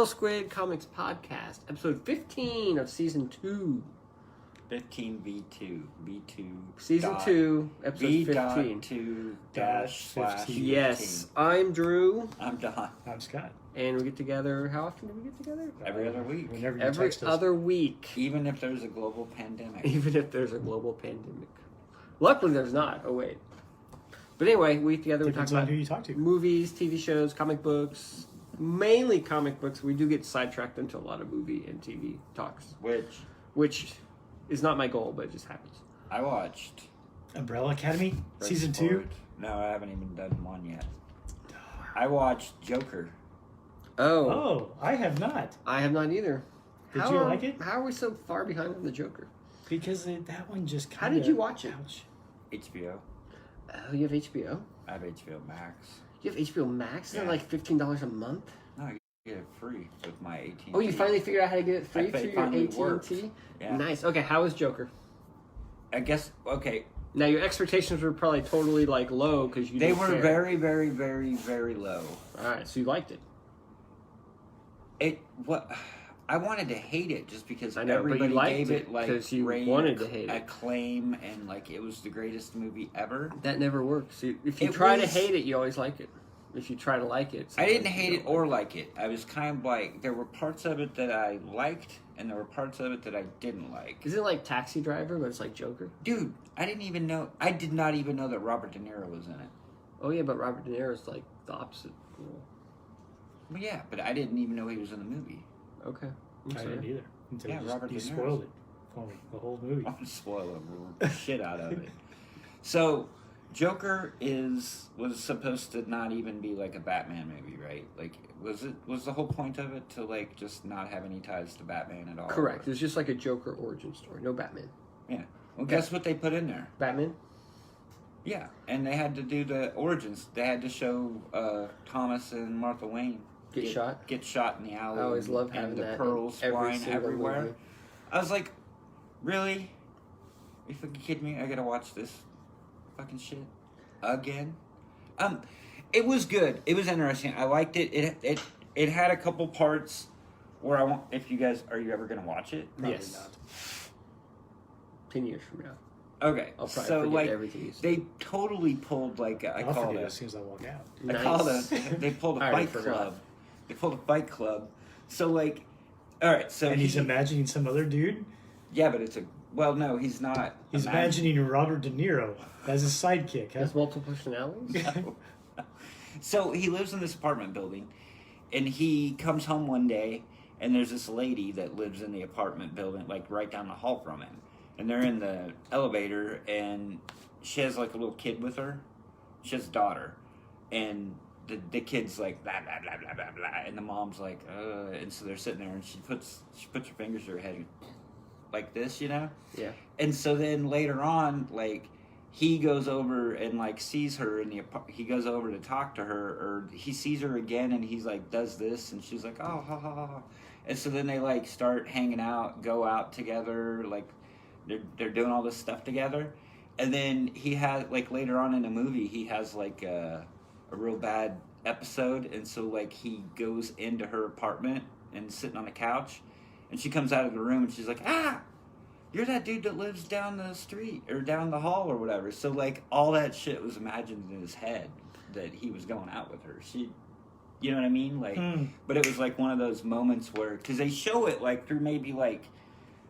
Little Squid Comics Podcast, episode 15 of season 2. 15V2. V2. Season 2, episode 15. 2 dash slash 15. Yes, I'm Drew. I'm Don. I'm Scott. And we get together, how often do we get together? Every other week. Whenever you Every text us. other week. Even if there's a global pandemic. Even if there's a global pandemic. Luckily there's not. Oh, wait. But anyway, we get together, we talk Depends on about who you talk to. movies, TV shows, comic books. Mainly comic books. We do get sidetracked into a lot of movie and TV talks. Which is not my goal, but it just happens. I watched Umbrella Academy, season 2. Forward. No, I haven't even done one yet. I watched Joker. Oh, I have not. I have not either. Did you like it? How are we so far behind on the Joker? Because that one just kind How of... did you watch it? Ouch. HBO. Oh, you have HBO? I have HBO Max. You have HBO Max? Is that Yeah. like $15 a month? No, you get it free with my AT&T. Oh, you finally figured out how to get it free through your finally AT&T? worked. Yeah. Nice. Okay, how was Joker? I guess, okay. Now, your expectations were probably totally like low because you They didn't were care. very, very, very, very low. All right, so you liked it. I wanted to hate it just because I know, but you everybody liked gave it it like 'cause you rave, wanted to hate it. acclaim, and like it was the greatest movie ever. That never works. If you It try to was- hate it, you always like it. If you try to like it, I didn't sometimes you hate it don't or like it. I was kind of like, there were parts of it that I liked, and there were parts of it that I didn't like. Is it like Taxi Driver, but it's like Joker? Dude, I did not even know that Robert De Niro was in it. Oh yeah, but Robert De Niro is like the opposite. Well, yeah, but I didn't even know he was in the movie. Okay. I didn't either. Until Yeah, Robert you De Niro's- spoiled it for me, the whole movie. I'm spoiling the shit out of it. So, Joker was supposed to not even be like a Batman movie, right? Like, was the whole point of it to like just not have any ties to Batman at all? Correct. It was just like a Joker origin story. No Batman. Yeah. Well, guess what they put in there? Batman? Yeah, and they had to do the origins. They had to show Thomas and Martha Wayne Get shot? Get shot in the alley. I always love and having the that pearls in every flying single everywhere. movie. I was like, really? Are you fucking kidding me? I gotta watch this fucking shit again. It was good. It was interesting. I liked it. It had a couple parts where I want. If you guys are you ever gonna watch it? Probably Yes. not. 10 years from now. Okay. I'll probably so forget like everything you said. they totally pulled like I'll call forget it. as soon as I walk out. I call Nice. it. They pulled a I already fight forgot. club. They pulled a fight club. So like, all right. So And he's imagining some other dude? yeah, but it's a well. No, he's not. He's imagining Robert De Niro as his sidekick. Huh? Has multiple personalities? So he lives in this apartment building, and he comes home one day, and there's this lady that lives in the apartment building, like right down the hall from him. And they're in the elevator, and she has like a little kid with her. She has a daughter, and the kid's like blah blah blah blah blah blah, and the mom's like, and so they're sitting there, and she puts her fingers to her head, like this, you know. Yeah. And so then later on, like, he goes over and like sees her in he goes over to talk to her, or he sees her again, and he's like does this, and she's like, oh ha ha ha, and so then they like start hanging out, go out together, like they're doing all this stuff together, and then he has like later on in the movie he has like a real bad episode, and so like he goes into her apartment and sitting on the couch, and she comes out of the room and she's like, you're that dude that lives down the street or down the hall or whatever. So like all that shit was imagined in his head that he was going out with her. You know what I mean? Like, but it was like one of those moments where, because they show it like through maybe like,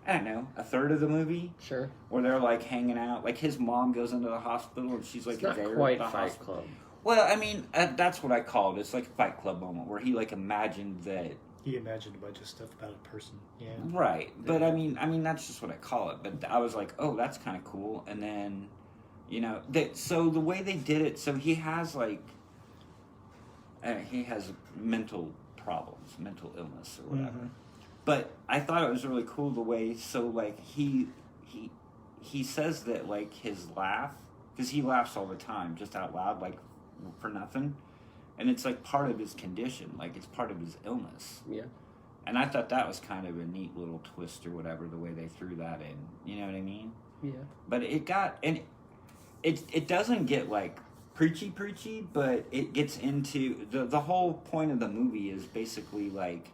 I don't know, a third of the movie. Sure. Where they're like hanging out. Like his mom goes into the hospital and she's like It's not there quite at the Fight hospital. Club. Well, I mean, that's what I call it. It's like a Fight Club moment where he like imagined that. He imagined a bunch of stuff about a person. Yeah. Right, but I mean that's just what I call it. But I was like, oh, that's kind of cool. And then, you know, so the way they did it, so he has like, he has mental problems, mental illness or whatever. Mm-hmm. But I thought it was really cool the way, so like he says that like his laugh, because he laughs all the time, just out loud, like for nothing. And it's like part of his condition, like it's part of his illness. Yeah. And I thought that was kind of a neat little twist or whatever, the way they threw that in. You know what I mean? Yeah. But it got, and it doesn't get like preachy, but it gets into, the whole point of the movie is basically like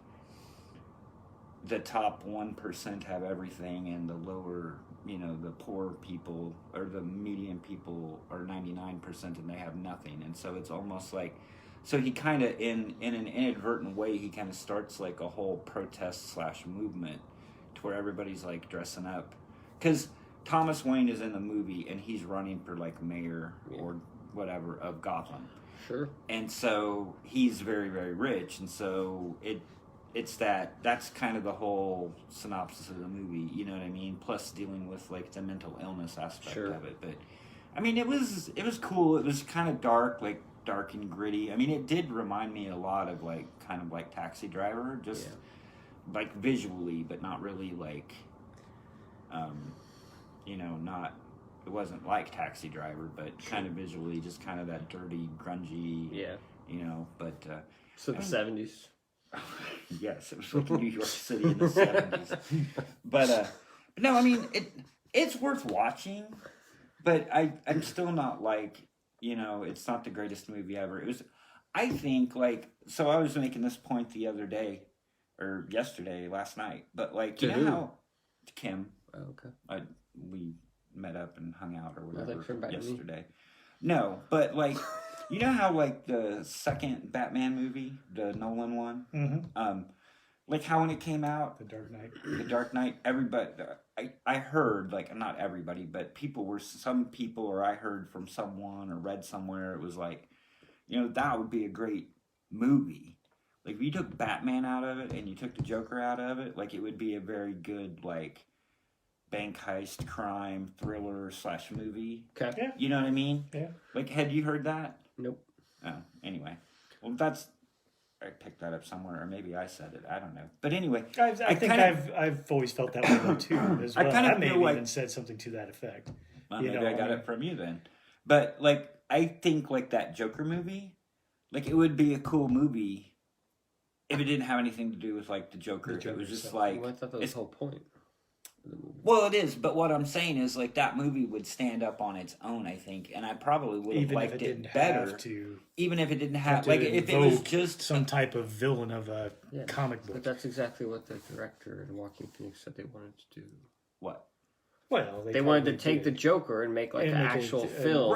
the top 1% have everything, and the lower, the poor people or the median people are 99% and they have nothing. And so it's almost like, so he kind of, in an inadvertent way, he kind of starts like a whole protest / movement to where everybody's like dressing up. Because Thomas Wayne is in the movie and he's running for like mayor or whatever of Gotham. Sure. And so he's very, very rich. And so that's kind of the whole synopsis of the movie, you know what I mean? Plus dealing with like the mental illness aspect of it. But I mean, it was cool. It was kind of dark and gritty. I mean, it did remind me a lot of like kind of like Taxi Driver, just like visually, but not really like, it wasn't like Taxi Driver, but kind of visually, just kind of that dirty, grungy, but. So the 70s. Yes, it was like New York City in the 70s. But no, I mean, it's worth watching, but I'm still not like, it's not the greatest movie ever. It was, I think, like, so I was making this point the other day, or last night, but like, you know how, Kim, we met up and hung out or whatever yesterday. No, but like, you know how like the second Batman movie, the Nolan one, like how when it came out, The Dark Knight, everybody, I heard, like, not everybody, but some people, or I heard from someone or read somewhere, it was like, that would be a great movie. Like if you took Batman out of it and you took the Joker out of it, like it would be a very good like bank heist crime thriller / movie. Okay. Yeah. You know what I mean? Yeah. Like, had you heard that? Nope. Oh, anyway. Well, I picked that up somewhere, or maybe I said it. I don't know. But anyway, I think I've always felt that way though too. As well. I kind of may feel like even said something to that effect. Well, maybe I got it from you then. But like, I think like that Joker movie, like it would be a cool movie if it didn't have anything to do with like the Joker. It was just like, I thought that was the whole point. Well, it is, but what I'm saying is like that movie would stand up on its own, I think, and I probably would have liked it better, even if it didn't have like if it was just some type of villain of a comic book. But that's exactly what the director and Joaquin Phoenix said they wanted to do. What? Well, they wanted to take the Joker and make like an actual film,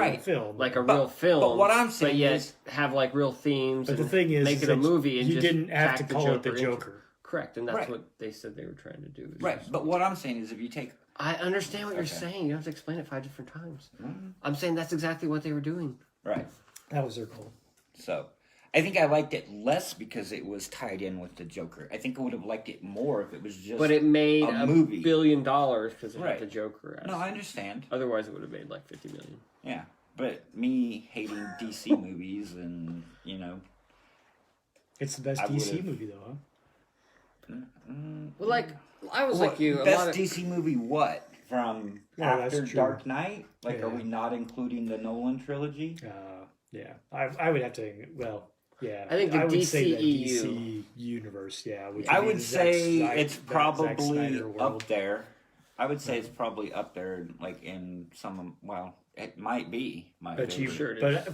like a real film. But what I'm saying is have like real themes. But the thing is, make it a movie, and you just didn't have to call it the Joker. Correct, and that's what they said they were trying to do. Right, but what I'm saying is if you take... I understand what you're saying. You don't have to explain it 5 different times. Mm-hmm. I'm saying that's exactly what they were doing. Right. That was their goal. So, I think I liked it less because it was tied in with the Joker. I think I would have liked it more if it was just But it made a movie. $1 billion because it had the Joker. No, I understand. Otherwise, it would have made like $50 million. Yeah, but me hating DC movies and, It's the best DC movie though, huh? Well, like I was like you. Best DC movie what? From after Dark Knight? Like, are we not including the Nolan trilogy? Yeah, I would have to. Well, yeah, I think the DC universe. Yeah, I would say it's probably up there. I would say it's probably up there, like in some. Well, it might be. But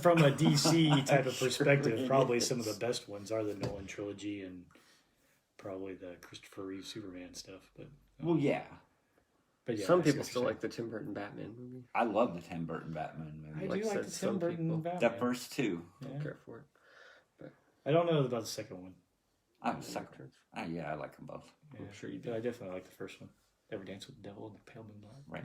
from a DC type of perspective, probably some of the best ones are the Nolan trilogy and. Probably the Christopher Reeve Superman stuff, but well, yeah. But yeah, some people still like the Tim Burton Batman movie. I love the Tim Burton Batman movie. I do like the Tim Burton Batman. The first two. I don't care for it, but I don't know about the second one. I'm second. Yeah, I like them both. Yeah, I'm sure you do. I definitely like the first one. Every Dance with the Devil and the Pale Moonlight. Right.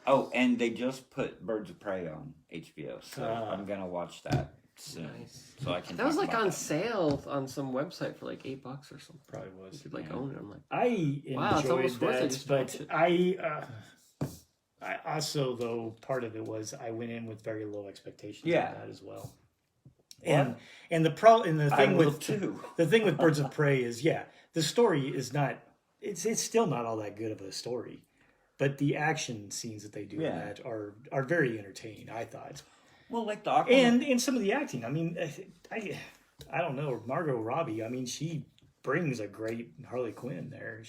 Oh, and they just put Birds of Prey on HBO, so I'm gonna watch that. Soon, so I can. That was like on sale on some website for like $8 or something. Probably was. You could like own it. I'm like, I enjoyed that, but I also though part of it was I went in with very low expectations of that as well. And the thing with Birds of Prey is the story is not it's still not all that good of a story, but the action scenes that they do in that are very entertaining. I thought. Well, like the Aquaman. And some of the acting. I mean, I don't know. Margot Robbie, I mean, she brings a great Harley Quinn there.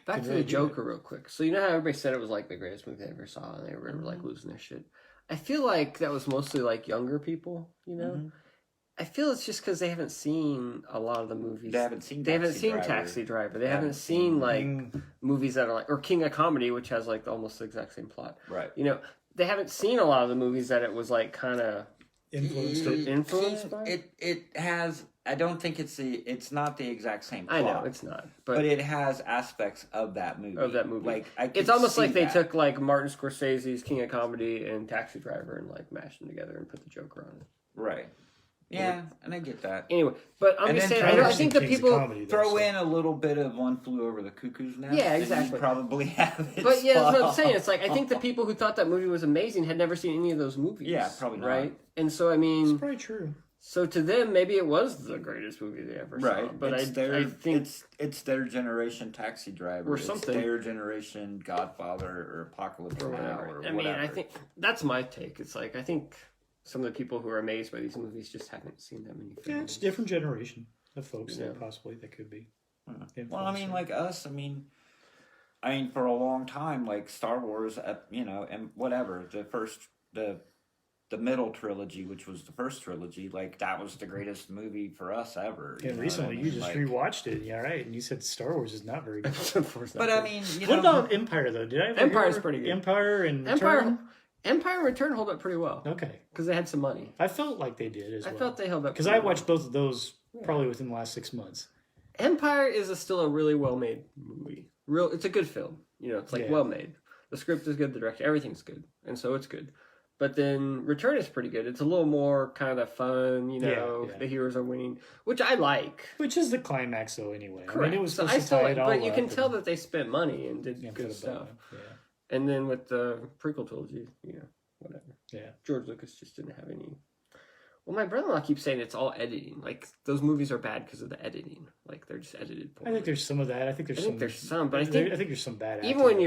Back to the Joker real quick. So you know how everybody said it was like the greatest movie they ever saw and they were like losing their shit? I feel like that was mostly like younger people, I feel it's just because they haven't seen a lot of the movies. They haven't seen Taxi Driver. They haven't seen like movies that are like, or King of Comedy, which has like almost the exact same plot. Right. You know, they haven't seen a lot of the movies that it was like kind of influenced by. It has. I don't think it's not the exact same plot. I know it's not, but it has aspects of that movie. Like it's almost like they took like Martin Scorsese's King of Comedy and Taxi Driver and like mashed them together and put the Joker on it. Right. Yeah, and I get that. Anyway, but I'm just saying, I think the people throw in a little bit of One Flew Over the Cuckoo's Nest. Yeah, exactly. Probably have it. But yeah, that's what I'm saying. It's like, I think the people who thought that movie was amazing had never seen any of those movies. Yeah, probably not. Right? And so, I mean... It's probably true. So to them, maybe it was the greatest movie they ever saw. But I think... It's their generation Taxi Driver. Or something. It's their generation Godfather or Apocalypse Now or whatever. I mean, I think... That's my take. It's like, I think... Some of the people who are amazed by these movies just haven't seen that many films. Yeah, it's a different generation of folks that possibly that could be. Well, I mean, like us, I mean, for a long time, like Star Wars, and whatever, the middle trilogy, which was the first trilogy, like that was the greatest movie for us ever. And recently, you just rewatched it, yeah, right? And you said Star Wars is not very good. But I mean, what about Empire though? Did I ever Empire's pretty good. Empire and Return? Empire and Return hold up pretty well. Okay. Because they had some money. I felt like they did as well. I felt they held up. Because I watched both of those probably within the last 6 months. Empire is still a really well-made movie. It's a good film. It's like well-made. The script is good, the direction, everything's good. And so it's good. But then Return is pretty good. It's a little more kind of fun, the heroes are winning, which I like. Which is the climax, though, anyway. Correct. I mean, it was supposed to tie it all but you can up tell that they spent money and did good stuff. Yeah. And then with the prequel trilogy, whatever. Yeah. George Lucas just didn't have any. Well, my brother-in-law keeps saying it's all editing. Like, those movies are bad because of the editing. Like, they're just edited poorly. I think there's some of that. I think there's some, but I think there's some bad acting. Even when when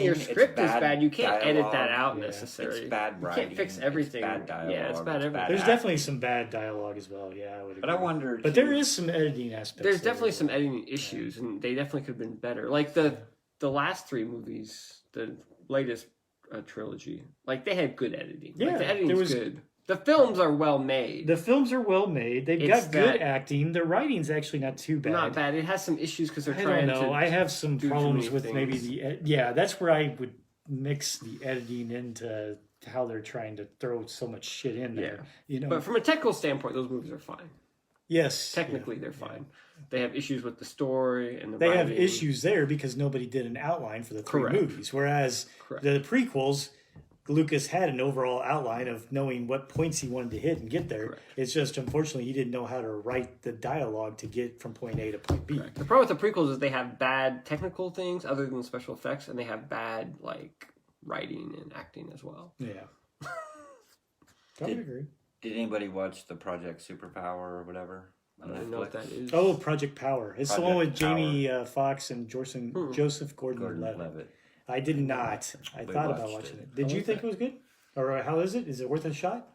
your script is bad, bad, you can't dialogue, edit that out necessarily. It's bad writing. You can't fix everything. It's bad dialogue. Yeah, it's bad everything. There's definitely some bad dialogue as well. Yeah, I would agree. But I wonder. But there is some editing aspects. There's definitely some editing issues, and they definitely could have been better. Like the last three movies, the latest trilogy, like they had good editing. Yeah, like, the editing was good. The films are well made. The films are well made. They've got good acting. The writing's actually not too bad. Not bad. It has some issues because they're trying to. I don't know. I have some do problems with things. maybe the. Yeah, that's where I would mix the editing into how they're trying to throw so much shit in there. Yeah. But from a technical standpoint, those movies are fine. Yes. Technically, they're fine. They have issues with the story and the They writing. have issues there because nobody did an outline for the three movies. Whereas the prequels, Lucas had an overall outline of knowing what points he wanted to hit and get there. Correct. It's just, unfortunately, he didn't know how to write the dialogue to get from point A to point B. Correct. The problem with the prequels is they have bad technical things other than special effects, and they have bad, writing and acting as well. Yeah. I would agree. Did anybody watch the Project Superpower or whatever? I don't know what that is. Oh, Project Power. It's the one with Jamie Foxx and Joseph Gordon-Levitt. I did not. I thought about watching it. Did you think it was good? Or how is it? Is it worth a shot?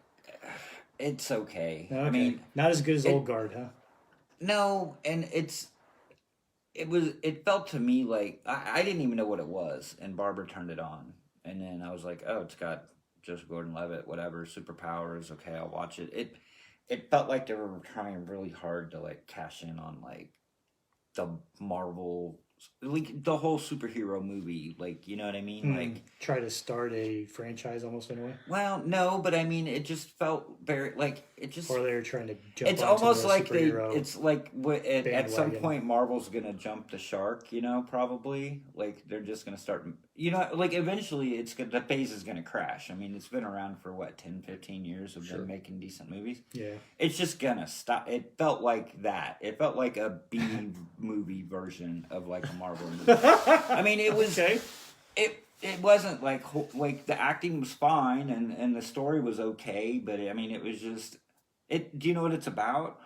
It's okay. I mean, not as good as Old Guard, huh? No, and it felt to me like I didn't even know what it was, and Barbara turned it on, and then I was like, oh, it's got Joseph Gordon-Levitt, whatever, Superpowers, okay, I'll watch it. It felt like they were trying really hard to cash in on the Marvel, the whole superhero movie, you know what I mean? Try to start a franchise almost in a way. Well, no, but I mean, it just felt very or they were trying to jump. It's almost like it's at some point Marvel's gonna jump the shark, probably they're just gonna start, eventually the phase is gonna crash. I mean, it's been around for 10, 15 years of them making decent movies. Yeah, it's just gonna stop. It felt like that. It felt like a B movie version of a Marvel movie. I mean, it was It wasn't like the acting was fine and the story was okay, but it was just Do you know what it's about?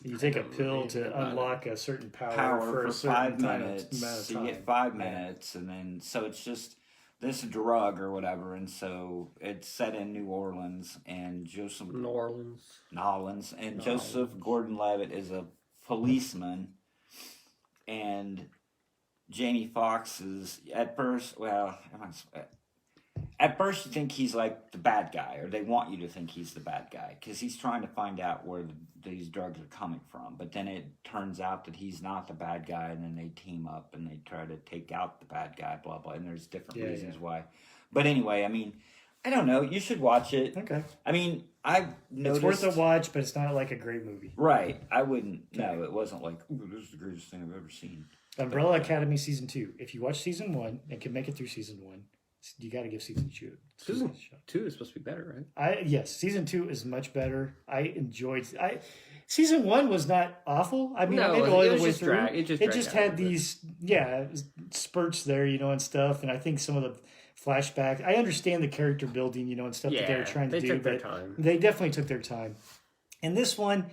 You take a pill to unlock a certain power for a certain 5 minutes. So you get 5 minutes, and then so it's just this drug or whatever, and so it's set in New Orleans, and Joseph Gordon-Levitt is a policeman, and Jamie Foxx is at first, At first, you think he's like the bad guy, or they want you to think he's the bad guy, because he's trying to find out where these drugs are coming from. But then it turns out that he's not the bad guy, and then they team up and they try to take out the bad guy, blah, blah. And there's different reasons why. But anyway, I mean, I don't know. You should watch it. Okay. I mean, I've noticed... It's worth a watch, but it's not like a great movie. Right. I wouldn't... No, it wasn't like, ooh, this is the greatest thing I've ever seen. Umbrella Academy Season 2. If you watch Season 1 and can make it through Season 1, you got to give Season 2. Season 2 is supposed to be better, right? Yes, Season 2 is much better. I enjoyed... Season 1 was not awful. I mean, no, I made all the way through. It just had these, spurts there, and stuff. And I think some of the flashbacks... I understand the character building, and stuff that they were trying to do. They took their time. They definitely took their time. And this one...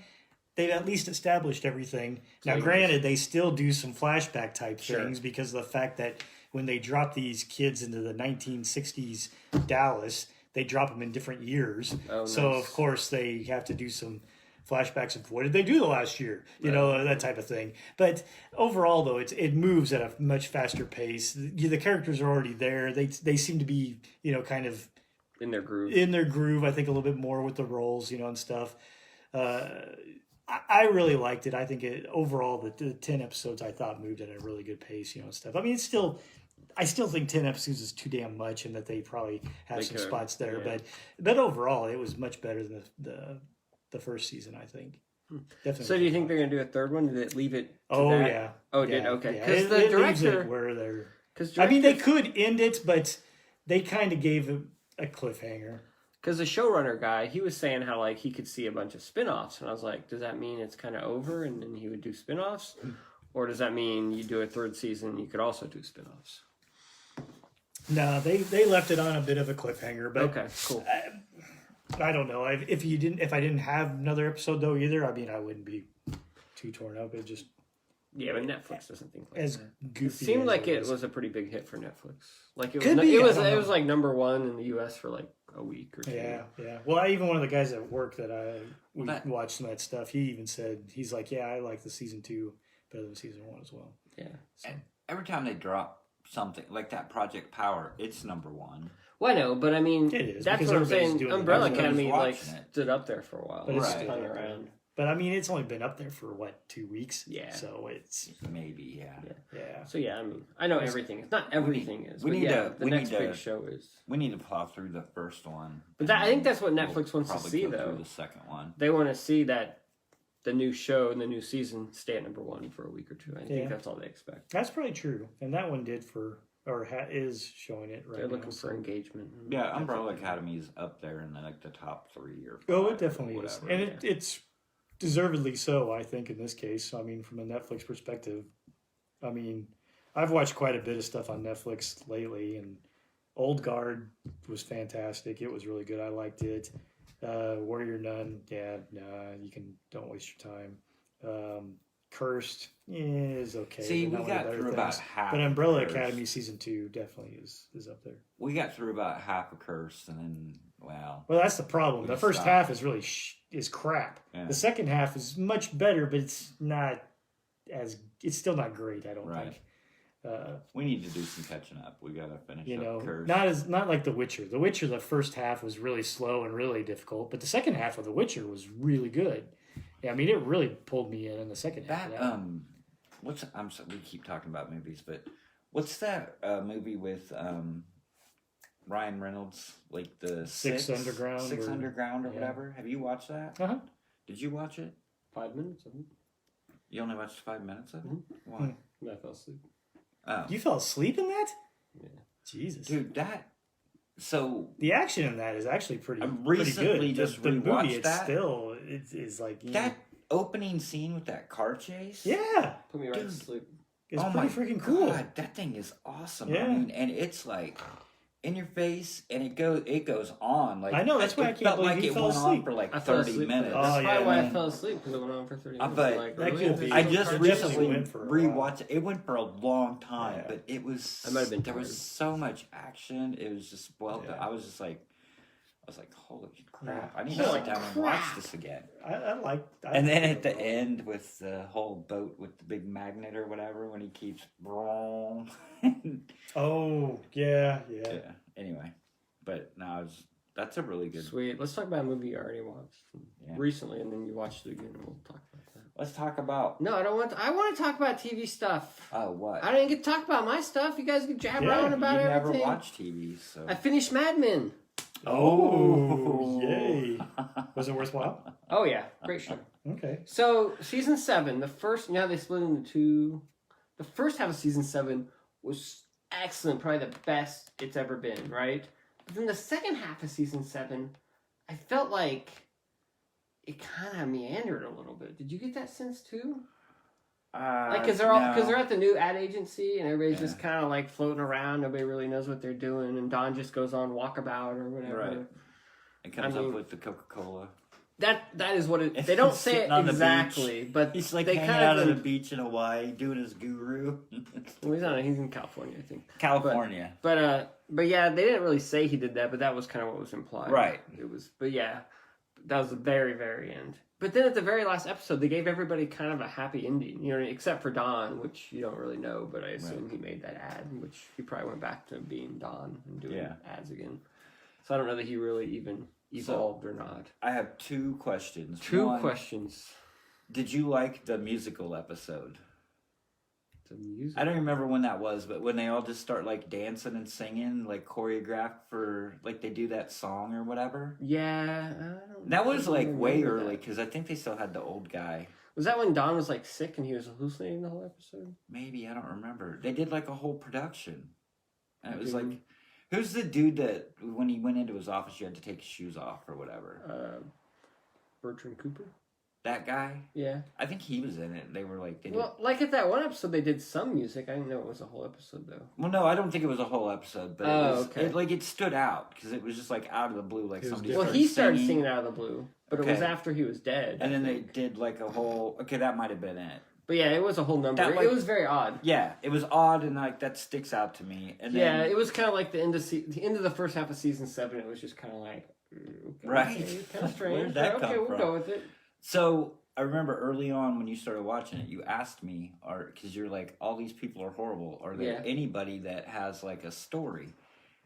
They've at least established everything. Now, granted, they still do some flashback type things because of the fact that when they drop these kids into the 1960s Dallas, they drop them in different years. Oh, so, nice. Of course, they have to do some flashbacks of what did they do the last year, that type of thing. But overall, though, it moves at a much faster pace. The characters are already there. They seem to be, kind of... in their groove. I think a little bit more with the roles, and stuff. I really liked it. I think overall the 10 episodes I thought moved at a really good pace, and stuff. I mean, I still think 10 episodes is too damn much, and that they probably have some spots there. Yeah. But overall, it was much better than the first season, I think. Definitely. So do you think they're going to do a third one? Did it leave it? Yeah. Oh, did okay. Because the director where they're. I mean, they could end it, but they kind of gave a cliffhanger. Because the showrunner guy, he was saying how he could see a bunch of spin-offs. And I was like, does that mean it's kind of over and then he would do spin-offs? Or does that mean you do a third season and you could also do spin-offs? No, they left it on a bit of a cliffhanger. But okay, cool. I don't know. If I didn't have another episode though either, I mean, I wouldn't be too torn up. It just... Yeah, but Netflix doesn't think like as that. Goofy. It seemed like it was a pretty big hit for Netflix. It was like number one in the U.S. for like a week or two. Yeah. Well, even one of the guys at work that we watched some of that stuff, he even said, he's like, yeah, I like the season 2 better than season 1 as well. Yeah. So. Every time they drop something like that Project Power, it's number 1. Well, I know, but I mean, it is, that's what I'm saying. Umbrella Academy stood up there for a while. But it's hung around. But I mean, it's only been up there for 2 weeks? Yeah. So it's maybe, yeah. So yeah, I mean, I know everything. It's not everything is. The next big show is. We need to plow through the first one. But I think that's what Netflix wants to see, though. The second one. They want to see that the new show and the new season stay at number 1 for a week or two. I think that's all they expect. That's probably true, and that one did is showing it right now. They're looking for engagement. Yeah, Umbrella Academy is up there in the top 3 or 5. Oh, it definitely is, and it's deservedly so, I think, in this case. I mean, from a Netflix perspective, I mean, I've watched quite a bit of stuff on Netflix lately, and Old Guard was fantastic. It was really good. I liked it. Warrior Nun, don't waste your time. Cursed is okay. See, we got through about half. But Umbrella Academy season 2 definitely is up there. We got through about half of Cursed, and then well, that's the problem. The first half is really is crap. Yeah. The second half is much better, but it's it's still not great. I don't think. We need to do some catching up. We gotta finish up Cursed. Not like The Witcher. The Witcher, the first half was really slow and really difficult, but the second half of The Witcher was really good. Yeah, I mean, it really pulled me in the second half. We keep talking about movies, but what's that movie with Ryan Reynolds, like the Six Underground or whatever? Have you watched that? Uh-huh. Did you watch it? 5 minutes of it. You only watched 5 minutes of it? Mm-hmm. Why? I fell asleep. Oh. You fell asleep in that? Yeah. Jesus. Dude, so the action in that is actually pretty good. Just the rewatched movie, that. It's like that opening scene with that car chase. Yeah, put me right to sleep. It's pretty freaking cool. God, that thing is awesome. Yeah. I mean, and it's like in your face, and it goes on. Like I know that's why I can't believe you fell asleep for like 30 minutes. That's probably why I fell asleep, because it went on for 30 minutes. But I just recently rewatched it. It went for a long time, but it was. I might have been tired. There was so much action. It was just done. I was like, holy crap! I need to sit down and watch this again. And then at the end with the whole boat with the big magnet or whatever, when he keeps oh yeah. Anyway, But no, that's a really good. Sweet. Let's talk about a movie you already watched recently, and then you watched it again, and we'll talk about that. Let's talk about. No, I don't want. I want to talk about TV stuff. Oh, what? I didn't get to talk about my stuff. You guys can jabber on about you everything. never watch TV, so. I finished Mad Men. Oh, yay! Was it worthwhile? Oh yeah, great show. Okay. So season 7, the first. Now they split into 2. The first half of season 7 was excellent, probably the best it's ever been, right? But then the second half of season 7, I felt like it kind of meandered a little bit. Did you get that sense too? Like, because they're at the new ad agency and everybody's just kind of like floating around. Nobody really knows what they're doing, and Don just goes on walkabout or whatever. Right. It comes up with the Coca-Cola. That is what it. They don't say it exactly, but he's like they hanging out on the beach in Hawaii doing his guru. Well, he's in California, I think. California. But yeah, they didn't really say he did that, but that was kind of what was implied. Right. It was, but yeah, that was the very, very end. But then at the very last episode, they gave everybody kind of a happy ending, you know, except for Don, which you don't really know, but I assume he made that ad, which he probably went back to being Don and doing ads again. So I don't know that he really even evolved or not. I have 2 questions. Two questions. Did you like the musical episode? The music? I don't remember when that was, but when they all just start like dancing and singing, like choreographed for, like they do that song or whatever. Yeah. That was like way early because I think they still had the old guy. Was that when Don was like sick and he was hallucinating the whole episode? Maybe, I don't remember. They did like a whole production. And it was like, who's the dude that when he went into his office you had to take his shoes off or whatever? Bertrand Cooper? That guy? Yeah. I think he was in it. They were like... like at that one episode they did some music. I didn't know it was a whole episode though. Well, no, I don't think it was a whole episode, but it stood out because it was just like out of the blue, like somebody he started singing out of the blue, but it was after he was dead. And then they did like a whole... Okay, that might have been it. But yeah, it was a whole number. It was very odd. Yeah, it was odd, and like that sticks out to me. And then, it was kind of like the end of the first half of season 7. It was just kind of like, right, kind of strange. Where'd that come from? We'll go with it. So I remember early on when you started watching it, you asked me, because you're like, all these people are horrible. Are there anybody that has like a story?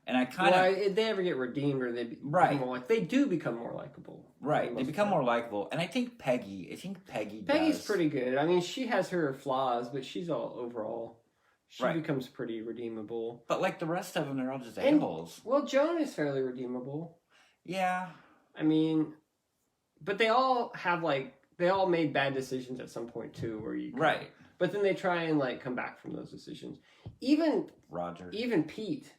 And I kind of... Well, they ever get redeemed or they become more they do become more likable. Right, they become more likable. And I think Peggy's pretty good. I mean, she has her flaws, but she's overall, she becomes pretty redeemable. But like the rest of them, they're all just a-holes. Well, Joan is fairly redeemable. Yeah. I mean, but they all have they all made bad decisions at some point too, where you... Right. But then they try and come back from those decisions. Even Roger. Even Pete.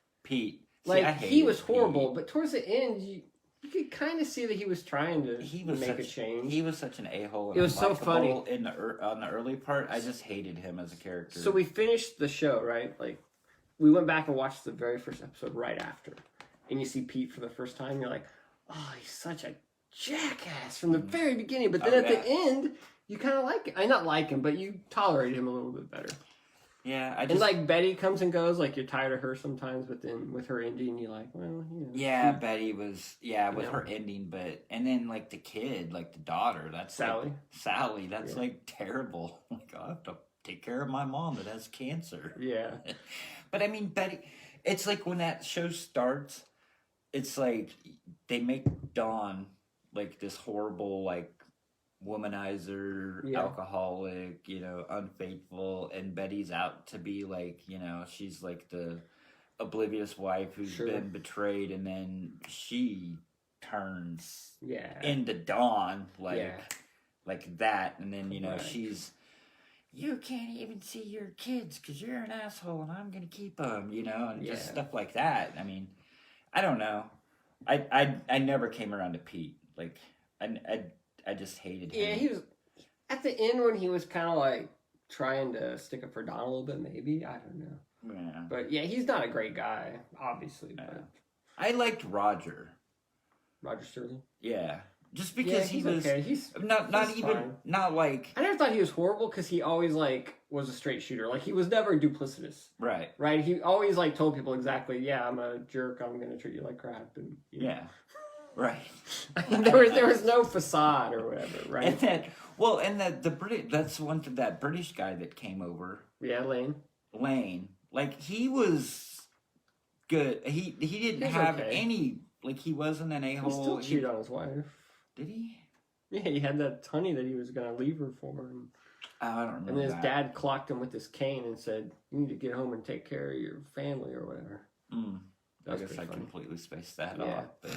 Like, he was horrible, but towards the end, you could kind of see that he was trying to make a change. He was such an a-hole. It was so funny. On the early part, I just hated him as a character. So we finished the show, right? Like, we went back and watched the very first episode right after. And you see Pete for the first time, you're like, oh, he's such a jackass from the very beginning. But then at the end, you kind of like him. I not like him, but you tolerate him a little bit better. Yeah, and Betty comes and goes, you're tired of her sometimes, but then with her ending, you're like, well, you know. Yeah, Betty was, with her ending, and then the kid, the daughter, that's Sally. Sally, that's terrible. I have to take care of my mom that has cancer. Yeah. But I mean, Betty, it's when that show starts, it's they make Dawn this horrible, womanizer, alcoholic, unfaithful, and Betty's out to be she's the oblivious wife who's been betrayed, and then she turns into Dawn like that, and then she's, you can't even see your kids because you're an asshole and I'm gonna keep them, and just stuff like that. I mean, I don't know. I never came around to Pete. I just hated him. Yeah, he was at the end when he was kind of trying to stick up for Don a little bit. Maybe, I don't know. Yeah, but yeah, he's not a great guy, obviously. But I liked Roger. Roger Sterling. Yeah, just because he was okay. He's not even fine. Not I never thought he was horrible because he always was a straight shooter. He was never duplicitous. Right. Right. He always told people exactly. Yeah, I'm a jerk. I'm gonna treat you like crap. And yeah. Right. there was no facade or whatever, right? And then, the British, that's that British guy that came over. Yeah, Lane. He was good. He didn't He's have okay. any, like, he wasn't an He a-hole. still cheated on his wife. Did he? Yeah, he had that honey that he was going to leave her for. And, Oh, I don't remember. and then his dad clocked him with his cane and said, "You need to get home and take care of your family or whatever." I guess I completely spaced that Yeah. off. But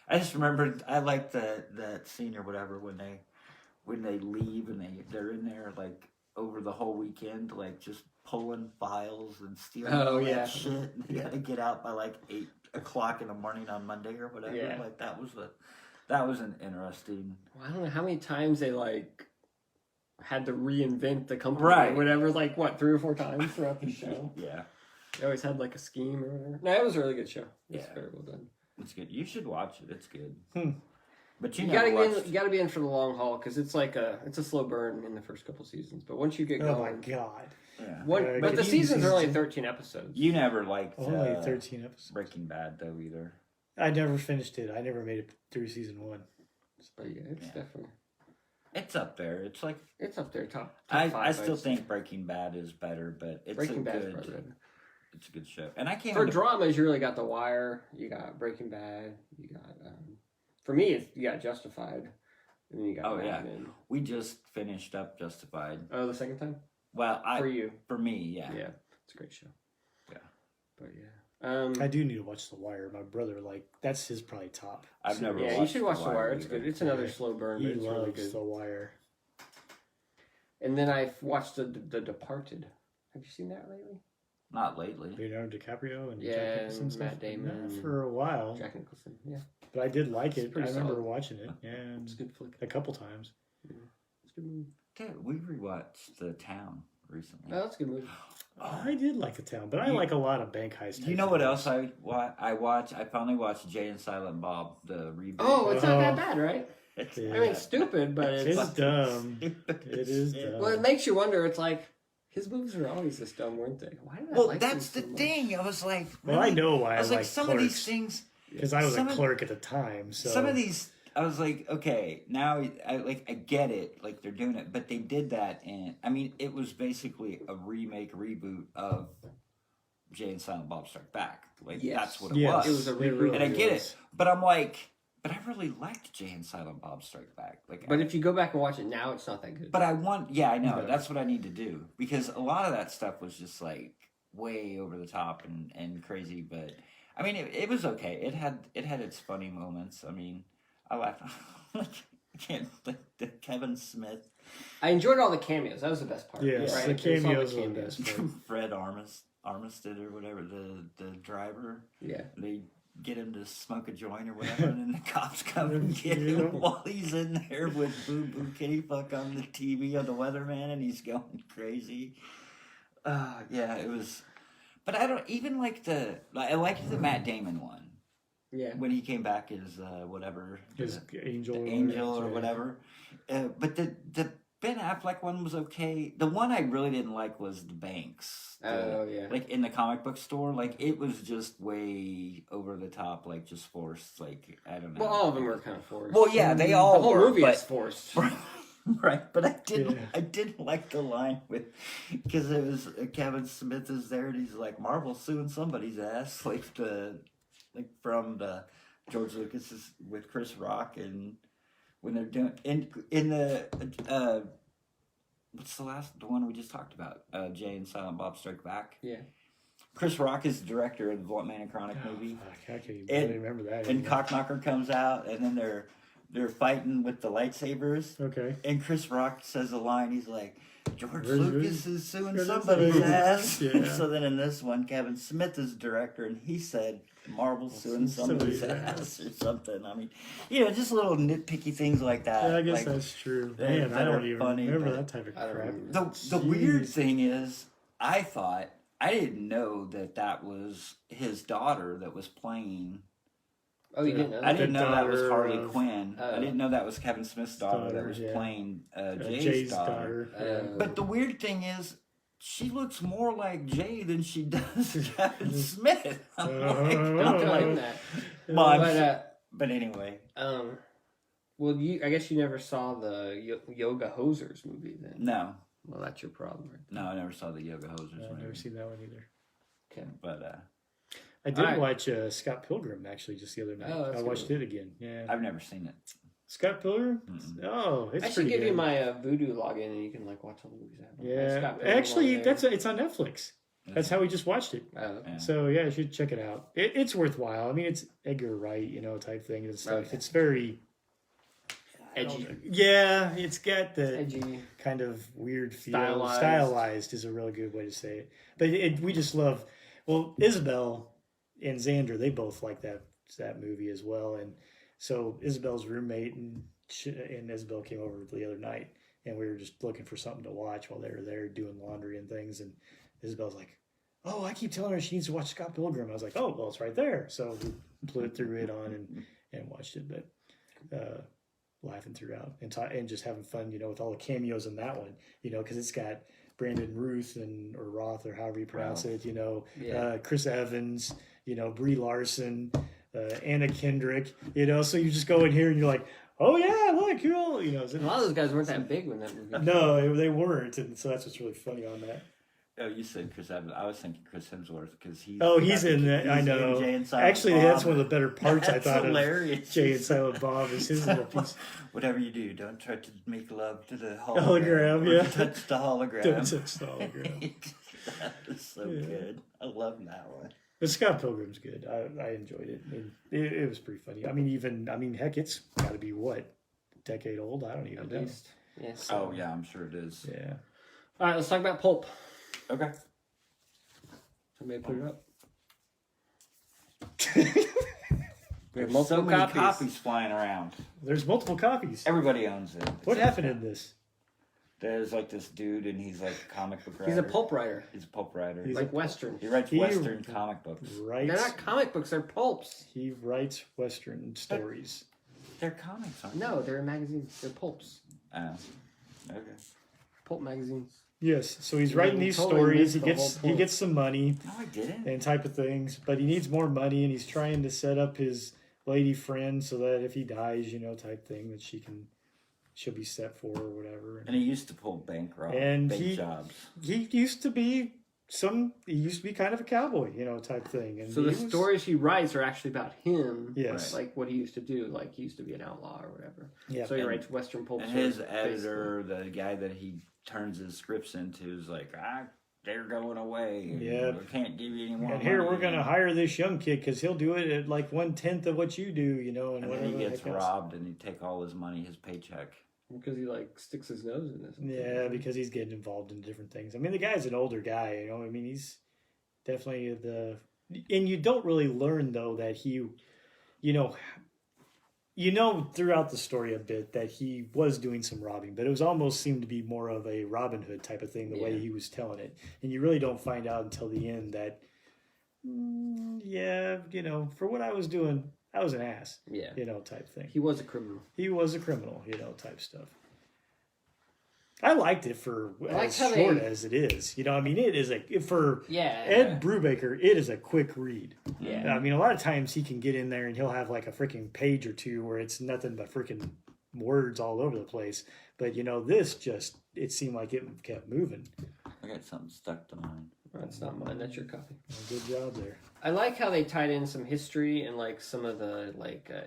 I just remembered, I liked that scene or whatever when they leave and they're in there like over the whole weekend, like just pulling files and stealing all that shit. And they gotta get out by like 8:00 in the morning on Monday or whatever. Yeah. Like that was an interesting. Well, I don't know how many times they like had to reinvent the company Right. or whatever. Like what, 3 or 4 times throughout the show. Yeah. They always had like a scheme or whatever. No, it was a really good show. It's Yeah. very well done. It's good. You should watch it. It's good. But You never gotta watched... you gotta be in for the long haul because it's like it's a slow burn in the first couple seasons. But once you get going, Oh my god! Yeah. But the seasons are only 13 episodes. You never liked Only 13 episodes. Breaking Bad though either. I never finished it. I never made it through season 1. But yeah, it's definitely It's up there. It's like it's up there top I 5. still think Breaking Bad is better, but it's Breaking a Bad is good. probably better. It's a good show, and I can't. For dramas, you really got The Wire. You got Breaking Bad. You got for me, you got Justified, and then you got. Oh yeah, Men. we just finished up Justified. Oh, the second time. Well, for me, yeah, it's a great show. Yeah, but yeah, I do need to watch The Wire. My brother, that's his probably top. I've never. Yeah, watched you should watch The Wire. It's either. good. It's another slow burn. He But it's loves really good. The Wire. And then I've watched the Departed. Have you seen that lately? Not lately. Leonardo DiCaprio and Yeah, Jack Nicholson and stuff. Matt Damon. Not for a while, Jack Nicholson. Yeah, but I did like it. I pretty remember solid. watching it. Yeah, it's a good flick. a couple times. Yeah. It's a good movie. Okay, we rewatched The Town recently. Oh, that's a good movie. I did like The Town, but I like a lot of bank heist. You know what else I watched? I finally watched Jay and Silent Bob, the reboot. Oh, it's not that bad, right? Yeah. I mean, it's stupid, but It's it's dumb. It is dumb. well, it makes you wonder. It's like his movies are always this dumb, weren't they? Why did I like that's them the so much? thing. I was like, Well, I know why I was like, some of these Clerks, things. because I was a some of- clerk at the time. So Some of these, I was like, okay, now I get it, like they're doing it, but they did that, and I mean, it was basically a reboot of Jay and Silent Bob Strike Back. Like that's what it was. It was a It reboot. and I get was. it, but I'm like, but I really liked Jay and Silent Bob Strike Back. Like, But if you go back and watch it now, it's not that good. but I want, yeah, I know No. that's what I need to do because a lot of that stuff was just like way over the top and crazy. But I mean, it was okay. It had its funny moments. I mean, I laughed. Like Kevin Smith, I enjoyed all the cameos. That was the best part. Yes, right? the It was all cameos were the best part. Fred Armistead or whatever, the driver. Yeah. They get him to smoke a joint or whatever, and then the cops come and get him while he's in there with Boo Boo Kitty Fuck on the TV on the weatherman, and he's going crazy. Yeah, it was. But I don't even like I liked the Matt Damon one. Yeah. When he came back as whatever. his angel, or whatever. But the Ben Affleck one was okay. The one I really didn't like was the Banks. Oh, yeah. Like in the comic book store, like it was just way over the top, like just forced. Like I don't know. Well, all of them were kind of forced. Well, yeah, they all the whole were, movie but, is forced. Right, but I didn't like the line with because it was Kevin Smith is there and he's like Marvel suing somebody's ass from the George Lucas's with Chris Rock and when they're doing in the what's the one we just talked about Jay and Silent Bob Strike Back. Yeah. Chris Rock is the director of the Blunt Man and Chronic movie. I can't even remember that. And Cockknocker comes out and then they're fighting with the lightsabers. Okay. And Chris Rock says a line. He's like, George Where's Lucas is suing Where's somebody's Lucas? ass. Yeah. So then in this one, Kevin Smith is director, and he said Marvel's suing somebody's ass or something. I mean, just little nitpicky things like that. Yeah, I guess like, that's true. that- Man, that I are don't even funny, remember but- that type of I don't crap. remember. The weird thing is, I didn't know that was his daughter that was playing. Oh, you didn't know? I didn't The know that was daughter Harley of- Quinn. Oh. I didn't know that was Kevin Smith's daughter that Daughter, was yeah. playing Jay's, Jay's daughter. daughter. But the weird thing is, she looks more like Jay than she does Kevin Smith. I'm like, Don't claim that. well, I'm But, sure- but anyway, well, I guess you never saw the Yoga Hosers movie then. no, Well, that's your problem, right? I never saw the Yoga Hosers. I've never seen that one either. Okay. But I did watch Scott Pilgrim actually just the other night. Oh, I watched it again. Yeah, I've never seen it. Scott Pilgrim. Oh, it's I should pretty give good. you my Voodoo login, and you can like watch all the movies. I have. Yeah, Scott Pilgrim actually, on there. it's on Netflix. That's how we just watched it. Okay. So yeah, you should check it out. It's worthwhile. I mean, it's Edgar Wright, type thing and stuff. Okay. It's very Edgy. Yeah, it's got the Edgy. kind of weird feel. Stylized. Stylized is a really good way to say it. But we just love. Well, Isabel and Xander, they both like that movie as well. And so Isabel's roommate and Isabel came over the other night, and we were just looking for something to watch while they were there doing laundry and things. And Isabel's like, "Oh, I keep telling her she needs to watch Scott Pilgrim." I was like, "Oh, well, it's right there." So we threw it on and watched it. But laughing throughout and just having fun, with all the cameos in that one, because it's got Brandon Ruth or Roth or however you pronounce it, Chris Evans, Brie Larson, Anna Kendrick, so you just go in here and you're like, oh yeah, look, you're all, A lot of those guys weren't that big when that movie. No, they weren't, and so that's what's really funny on that. Oh, you said Chris Evans. I was thinking Chris Hemsworth because he's. Oh, he's in that. I know. Actually, that's one of the better parts I thought hilarious. Of Jay and Silent Bob. Is his little piece. Whatever you do, don't try to make love to the hologram. Or yeah, touch the hologram. Don't touch the hologram. That is so good. I love that one. But Scott Pilgrim's good. I enjoyed it. It was pretty funny. Heck, it's got to be what, a decade old? I don't even know. Yes. Oh yeah, I'm sure it is. Yeah. All right, let's talk about Pulp. Okay. Somebody put it up. There's so many copies flying around. There's multiple copies. Everybody owns it. What happened in this? There's like this dude, and he's like a comic book writer. He's a pulp writer. He's a pulp writer. He's like Western. He writes Western comic books. They're not comic books, they're pulps. He writes Western stories. They're comics, aren't they? No, they're magazines. They're pulps. Oh. Okay. Pulp magazines. Yes, so he's writing these stories. He gets some money. No, I didn't. And type of things, but he needs more money, and he's trying to set up his lady friend so that if he dies, type thing that she'll be set for or whatever. And he used to pull bank jobs. He used to be kind of a cowboy, type thing. And so the stories he writes are actually about him. Yes. Like what he used to do. Like he used to be an outlaw or whatever. Yeah. So he writes Western pulp and stories. his editor, the guy that he turns his scripts into, is like, they're going away. Yeah. We can't give you any more And here money. we're going to hire this young kid because he'll do it at like 1/10 of what you do, And then he gets robbed and he take all his money, his paycheck. Because he sticks his nose in this. Yeah, because he's getting involved in different things. I mean, the guy's an older guy, he's definitely and you don't really learn though that he, throughout the story a bit that he was doing some robbing, but it was almost seemed to be more of a Robin Hood type of thing, the way he was telling it. And you really don't find out until the end that, for what I was doing, I was an ass. Yeah. Type thing. He was a criminal. Type stuff. I liked it for as short as it is. It is Ed Brubaker, it is a quick read. Yeah. A lot of times he can get in there and he'll have like a freaking page or two where it's nothing but freaking words all over the place. But this it seemed like it kept moving. I got something stuck to mine. That's not mine. That's your copy. Good job there. I like how they tied in some history and some of the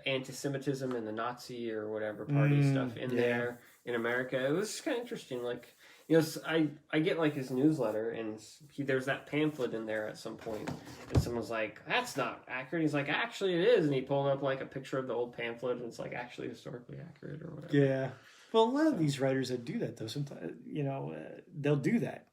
anti-Semitism and the Nazi or whatever party stuff in there in America. It was kind of interesting. I get his newsletter and there's that pamphlet in there at some point, and someone's like, "That's not accurate." He's like, "Actually, it is," and he pulled up a picture of the old pamphlet, and it's actually historically accurate or whatever. Yeah. Well, a lot of these writers that do that though, sometimes they'll do that.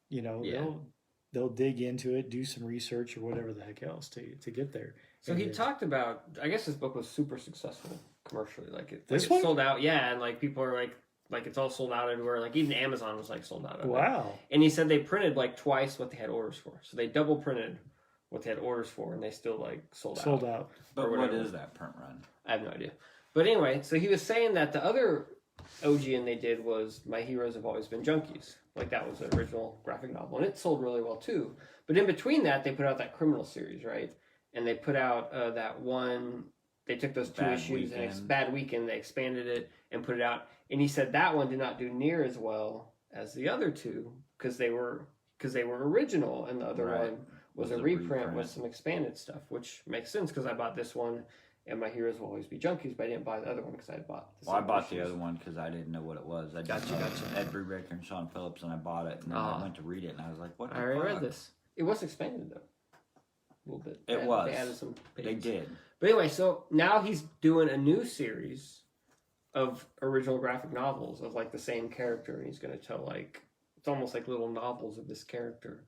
They'll dig into it, do some research or whatever the heck else to get there. So he talked about, I guess this book was super successful commercially. This it one? sold out, yeah, and people are it's all sold out everywhere. Even Amazon was sold out. Wow. And he said they printed twice what they had orders for. So they double printed what they had orders for, and they still sold out. But what is that print run? I have no idea. But anyway, so he was saying that the other OGN they did was My Heroes Have Always Been Junkies. That was the original graphic novel, and it sold really well too. But in between that, they put out that criminal series, right? And they put out that one. They took those two issues and Bad Weekend. They expanded it and put it out. And he said that one did not do near as well as the other two because they were original, and the other one was a reprint with some expanded stuff, which makes sense because I bought this one, and My Heroes Will Always Be Junkies, but I didn't buy the other one because I had bought the I bought the other one because I didn't know what it was. I gotcha. Ed Brubaker and Sean Phillips, and I bought it, and then I went to read it, and I was like, what the fuck? I already read this. It was expanded, though. A little bit. It was. They added some pages. They did. But anyway, so now he's doing a new series of original graphic novels of like the same character, and he's going to tell like, it's almost like little novels of this character.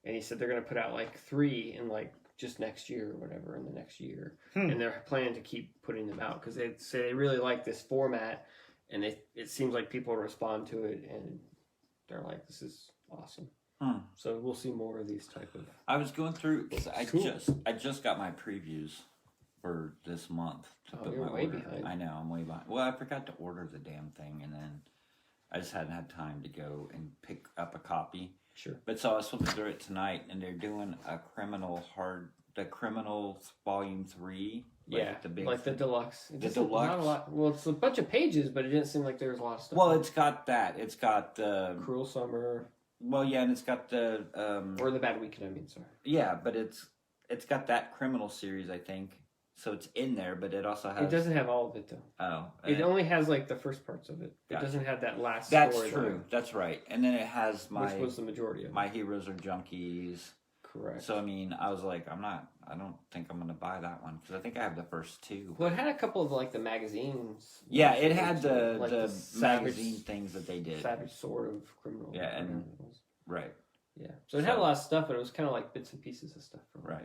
And he said they're going to put out like 3 in like just next year or whatever in the next year. And they're planning to keep putting them out because they say they really like this format, and it seems like people respond to it, and they're like, this is awesome. So we'll see more of these type of. I was going through because I just got my previews for this month. You're way behind. I know, I'm way behind. Well, I forgot to order the damn thing, and then I just hadn't had time to go and pick up a copy. Sure. But so I was flipping through it tonight, and they're doing the Criminals Volume 3. Like the deluxe. The deluxe. Not a lot. Well, it's a bunch of pages, but it didn't seem like there was a lot of stuff. Well, it's got that. It's got the Cruel Summer. Well, yeah, and it's got the or the Bad Weekend. I mean, sorry. Yeah, but it's got that criminal series, I think. So it's in there, but it also has. It doesn't have all of it though. Oh. It only has like the first parts of it. It doesn't have that last. That's story true. That's right. And then it has which was the majority of it. My Heroes Are Junkies. Correct. So I mean, I was like, I don't think I'm gonna buy that one because I think I have the first 2. Well, it had a couple of like the magazines. Yeah, it had the savage magazine things that they did. Savage Sword of Criminal. Yeah, and right. Yeah, so it had a lot of stuff, but it was kind of like bits and pieces of stuff. Right.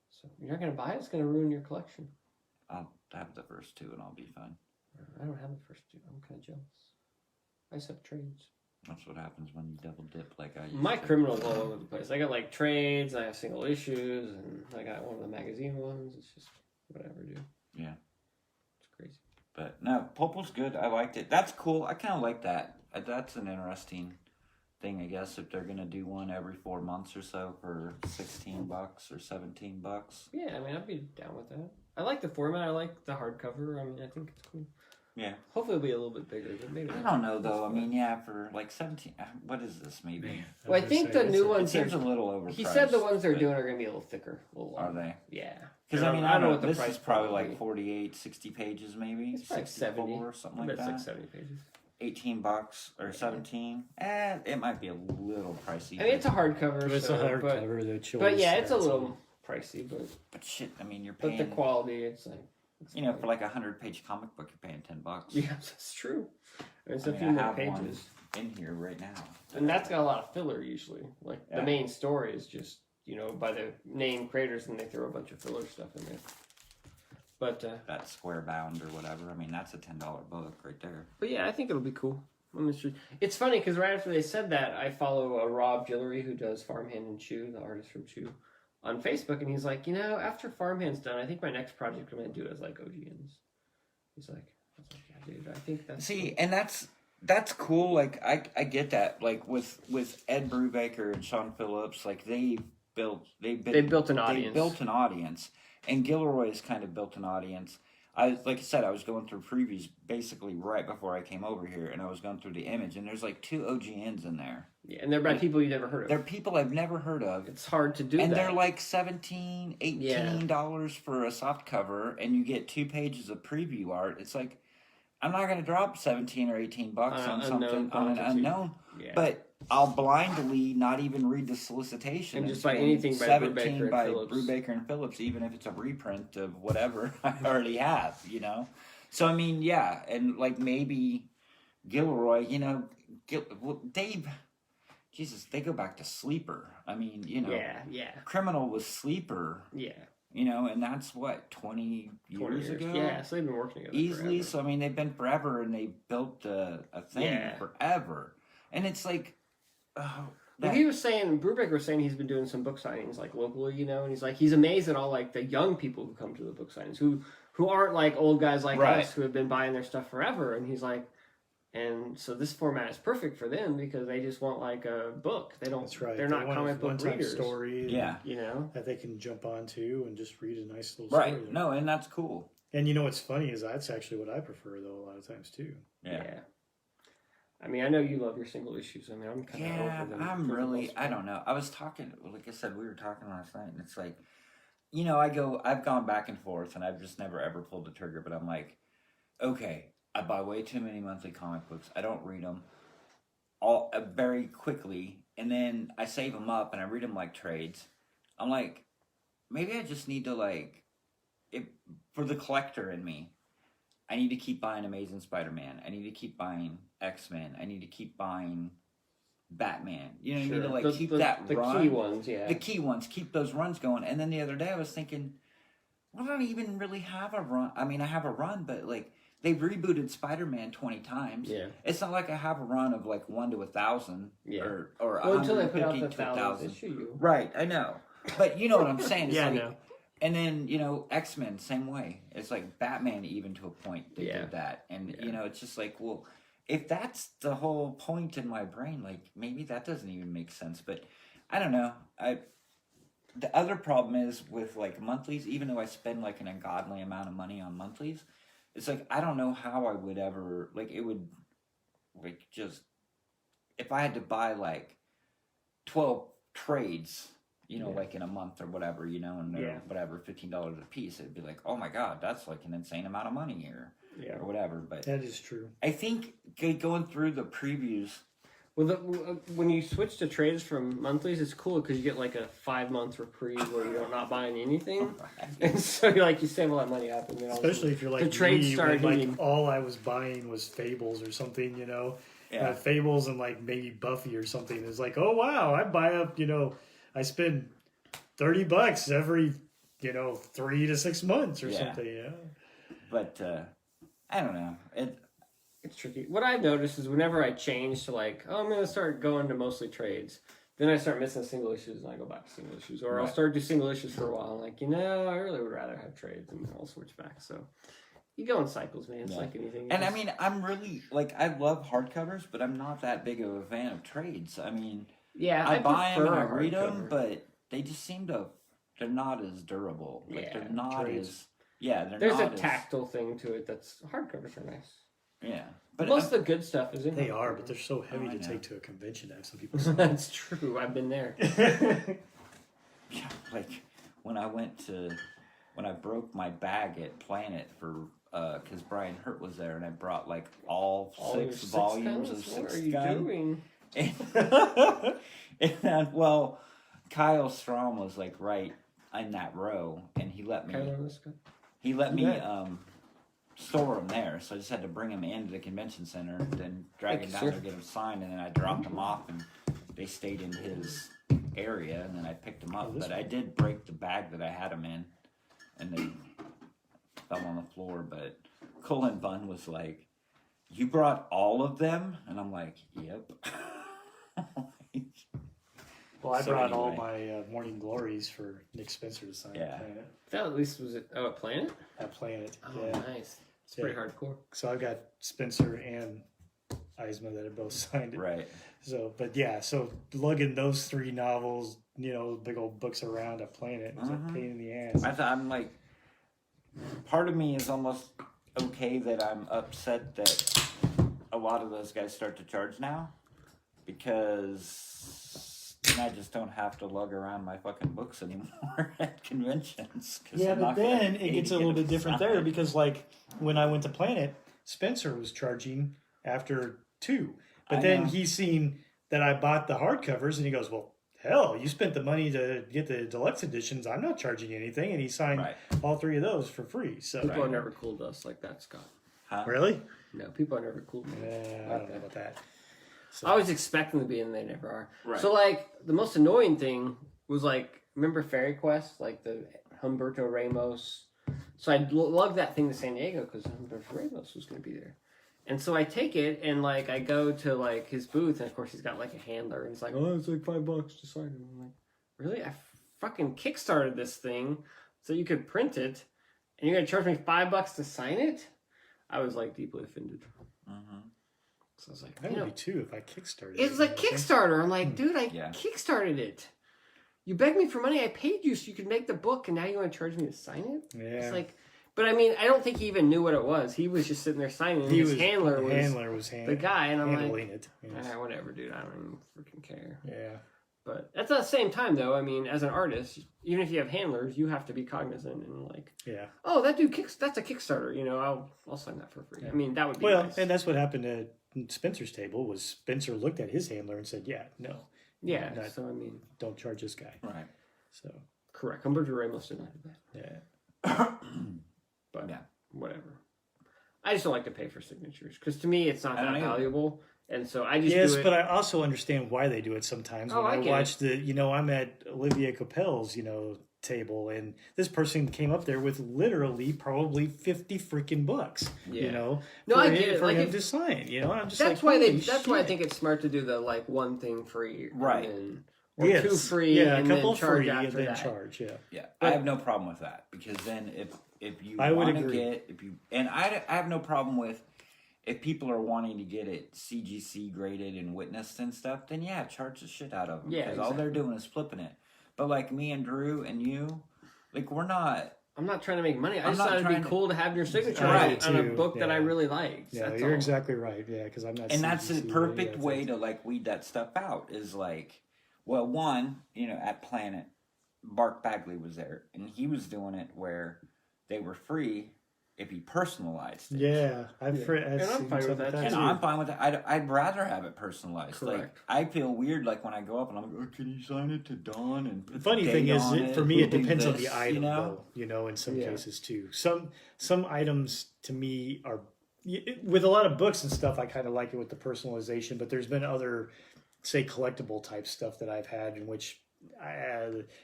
So you're not gonna buy it; it's gonna ruin your collection. I'll have the first 2 and I'll be fine. I don't have the first 2. I'm kind of jealous. I just have trades. That's what happens when you double dip like I used My to. Criminal's all over the place. I got like trades, I have single issues, and I got one of the magazine ones. It's just whatever, dude. Yeah. It's crazy. But no, Pulp was good. I liked it. That's cool. I kind of like that. That's an interesting thing, I guess, if they're going to do one every 4 months or so for $16 or $17. Yeah, I mean, I'd be down with that. I like the format. I like the hardcover. I mean, I think it's cool. Yeah. Hopefully it'll be a little bit bigger, but maybe. I don't know, though. I mean, yeah, for like 17... What is this, maybe? Man, Well, I think the new ones... It seems a little overpriced. He said the ones they're doing are going to be a little thicker. A little Are they? Yeah. Because, I mean, I don't know what the this price is probably will like be. 48, 60 pages, maybe? It's probably 70. Or something I like bet that. it's like 70 pages. $18 or 17. It might be a little pricey. I mean, it's a hardcover. It's so, a hardcover. The choice. But yeah, it's a little pricey. But shit, I mean, you're paying. the quality, it's like. For like a 100-page comic book, you're paying $10. Yeah, that's true. It's I a mean, few I more have pages. one in here right now. And that's got a lot of filler usually. Like Yeah. the main story is just, by the name creators, and they throw a bunch of filler stuff in there. But That's square bound or whatever. I mean, that's a $10 book right there. But yeah, I think it'll be cool. It's funny because right after they said that, I follow a Rob Guillory who does Farmhand and Chew, the artist from Chew, on Facebook, and he's like, after Farmhand's done, I think my next project I'm going to do is like OGNs. He's like, yeah, dude, I think that's See, cool. and that's cool. Like I get that. Like with Ed Brubaker and Sean Phillips, like they built an audience. They built an audience, and Gilroy has kind of built an audience. Like I said, I was going through previews basically right before I came over here, and I was going through the image, and there's like 2 OGNs in there. Yeah, and they're by people you've never heard of. They're people I've never heard of. It's hard to do and that. they're like $17, $18 for a soft cover, and you get 2 pages of preview art. It's like, I'm not going to drop $17 or $18 on something on an unknown, but I'll blindly not even read the solicitation and just buy anything by Brubaker and Phillips, even if it's a reprint of whatever I already have, So I mean, yeah, and like maybe Gilroy, Dave. Jesus, they go back to Sleeper. I mean, Yeah. Criminal was Sleeper. Yeah. And that's what, 20 years ago? Yeah, so they've been working together easily. forever. So I mean, they've been forever, and they built a thing forever. And it's like, he was saying, Brubaker was saying he's been doing some book signings like locally, and he's like, he's amazed at all like the young people who come to the book signings who aren't like old guys like us who have been buying their stuff forever. And he's like, and so this format is perfect for them because they just want like a book. They don't. That's right. They're not comic book readers. Story. Yeah. That they can jump onto and just read a nice little story. Right. No, and that's cool. And what's funny is that's actually what I prefer though a lot of times too. Yeah. I mean, I know you love your single issues. I mean, I'm kind of over them. I'm really, I don't know. I was talking, like I said, we were talking last night, and it's like, I've gone back and forth, and I've just never ever pulled the trigger, but I'm like, okay, I buy way too many monthly comic books. I don't read them all very quickly, and then I save them up, and I read them like trades. I'm like, maybe I just need to, for the collector in me, I need to keep buying Amazing Spider-Man. I need to keep buying X-Men. I need to keep buying Batman. You know, you need to keep that run. The key ones, yeah. The key ones, keep those runs going. And then the other day I was thinking, well, I don't even really have a run. I mean, I have a run, but they've rebooted Spider-Man 20 times. Yeah. It's not like I have a run of 1 to 1,000 or until they put out the 1,000th issue. Right, I know. But you know what I'm saying? It's yeah, I know. And then, X-Men, same way. It's like Batman, even to a point, they did that. And, it's just like, well, if that's the whole point in my brain, maybe that doesn't even make sense. But I don't know. The other problem is with, monthlies, even though I spend, an ungodly amount of money on monthlies, it's I don't know how I would ever, it would, just, if I had to buy, 12 trades, in a month or whatever, and whatever, $15 a piece, it'd be like, oh my God, that's an insane amount of money here, or whatever. But that is true. I think going through the previews. Well, when you switch to trades from monthlies, it's cool because you get a 5-month reprieve where you're not buying anything, and so you save all that money up. And then especially if you're the trades start all I was buying was Fables or something, Fables and maybe Buffy or something. It's oh wow, I buy up, I spend $30 every, 3 to 6 months or something. Yeah. But I don't know. It's tricky. What I've noticed is whenever I change to I'm going to start going to mostly trades, then I start missing single issues and I go back to single issues. Or I'll start to do single issues for a while. I'm I really would rather have trades, and then I'll switch back. So you go in cycles, man. It's like anything. And I mean, I'm really I love hardcovers, but I'm not that big of a fan of trades. I mean, I buy them and I read them, but they just seem to, they're not as durable. They're not trades. As, they're There's not a tactile thing to it that's, hardcovers are nice. Yeah. But most of the good stuff is in They are, but they're so heavy to take to a convention to have some people That's true. I've been there. Yeah, when I broke my bag at Planet for, because Brian Hurt was there, and I brought all 6 volumes of Six Gun. What are you doing? And well, Kyle Strom was right in that row, and he let me store them there. So I just had to bring them into the convention center, then drag them down there, get them signed, and then I dropped them off, and they stayed in his area, and then I picked them up. But I did break the bag that I had them in, and they fell on the floor. But Colin Bunn was like, "You brought all of them?" And I'm like, "Yep." Well, I brought all my Morning Glories for Nick Spencer to sign at Planet. That at least was it. Oh, at Planet? At Planet. Oh, nice. It's pretty hardcore. So I've got Spencer and Eisma that have both signed it. Right. So, but so lugging those 3 novels, big old books around at Planet was a pain in the ass. I'm part of me is almost okay that I'm upset that a lot of those guys start to charge now, because then I just don't have to lug around my fucking books anymore at conventions. Yeah, but then it gets a little bit different there, because when I went to Planet, Spencer was charging after 2. But then he's seen that I bought the hardcovers, and he goes, well, hell, you spent the money to get the deluxe editions. I'm not charging you anything. And he signed all 3 of those for free. So people are never cool to us like that, Scott. Huh? Really? No, people are never cool to us. I don't know about that. So. I was expecting them to be, and they never are. Right. So, the most annoying thing was, remember Fairy Quest? The Humberto Ramos. So I lugged that thing to San Diego because Humberto Ramos was going to be there. And so I take it, and, I go to, his booth, and, of course, he's got, a handler, and he's like, oh, it's $5 to sign it. I'm like, really? I fucking kickstarted this thing so you could print it, and you're going to charge me $5 to sign it? I was, deeply offended. Mm-hmm. So I was like, that would be too if I kickstarted it. It's a Kickstarter. I'm like, dude, I kickstarted it. You begged me for money. I paid you so you could make the book, and now you want to charge me to sign it? Yeah. It's But I mean, I don't think he even knew what it was. He was just sitting there signing. And his handler was the guy, and I'm handling it. Yes. Whatever, dude. I don't even freaking care. Yeah. But at the same time, though, I mean, as an artist, even if you have handlers, you have to be cognizant and like, oh, that dude that's a Kickstarter. You know, I'll sign that for free. Yeah. I mean, that would be nice. And that's what happened at Spencer's table. Was Spencer looked at his handler and said, no. Yeah. So I mean, don't charge this guy. Right. So correct. Humberto Ramos denied that. Yeah. But whatever. I just don't like to pay for signatures because to me it's not that valuable, and so I just do it. But I also understand why they do it sometimes. When I watch I'm at Olivia Coppel's, table, and this person came up there with literally probably 50 freaking bucks. I get it. For him to sign. I'm just that's why I think it's smart to do the like one thing free, right? Or two free, and a couple then charge free, after and then that. charge. Yeah. I have no problem with that because then if you want to get I have no problem with if people are wanting to get it CGC graded and witnessed and stuff, then charge the shit out of them because all they're doing is flipping it. But like me and Drew and you, like we're not. I'm not trying to make money. I just thought it'd be cool to have your signature on a book that I really liked. Yeah, you're exactly right. Yeah, because I'm not. And that's the perfect way to like weed that stuff out. Is like, well, one, at Planet, Bart Bagley was there, and he was doing it where they were free if he personalized it. Yeah, and I'm fine with that. And I'm fine with that. I'd rather have it personalized. Correct. Like I feel weird like when I go up and I'm like, can you sign it to Dawn? And the funny thing is, for me, it depends on the item, though. In some cases too. Some items to me are with a lot of books and stuff. I kind of like it with the personalization, but there's been other, say, collectible type stuff that I've had in which.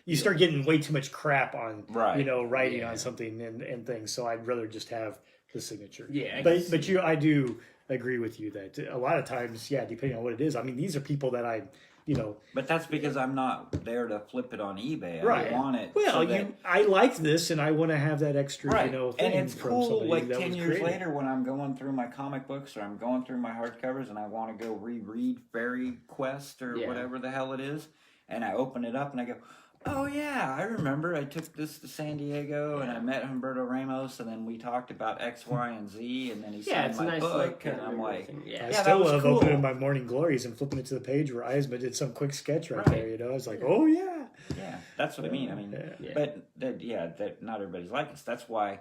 You start getting way too much crap on writing on something and things, so I'd rather just have the signature. I do agree with you that a lot of times, depending on what it is, I mean, these are people that I But that's because I'm not there to flip it on eBay. Right. I want it. Well, I like this, and I want to have that extra, thing and it's cool. Like 10 years created. later, when I'm going through my comic books or I'm going through my hardcovers, and I want to go reread Fairy Quest or whatever the hell it is. And I open it up and I go, oh yeah, I remember I took this to San Diego and I met Humberto Ramos and then we talked about X, Y, and Z and then he signed my book and I'm like, I still love opening my Morning Glories and flipping it to the page where Eisma did some quick sketch right there. I was like, oh yeah. Yeah, that's what I mean. I mean, but that not everybody's like us. That's why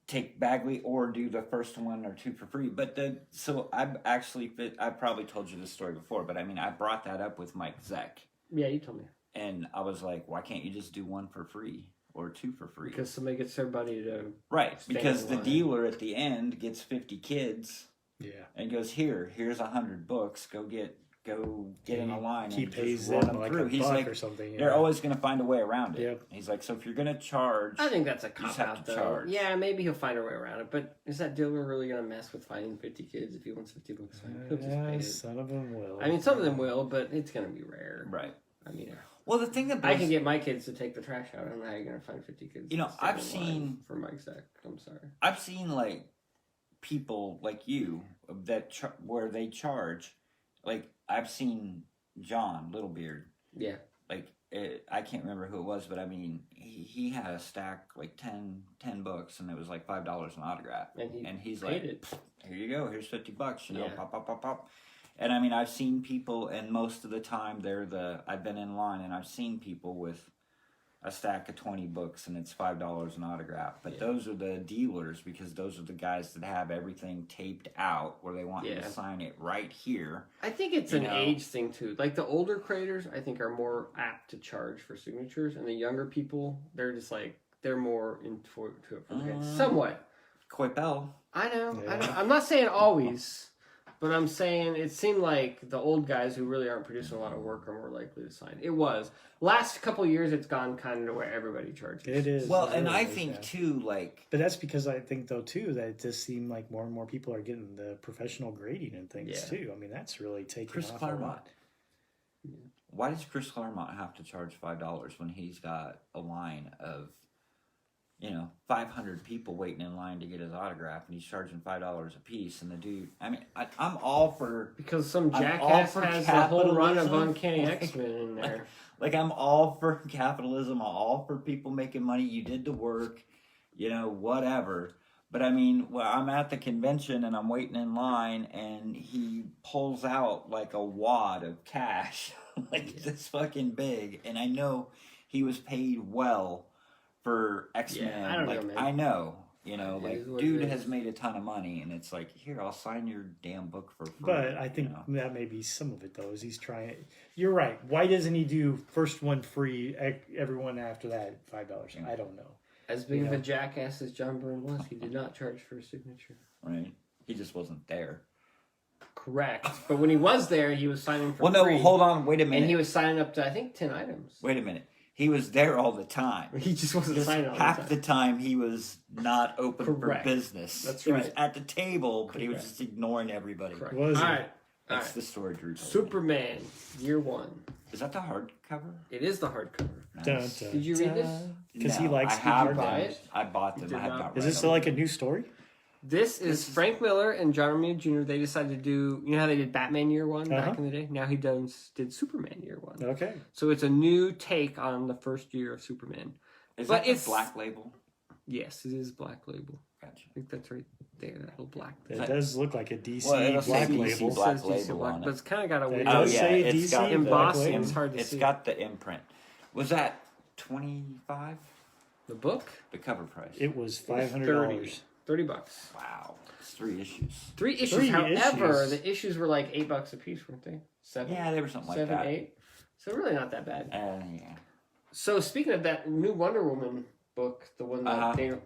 take Bagley or do the first one or two for free. But I probably told you this story before, but I mean, I brought that up with Mike Zeck. Yeah, you told me. And I was like, why can't you just do one for free or two for free? Because somebody gets everybody to because the dealer at the end gets 50 kids. Yeah. And goes, here's 100 books. Go get in a line. He and pays them like through. He's like or something. They're always going to find a way around it. Yep. He's like, so if you're going to charge, I think that's a cop out though. Charge. Yeah, maybe he'll find a way around it. But is that dealer really going to mess with finding 50 kids if he wants 50 books? He'll just pay it. Some of them will. I mean, some of them will, but it's going to be rare. Right. I mean, well, the thing about I can get my kids to take the trash out. I don't know how you're going to find 50 kids. I've seen for Mike Zeck. I'm sorry. I've seen like people like you that where they charge. Like I've seen John Littlebeard. Yeah. Like I can't remember who it was, but I mean he had a stack like 10 books, and it was like $5 an autograph. And he's like, here you go, here's $50. Pop. And I mean, I've seen people, and most of the time I've been in line, and I've seen people with a stack of 20 books, and it's $5 an autograph. But those are the dealers, because those are the guys that have everything taped out, where they want you to sign it right here. I think it's an age thing, too. Like, the older creators, I think, are more apt to charge for signatures, and the younger people, they're just like, they're more into it for the kids. Somewhat. Coipel. I know. I'm not saying always. But I'm saying it seemed like the old guys who really aren't producing a lot of work are more likely to sign. It was. Last couple of years, it's gone kind of to where everybody charges. It is. Well, and I think, too, like... But that's because I think, though, too, that it just seemed like more and more people are getting the professional grading and things, too. I mean, that's really taking off a lot. Why does Chris Claremont have to charge $5 when he's got a line of... 500 people waiting in line to get his autograph, and he's charging $5 a piece. And the dude, I mean, I'm all for... Because some jackass has a whole run of Uncanny X-Men in there. Like, I'm all for capitalism. I'm all for people making money. You did the work. whatever. But I mean, well, I'm at the convention and I'm waiting in line, and he pulls out like a wad of cash, this fucking big, and I know he was paid well for X-Men. Yeah, I don't know, man. I know, dude it has made a ton of money, and it's like, here, I'll sign your damn book for free. But I think that may be some of it, though, is he's trying. You're right. Why doesn't he do first one free, everyone after that $5? I don't know. As big of a jackass as John Byrne was, he did not charge for a signature. Right. He just wasn't there. Correct. But when he was there, he was signing for free. Well, no, hold on. Wait a minute. And he was signing up to, I think, 10 items. Wait a minute. He was there all the time. He just wasn't signing all the time. Half the time, he was not open for business. That's right. He was at the table, but he was just ignoring everybody. Correct. Was all right. That's the story Drew told Superman, Year One. Is that the hardcover? It is the hardcover. Nice. Did you read this? Because he likes to buy it. I bought them. I have not read Is this them. like a new story? This is Frank Miller and John Romita Jr. They decided to do, how they did Batman Year One back in the day? Now he did Superman Year One. Okay. So it's a new take on the first year of Superman. Is that the Black Label? Yes, it is Black Label. Gotcha. I think that's right there, that little black. It does look like a DC Black Label. DC Black Label on it. But it's kind of got a weird... It does say it's DC got embossing. Black It's hard to see. It's got the imprint. Was that $25? The book? The cover price. It was $500. $30. Wow. It's 3 issues. 3 issues. Three However, issues. the issues were like $8 a piece, weren't they? 7? Yeah, they were something like 7, that. 8. So really not that bad. Yeah. So speaking of that new Wonder Woman book, the one that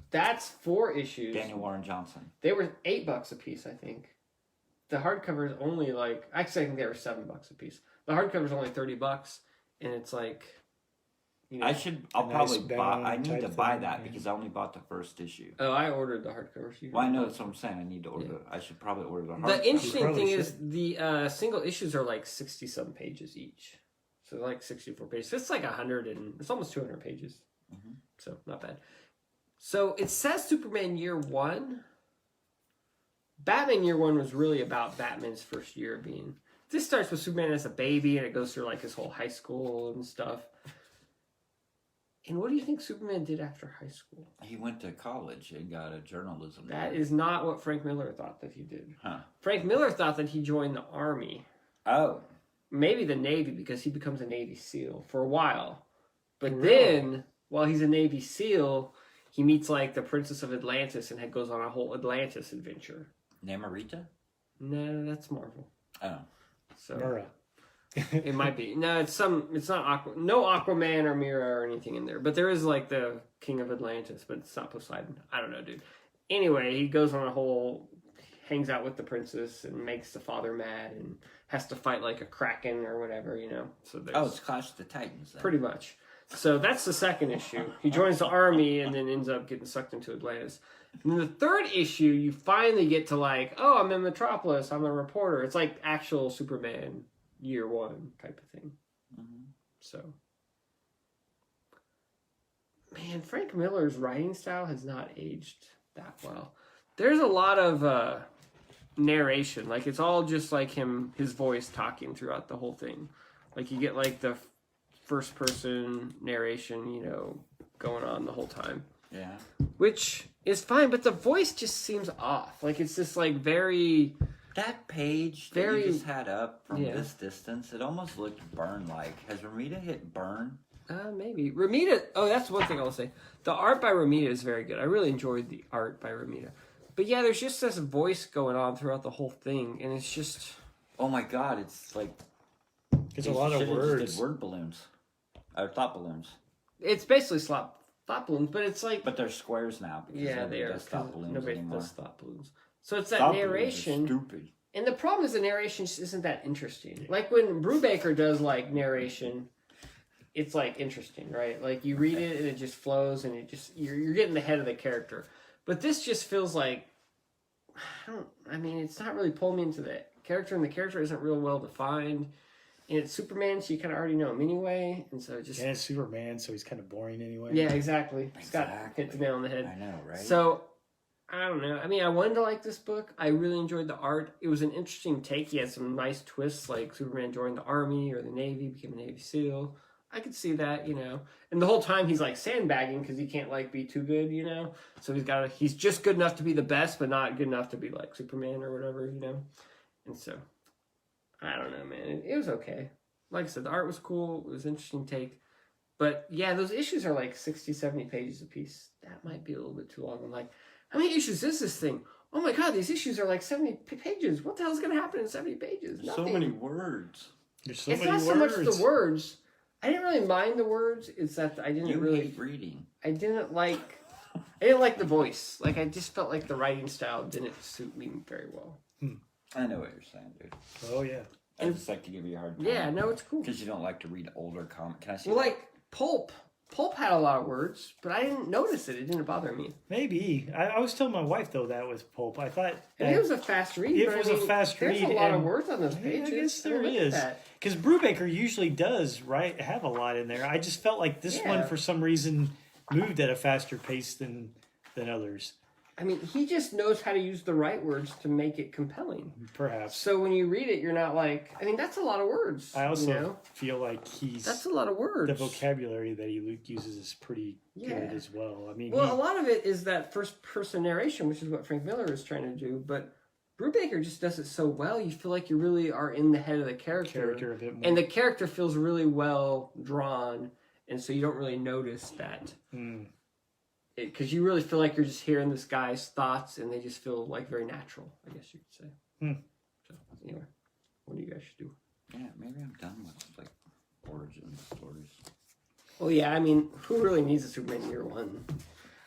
that's 4 issues. Daniel Warren Johnson. They were $8 a piece, I think. The hardcover is only like, actually I think they were $7 a piece. The hardcover is only $30, and it's like, I'll probably buy. I need to buy that because I only bought the first issue. Oh, I ordered the hardcover. So I know that's what I'm saying. I need to order. I should probably order the hardcover. The interesting thing is the single issues are like 60-some pages each, so like 64 pages. It's like 100 and it's almost 200 pages, so not bad. So it says Superman Year One. Batman Year One was really about Batman's first year being. This starts with Superman as a baby, and it goes through like his whole high school and stuff. And what do you think Superman did after high school? He went to college and got a journalism. That is not what Frank Miller thought that he did. Huh. Frank Miller thought that he joined the Army. Oh. Maybe the Navy, because he becomes a Navy SEAL for a while. But then, while he's a Navy SEAL, he meets like the Princess of Atlantis and goes on a whole Atlantis adventure. Namorita? No, that's Marvel. Oh. So Mura. it might be. No, it's not no Aquaman or Mira or anything in there. But there is like the King of Atlantis, but it's not Poseidon. I don't know, dude. Anyway, he goes on a whole, hangs out with the princess and makes the father mad and has to fight like a kraken or whatever, So it's Clash of the Titans. Then. Pretty much. So that's the second issue. He joins the army and then ends up getting sucked into Atlantis. And then the third issue, you finally get to like, oh, I'm in Metropolis. I'm a reporter. It's like actual Superman Year One type of thing. So, man, Frank Miller's writing style has not aged that well. There's a lot of narration. Like, it's all just like his voice talking throughout the whole thing. Like, you get like the first person narration, going on the whole time. Yeah. Which is fine, but the voice just seems off. Like, it's just like very... That page that you just had up from this distance, it almost looked Byrne-like. Has Romita hit Byrne? Maybe. Romita... Oh, that's one thing I'll say. The art by Romita is very good. I really enjoyed the art by Romita. But yeah, there's just this voice going on throughout the whole thing, and it's just... Oh my god, it's like... It's a lot of words. Just did word balloons. Or thought balloons. It's basically thought balloons, but it's like... But they're squares now. Yeah, they are. Does thought balloons nobody anymore. does thought balloons. So it's that Thought narration. balloons are stupid. And the problem is the narration just isn't that interesting. Like when Brubaker does like narration, it's like interesting, right? Like you read it and it just flows and it just you're getting the head of the character. But this just feels like it's not really pulling me into the character, and the character isn't real well defined. And it's Superman, so you kind of already know him anyway, and so it just... And it's Superman, so he's kind of boring anyway. Yeah, exactly. Scott hit the nail on the head. I know, right? So, I don't know. I mean, I wanted to like this book. I really enjoyed the art. It was an interesting take. He had some nice twists, like Superman joined the Army or the Navy, became a Navy SEAL. I could see that, you know. And the whole time he's like sandbagging because he can't like be too good, you know. So he's just good enough to be the best, but not good enough to be like Superman or whatever, you know. And so, I don't know, man. It was okay. Like I said, the art was cool. It was an interesting take. But yeah, those issues are like 60, 70 pages a piece. That might be a little bit too long. I'm like, how many issues is this thing? Oh my God, these issues are like 70 pages. What the hell's going to happen in 70 pages? Nothing. So many words. There's so it's many not words. so much the words. I didn't really mind the words. It's that I didn't really hate reading. I didn't like the voice. Like I just felt like the writing style didn't suit me very well. I know what you're saying, dude. Oh yeah. I just like to give you a hard time. Yeah, no, it's cool. Because you don't like to read older comics. Can I see Well, that? like Pulp. Pulp had a lot of words, but I didn't notice it. It didn't bother me. Maybe. I was telling my wife, though, that with Pulp. I thought... It was a fast read. It was a fast read. There's a lot of words on those pages. I guess there is. Because Brubaker usually does, have a lot in there. I just felt like this one, for some reason, moved at a faster pace than others. I mean, he just knows how to use the right words to make it compelling. Perhaps. So when you read it, you're not like... I mean, that's a lot of words. I also feel like that's a lot of words. The vocabulary that he uses is pretty good as well. I mean, a lot of it is that first-person narration, which is what Frank Miller is trying to do, but Brubaker just does it so well, you feel like you really are in the head of the character a bit more. And the character feels really well drawn, and so you don't really notice that. Because you really feel like you're just hearing this guy's thoughts, and they just feel like very natural, I guess you could say. So, anyway, what do you guys should do? Yeah, maybe I'm done with like origin stories. Well, yeah, I mean, who really needs a Superman year one?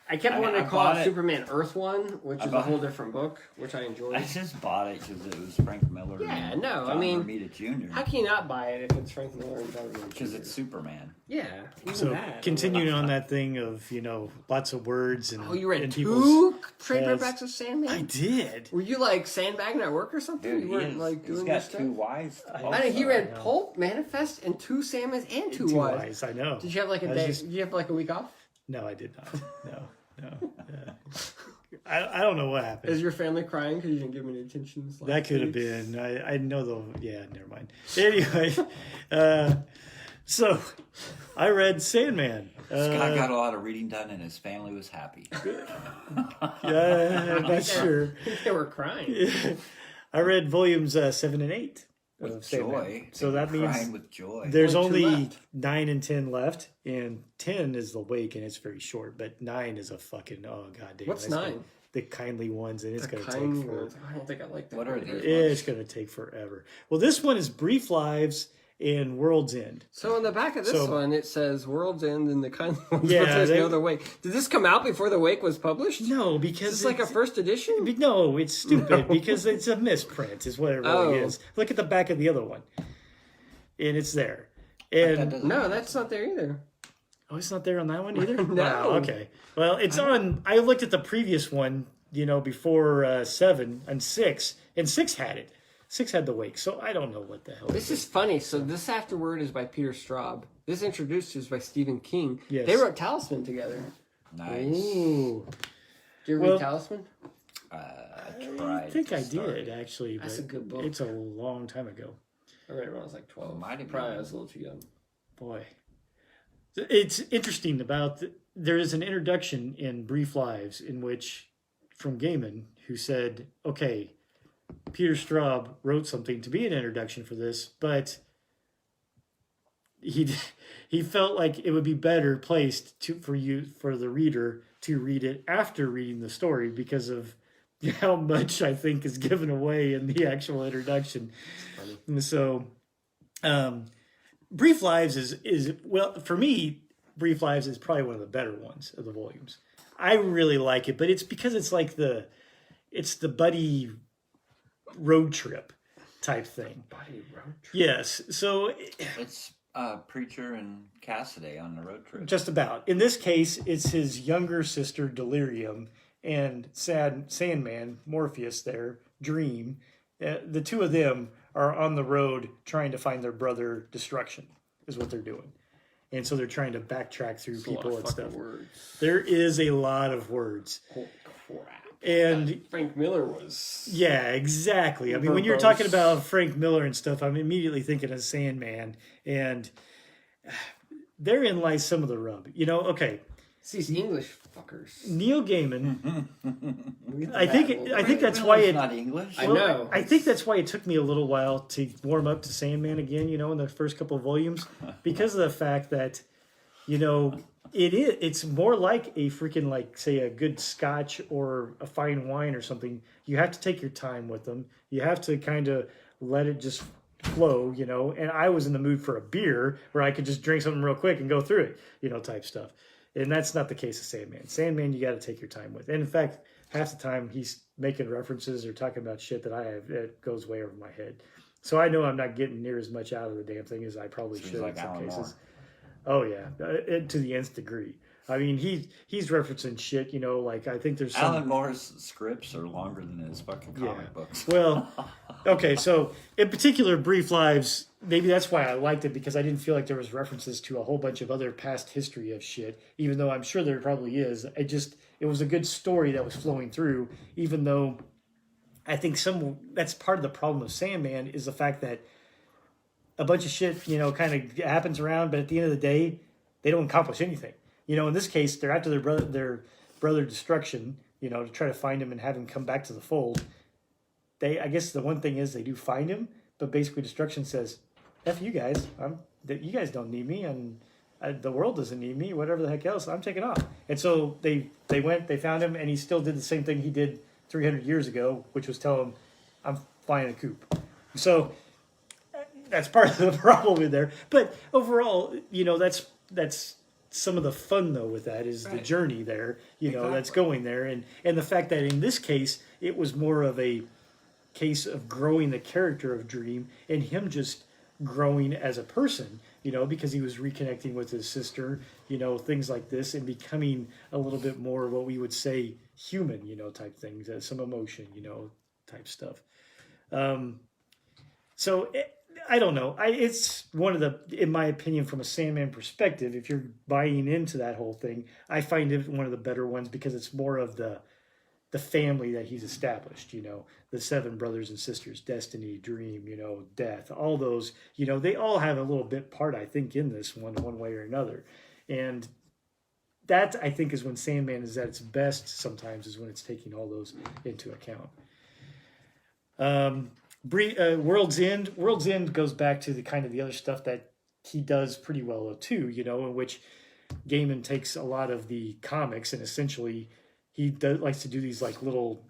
I kept wanting to call it Superman Earth 1, which is a whole different book, which I enjoyed. I just bought it because it was Frank Miller. Yeah, and no, John I mean, Romita Jr. How can you not buy it if it's Frank Miller and John Romita? Because it's Superman. Yeah, even so that. continuing on that thing of lots of words and you read and 2 trade paperbacks of Sandman? I did. Were you like sandbagging at work or something? Dude, you weren't like doing this got stuff? 2 wives. I mean, he read Pulp, Manifest, and 2 Sandmans and 2 wives. I know. Did you have like a day? Did you have like a week off? No, I did not. No. I don't know what happened. Is your family crying because you didn't give me any attention? That could have been. I know the. Yeah, never mind. Anyway, so I read Sandman. Scott got a lot of reading done, and his family was happy. Yeah, I'm not sure. They were crying. I read volumes 7 and 8. With joy. So that means crying with joy. There's only 9 and 10 left, and 10 is the wake, and it's very short. But 9 is a fucking goddamn. What's 9? The kindly ones, and it's going to take forever. I don't think I like that. What are these? It's going to take forever. Well, this one is Brief Lives and World's End. So on the back of this one, it says World's End and the kindly ones. Yeah, but there's no other wake. Did this come out before the wake was published? No, because is this like a first edition. No, it's stupid because it's a misprint. Is what it really is. Look at the back of the other one, and it's there. And no, that's not there either. Oh, it's not there on that one either? No. Wow, okay. Well, it's on... I looked at the previous one, before 7 and 6, and 6 had it. 6 had the wake, so I don't know what the hell this is funny. So this afterword is by Peter Straub. This introduced is by Stephen King. Yes. They wrote Talisman together. Nice. Ooh. Did you read Talisman? I tried. I think I did, actually. That's a good book. It's a long time ago. I read it when I was like 12. Probably I was a little too young. Boy. It's interesting about... There is an introduction in Brief Lives in which, from Gaiman, who said, okay, Peter Straub wrote something to be an introduction for this, but he felt like it would be better placed for the reader to read it after reading the story because of how much I think is given away in the actual introduction. And so, Brief Lives is well, for me, Brief Lives is probably one of the better ones of the volumes. I really like it, but it's because it's like it's the buddy road trip type thing. Buddy road trip? Yes. So it's Preacher and Cassidy on the road trip. Just about. In this case, it's his younger sister, Delirium, and Sandman, Morpheus there, Dream. The two of them are on the road trying to find their brother Destruction, is what they're doing. And so they're trying to backtrack through people and stuff. Words. There is a lot of words. Holy crap. And Frank Miller was... Yeah, exactly. I mean, when you're talking about Frank Miller and stuff, I'm immediately thinking of Sandman. And therein lies some of the rub. Okay. It's these English fuckers. Neil Gaiman. I think that's why it's it. not English. I know. I think that's why it took me a little while to warm up to Sandman again. In the first couple of volumes, because of the fact that, it's more like a freaking, like, say, a good scotch or a fine wine or something. You have to take your time with them. You have to kind of let it just flow, and I was in the mood for a beer where I could just drink something real quick and go through it, type stuff. And that's not the case of Sandman. Sandman, you got to take your time with. And in fact, half the time he's making references or talking about shit that goes way over my head. So I know I'm not getting near as much out of the damn thing as I probably should in some cases. Oh yeah, to the nth degree. I mean, he's referencing shit, like I think there's some... Alan Moore's scripts are longer than his fucking comic books. Well, okay, so in particular, Brief Lives, maybe that's why I liked it, because I didn't feel like there was references to a whole bunch of other past history of shit, even though I'm sure there probably is. It was a good story that was flowing through, even though I think that's part of the problem of Sandman is the fact that a bunch of shit, kind of happens around, but at the end of the day, they don't accomplish anything. In this case, they're after their brother Destruction, to try to find him and have him come back to the fold. I guess the one thing is they do find him, but basically Destruction says, F you guys, you guys don't need me, and the world doesn't need me, whatever the heck else, I'm taking off. And so they found him, and he still did the same thing he did 300 years ago, which was tell him, I'm flying a coop. So that's part of the problem in there. But overall, that's some of the fun, though, with that is the journey there, that's going there. And the fact that in this case, it was more of a case of growing the character of Dream and him just growing as a person, because he was reconnecting with his sister, things like this, and becoming a little bit more what we would say human, type things, some emotion, type stuff. I don't know. It's one of the, in my opinion, from a Sandman perspective, if you're buying into that whole thing, I find it one of the better ones because it's more of the family that he's established, the 7 brothers and sisters, Destiny, Dream, Death, all those, they all have a little bit part, I think, in this one way or another. And that, I think, is when Sandman is at its best sometimes, is when it's taking all those into account. World's End goes back to the kind of the other stuff that he does pretty well too, in which Gaiman takes a lot of the comics and essentially likes to do these like little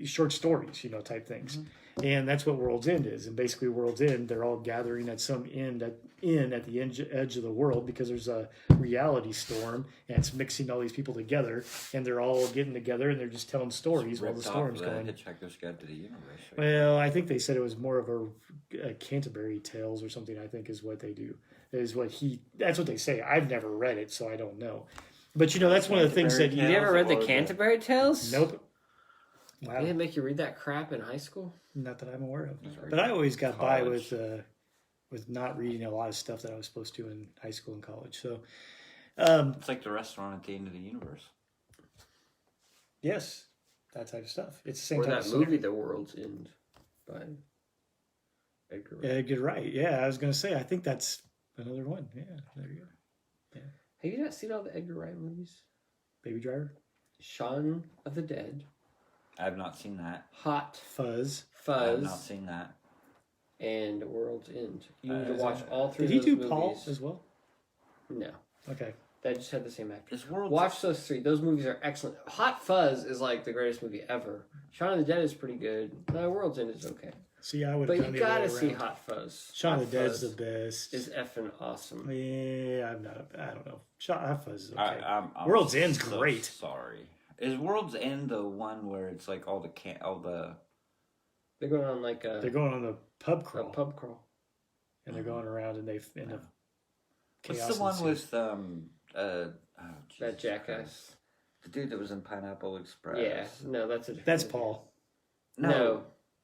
short stories, type things. Mm-hmm. And that's what World's End is. And basically World's End, they're all gathering at some end at the edge of the world because there's a reality storm and it's mixing all these people together and they're all getting together and they're just telling stories while the storm's going. Hitchhiker's Guide to the Universe. Right? Well, I think they said it was more of a Canterbury Tales or something, I think is what they do. That's what they say. I've never read it, so I don't know. But that's one of the things that you never read the Canterbury Tales? Nope. Wow. They didn't make you read that crap in high school? Not that I'm aware of. But I always got by with not reading a lot of stuff that I was supposed to in high school and college. So it's like the restaurant at the end of the universe. Yes, that type of stuff. It's the same or type that of movie, The World's End, by Edgar Wright. Edgar Wright. Yeah, I was going to say, I think that's another one. Yeah, there you go. Yeah. Have you not seen all the Edgar Wright movies? Baby Driver? Shaun of the Dead. I have not seen that. Hot Fuzz. I have not seen that. And World's End. You need to watch all 3 Did of those he do movies. Paul as well? No. Okay. They just had the same actor. Watch Watch those 3. Those movies are excellent. Hot Fuzz is like the greatest movie ever. Shaun of the Dead is pretty good. World's End is okay. See, I would. But you gotta see Hot Fuzz. Shaun of the Dead's the best. Is effing awesome. Yeah, I don't know. Hot Fuzz is okay. I'm World's End's great. Sorry. Is World's End the one where it's like all the They're going on like a... They're going on the pub crawl. A pub crawl. And they're going around and they end up... What's the one with that jackass? The dude that was in Pineapple Express. Yeah, no, that's a different That's movie. Paul. No.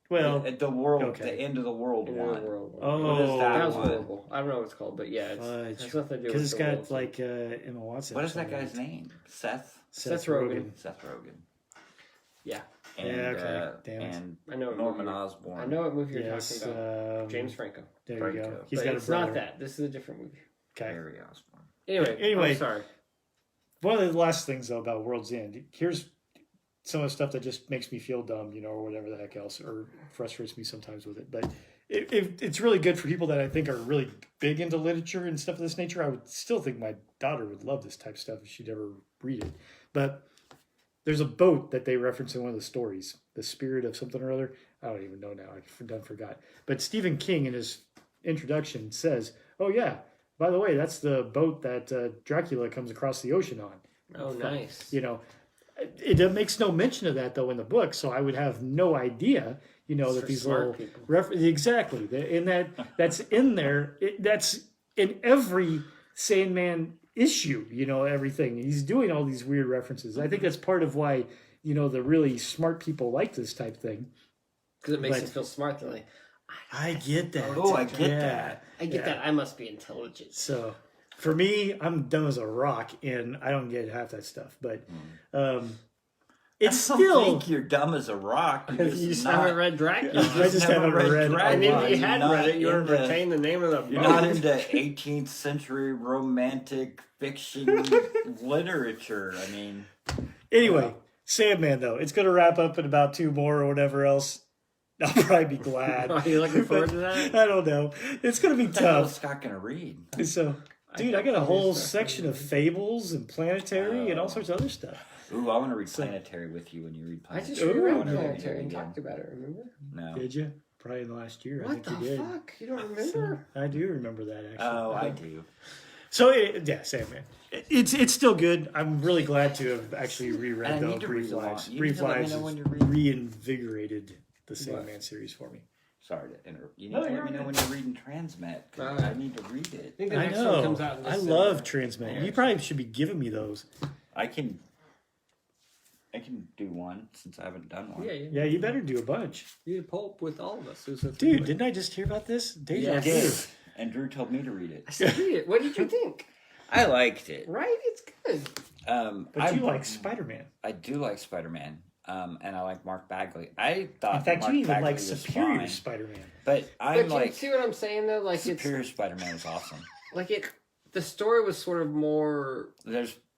Well, the world, the end of the world one. Oh, what is that was horrible. I don't know what it's called, but yeah, it's has nothing to do with because it's got like Emma Watson. What is that guy's name? Seth Rogen. Seth Rogen. Yeah. And, okay. Damn it. And I know Norman Osborn. I know what movie you're talking about. James Franco. There you go. But it's not that. This is a different movie. Okay. Harry Osborn. Anyway, I'm sorry. One of the last things though about World's End, here's some of the stuff that just makes me feel dumb, or whatever the heck else, or frustrates me sometimes with it. But it's really good for people that I think are really big into literature and stuff of this nature. I would still think my daughter would love this type of stuff if she'd ever read it. But there's a boat that they reference in one of the stories, the spirit of something or other. I don't even know now. I done forgot. But Stephen King in his introduction says, "Oh yeah, by the way, that's the boat that Dracula comes across the ocean on." Oh, nice. It makes no mention of that though in the book, so I would have no idea, that these little exactly, in that's in there. That's in every Sandman issue. Everything he's doing all these weird references. I think that's part of why the really smart people like this type thing because it makes them feel smart. They're like, I get that. Oh, I get that. I get that. I must be intelligent. So. For me, I'm dumb as a rock, and I don't get half that stuff. But it's I don't think you're dumb as a rock. You just haven't read Dracula. I just haven't read Dracula. And if you had read it, you would have retained the name of the book. You're not into 18th century romantic fiction literature. I mean... Anyway, Sandman, though. It's going to wrap up in about 2 more or whatever else. I'll probably be glad. Are you looking forward to that? I don't know. It's going to be tough. What's Scott going to read? So... Dude, I got a whole section of fables and planetary and all sorts of other stuff. Ooh, I want to read Planetary with you when you read Planetary. I just reread Planetary and talked about it, remember? No. Did you? Probably in the last year. What the fuck? You don't remember? I do remember that, actually. Oh, I do. So, yeah, Sandman. It's still good. I'm really glad to have actually reread, though, Brief Lives. Brief Lives reinvigorated the Sandman series for me. Sorry to interrupt. You need to let me know when you're reading Transmet. I need to read it. I think the next one comes out in I love Transmet. Yeah. You probably should be giving me those. I can do one since I haven't done one. Yeah, you better do a bunch. You did Pulp with all of us. Dude, didn't I just hear about this? Yes. And Drew told me to read it. I said read it. What did you think? I liked it. Right? It's good. But you like Spider-Man. I do like Spider-Man. And I like Mark Bagley. I thought, in fact, Mark you even Bagley like was Superior fine, Spider-Man. But you see what I'm saying though? Like Superior Spider-Man was awesome. The story was sort of more.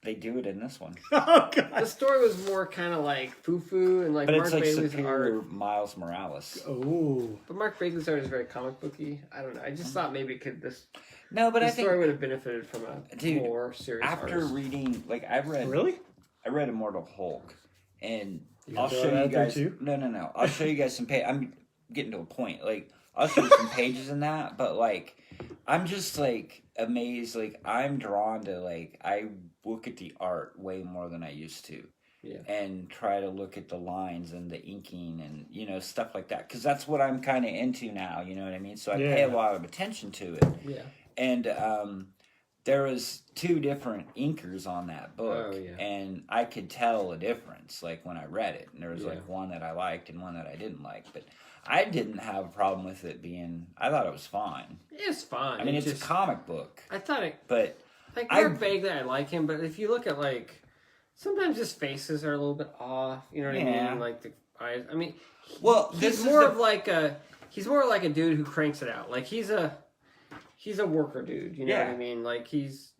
They do it in this one. Oh God! The story was more kind of like foo-foo and like. But Mark it's like Bagley's Superior art. Miles Morales. Oh. But Mark Bagley's art is very comic booky. I don't know. I just thought maybe this. No, but I think the story would have benefited from a more serious. After reading, I read Immortal Hulk, and I'll show you guys. No. I'll show you guys some pages. I'm getting to a point. I'll show you some pages in that, but I'm just amazed. I'm drawn to I look at the art way more than I used to. Yeah. And try to look at the lines and the inking and stuff like that, because that's what I'm kind of into now. You know what I mean? So I pay a lot of attention to it. Yeah. And there was 2 different inkers on that book, and I could tell a difference when I read it. And there was one that I liked and one that I didn't like, but I didn't have a problem with it being. I thought it was fine. It's fine. I mean, it's a comic book. I thought it, but Mark Bagley, I like him, but if you look at sometimes his faces are a little bit off. You know what I mean? The eyes. I mean, he's more like a dude who cranks it out. He's a worker dude, you know what I mean?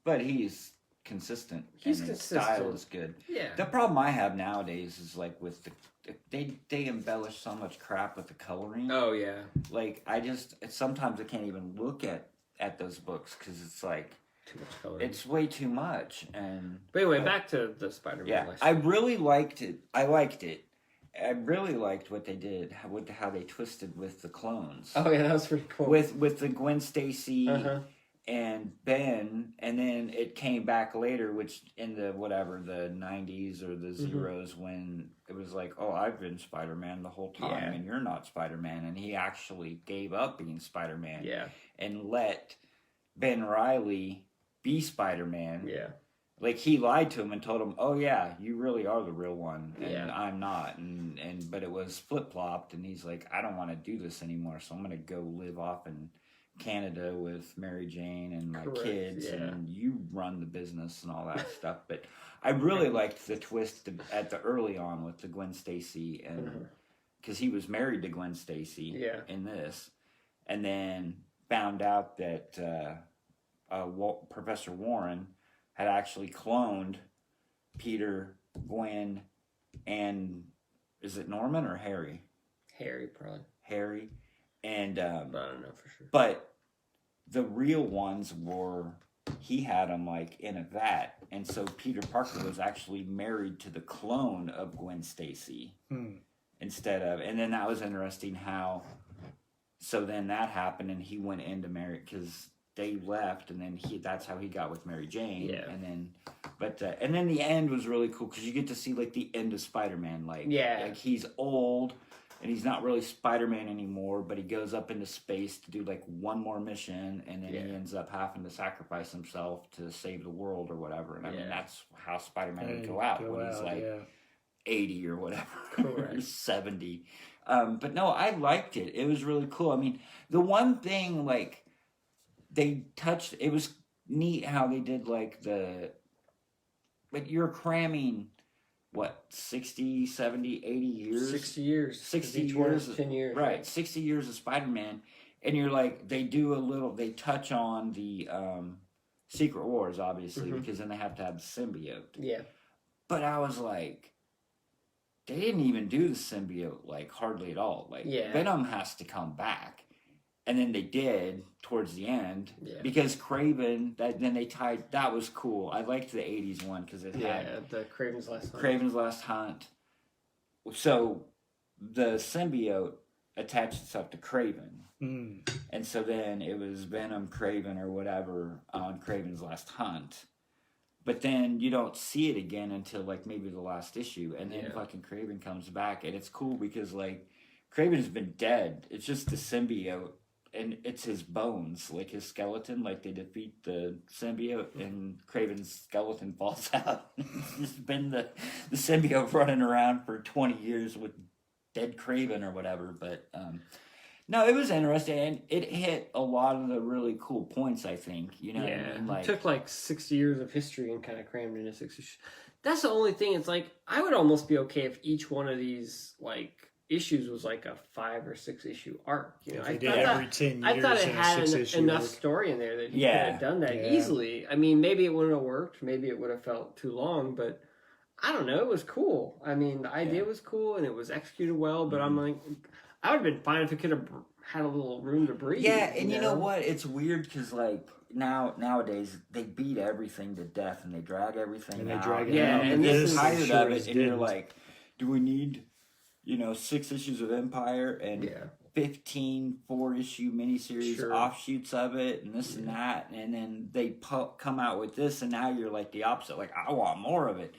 But he's consistent. He's and consistent. His style is good. Yeah. The problem I have nowadays is with they embellish so much crap with the coloring. Oh yeah. Sometimes I can't even look at those books because it's too much coloring. It's way too much. But anyway, back to the Spider-Man. Yeah, I really liked it. I really liked what they did, how they twisted with the clones. Oh yeah, that was pretty cool. With the Gwen Stacy and Ben, and then it came back later, which in the 90s or the zeros, when it was I've been Spider-Man the whole time, and you're not Spider-Man, and he actually gave up being Spider-Man, and let Ben Reilly be Spider-Man. Yeah. He lied to him and told him, "Oh yeah, you really are the real one, and I'm not." But it was flip-flopped, and he's like, "I don't want to do this anymore, so I'm going to go live off in Canada with Mary Jane and my kids, and you run the business and all that stuff." But I really liked the twist at the early on with the Gwen Stacy, and because he was married to Gwen Stacy in this, and then found out that Professor Warren had actually cloned Peter, Gwen, and is it Norman or Harry? Harry, probably. Harry. And but I don't know for sure. But the real ones were, he had them like in a vat, and so Peter Parker was actually married to the clone of Gwen Stacy instead of, and then that was interesting how, so then that happened and he went into Mary, because they left, and then that's how he got with Mary Jane. Yeah. And then, and then the end was really cool because you get to see like the end of Spider-Man, like he's old and he's not really Spider-Man anymore, but he goes up into space to do like one more mission, and then he ends up having to sacrifice himself to save the world or whatever. And I mean, that's how Spider-Man would go out when he's like 80 or whatever, or 70. But no, I liked it. It was really cool. I mean, the one thing like they touched, it was neat how they did like you're cramming what, 60, 70, 80 years? 60 years. 60 each years. one is 10 years. Right, 60 years of Spider-Man. And you're like, they touch on the Secret Wars, obviously, because then they have to have the symbiote. Yeah. But I was like, they didn't even do the symbiote, like, hardly at all. Like, Venom has to come back. And then they did towards the end because Kraven. That was cool. I liked the '80s one because it had the Kraven's Last Hunt. Kraven's Last Hunt. So the symbiote attached itself to Kraven, and so then it was Venom, Kraven, or whatever on Kraven's Last Hunt. But then you don't see it again until like maybe the last issue, and then fucking Kraven comes back, and it's cool because like Kraven has been dead. It's just the symbiote. And it's his bones, like his skeleton, like they defeat the symbiote and Kraven's skeleton falls out. It's been the symbiote running around for 20 years with dead Kraven or whatever. But no, it was interesting, and it hit a lot of the really cool points, I think. You know what I mean? Like, it took like 60 years of history and kind of crammed into 60. That's the only thing. It's like, I would almost be okay if each one of these, like, issues was like a 5 or 6 issue arc. You know, I thought it had enough story in there that he could have done that easily. I mean, maybe it wouldn't have worked. Maybe it would have felt too long, but I don't know. It was cool. I mean, the idea was cool and it was executed well, but I'm like, I would have been fine if it could have had a little room to breathe. Yeah, and you know what? It's weird because like nowadays they beat everything to death and they drag everything and out. They drag it out. And you're tired of it, and you're like, do we need 6 issues of Empire and 15 4-issue miniseries offshoots of it and this and that, and then they come out with this, and now you're like the opposite. Like, I want more of it.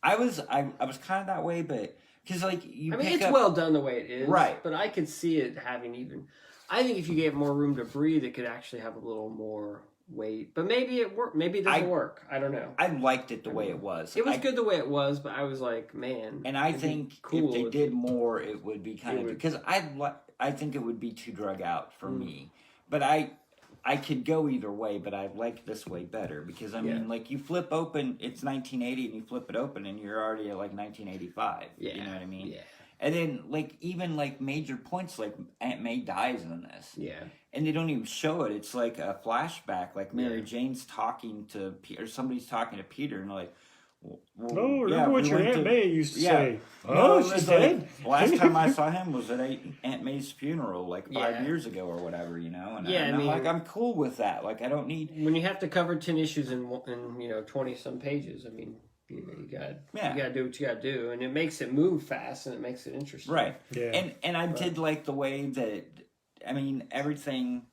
I was kind of that way, but because like it's well done the way it is, right? But I could see it having even. I think if you gave more room to breathe, it could actually have a little more weight. But maybe it worked. Maybe it doesn't work. I don't know. I liked it the way it was. It was good the way it was, but I was like, man. And I think if they did more, it would be kind of because I think it would be too drug out for me. But I could go either way, but I like this way better because I mean, like you flip open, it's 1980, and you flip it open, and you're already at like 1985. Yeah. You know what I mean? Yeah. And then, like, even, like, major points, like, Aunt May dies in this. Yeah. And they don't even show it. It's like a flashback. Like, Mary Jane's talking to Peter, or somebody's talking to Peter, and they're like, remember what your Aunt May used to say. No, she's dead? Like, last time I saw him was at Aunt May's funeral, like, 5 years ago or whatever, And I'm like, I'm cool with that. Like, I don't need... When you have to cover 10 issues in 20-some pages, I mean... You gotta do what you gotta do, and it makes it move fast, and it makes it interesting. Right. Yeah. And I did like the way that, I mean, everything.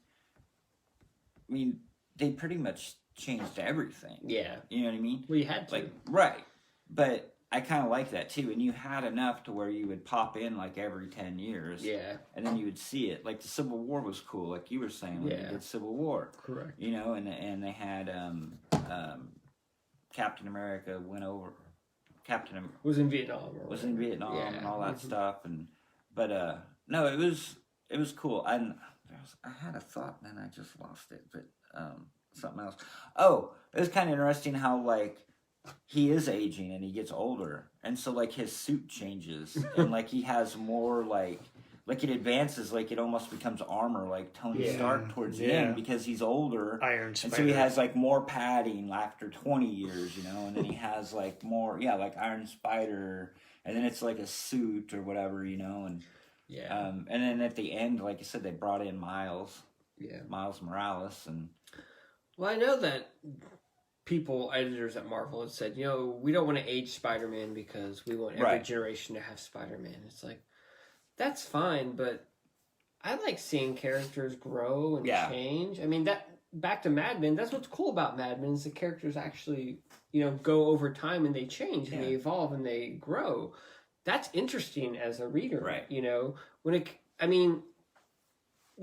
I mean, they pretty much changed everything. Yeah. You know what I mean? Well, you had to. Right. But I kind of like that too, and you had enough to where you would pop in like every 10 years. Yeah. And then you would see it. Like the Civil War was cool, like you were saying when you did Civil War. Correct. And they had Captain America went over. Was in Vietnam. And all that stuff, but no, it was cool. I had a thought and then I just lost it, but something else. Oh, it was kind of interesting how like he is aging and he gets older, and so like his suit changes and like he has more like like it advances, like it almost becomes armor, like Tony Stark towards the end because he's older. Iron Spider. And so he has like more padding after 20 years, you know, and then he has like more, like Iron Spider, and then it's like a suit or whatever, you know, and and then at the end, like I said, they brought in Miles Morales, and well, I know that editors at Marvel had said, you know, we don't want to age Spider-Man because we want every generation to have Spider-Man. It's like, that's fine, but I like seeing characters grow and change. I mean, that back to Mad Men, that's what's cool about Mad Men is the characters actually, you know, go over time and they change and they evolve and they grow. That's interesting as a reader, right? You know, with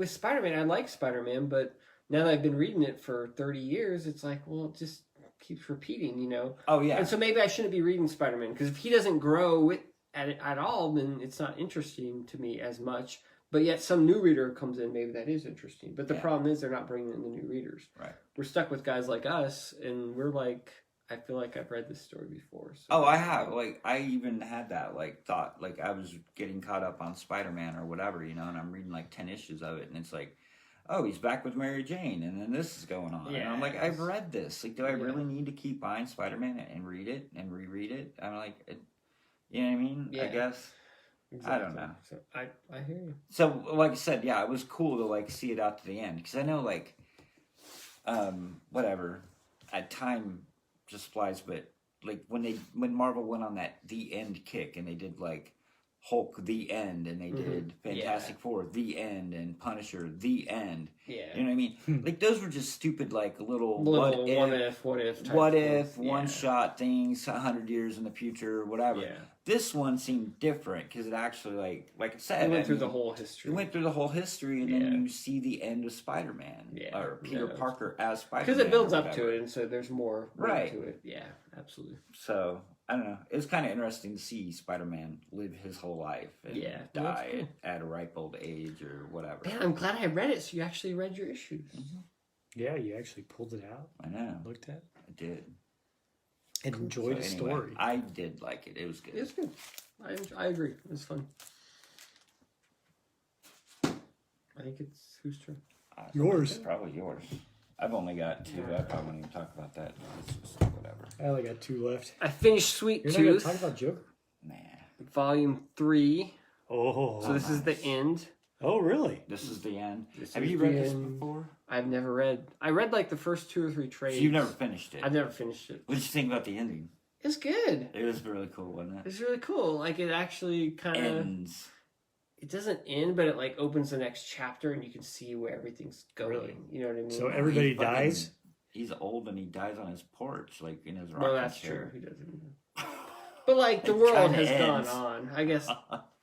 Spider-Man, I like Spider-Man, but now that I've been reading it for 30 years, it's like, well, it just keeps repeating, you know? Oh, yeah. And so maybe I shouldn't be reading Spider-Man, because if he doesn't grow at all, then it's not interesting to me as much. But yet some new reader comes in, maybe that is interesting. But the problem is they're not bringing in the new readers. Right. We're stuck with guys like us, and we're like, I feel like I've read this story before. So. Oh, I have. Like, I even had that, like, thought. Like, I was getting caught up on Spider-Man or whatever, you know, and I'm reading, like, 10 issues of it, and it's like, oh, he's back with Mary Jane, and then this is going on. And I'm like, I've read this. Like, do I really need to keep buying Spider-Man and read it and reread it? I'm like, you know what I mean? I guess. Exactly. I don't know. So I hear you. So, like I said, it was cool to, like, see it out to the end. Because I know, like, whatever, at time just flies, but, like, when Marvel went on that The End kick, and they did, like, Hulk, The End, and they did Fantastic Four, The End, and Punisher, The End. Yeah. You know what I mean? Like, those were just stupid, like, little what if one-shot things, 100 years in the future, whatever. Yeah. This one seemed different, because it actually, like I said... It went through the whole history. It went through the whole history, and then you see the end of Spider-Man. Yeah. Or Peter Parker as Spider-Man. Because it builds up to it, and so there's more to it. Yeah, absolutely. So... I don't know. It was kind of interesting to see Spider-Man live his whole life and die at a ripe old age or whatever. Man, I'm glad I read it, so you actually read your issues. Mm-hmm. Yeah, you actually pulled it out. I know. Looked at it. I did. And enjoyed the story. I did like it. It was good. It was good. I agree. It was fun. I think it's whose turn? Yours. Probably yours. I've only got 2. I probably won't even talk about that. It's just whatever. I only got 2 left. I finished Sweet Tooth. You're not going to talk about Joker? Nah. Volume 3. Oh. So this is the end. Oh, really? This is the end. Have you read this before? I've never read. I read like the first 2 or 3 trades. So you've never finished it? I've never finished it. What did you think about the ending? It's good. It was really cool, wasn't it? It's really cool. Like, it actually kind of... ends. It doesn't end, but it like opens the next chapter and you can see where everything's going. Really? You know what I mean? So everybody dies? He's old and he dies on his porch, like in his rocking chair. No, that's chair. True. He doesn't. But like the world has gone on. I guess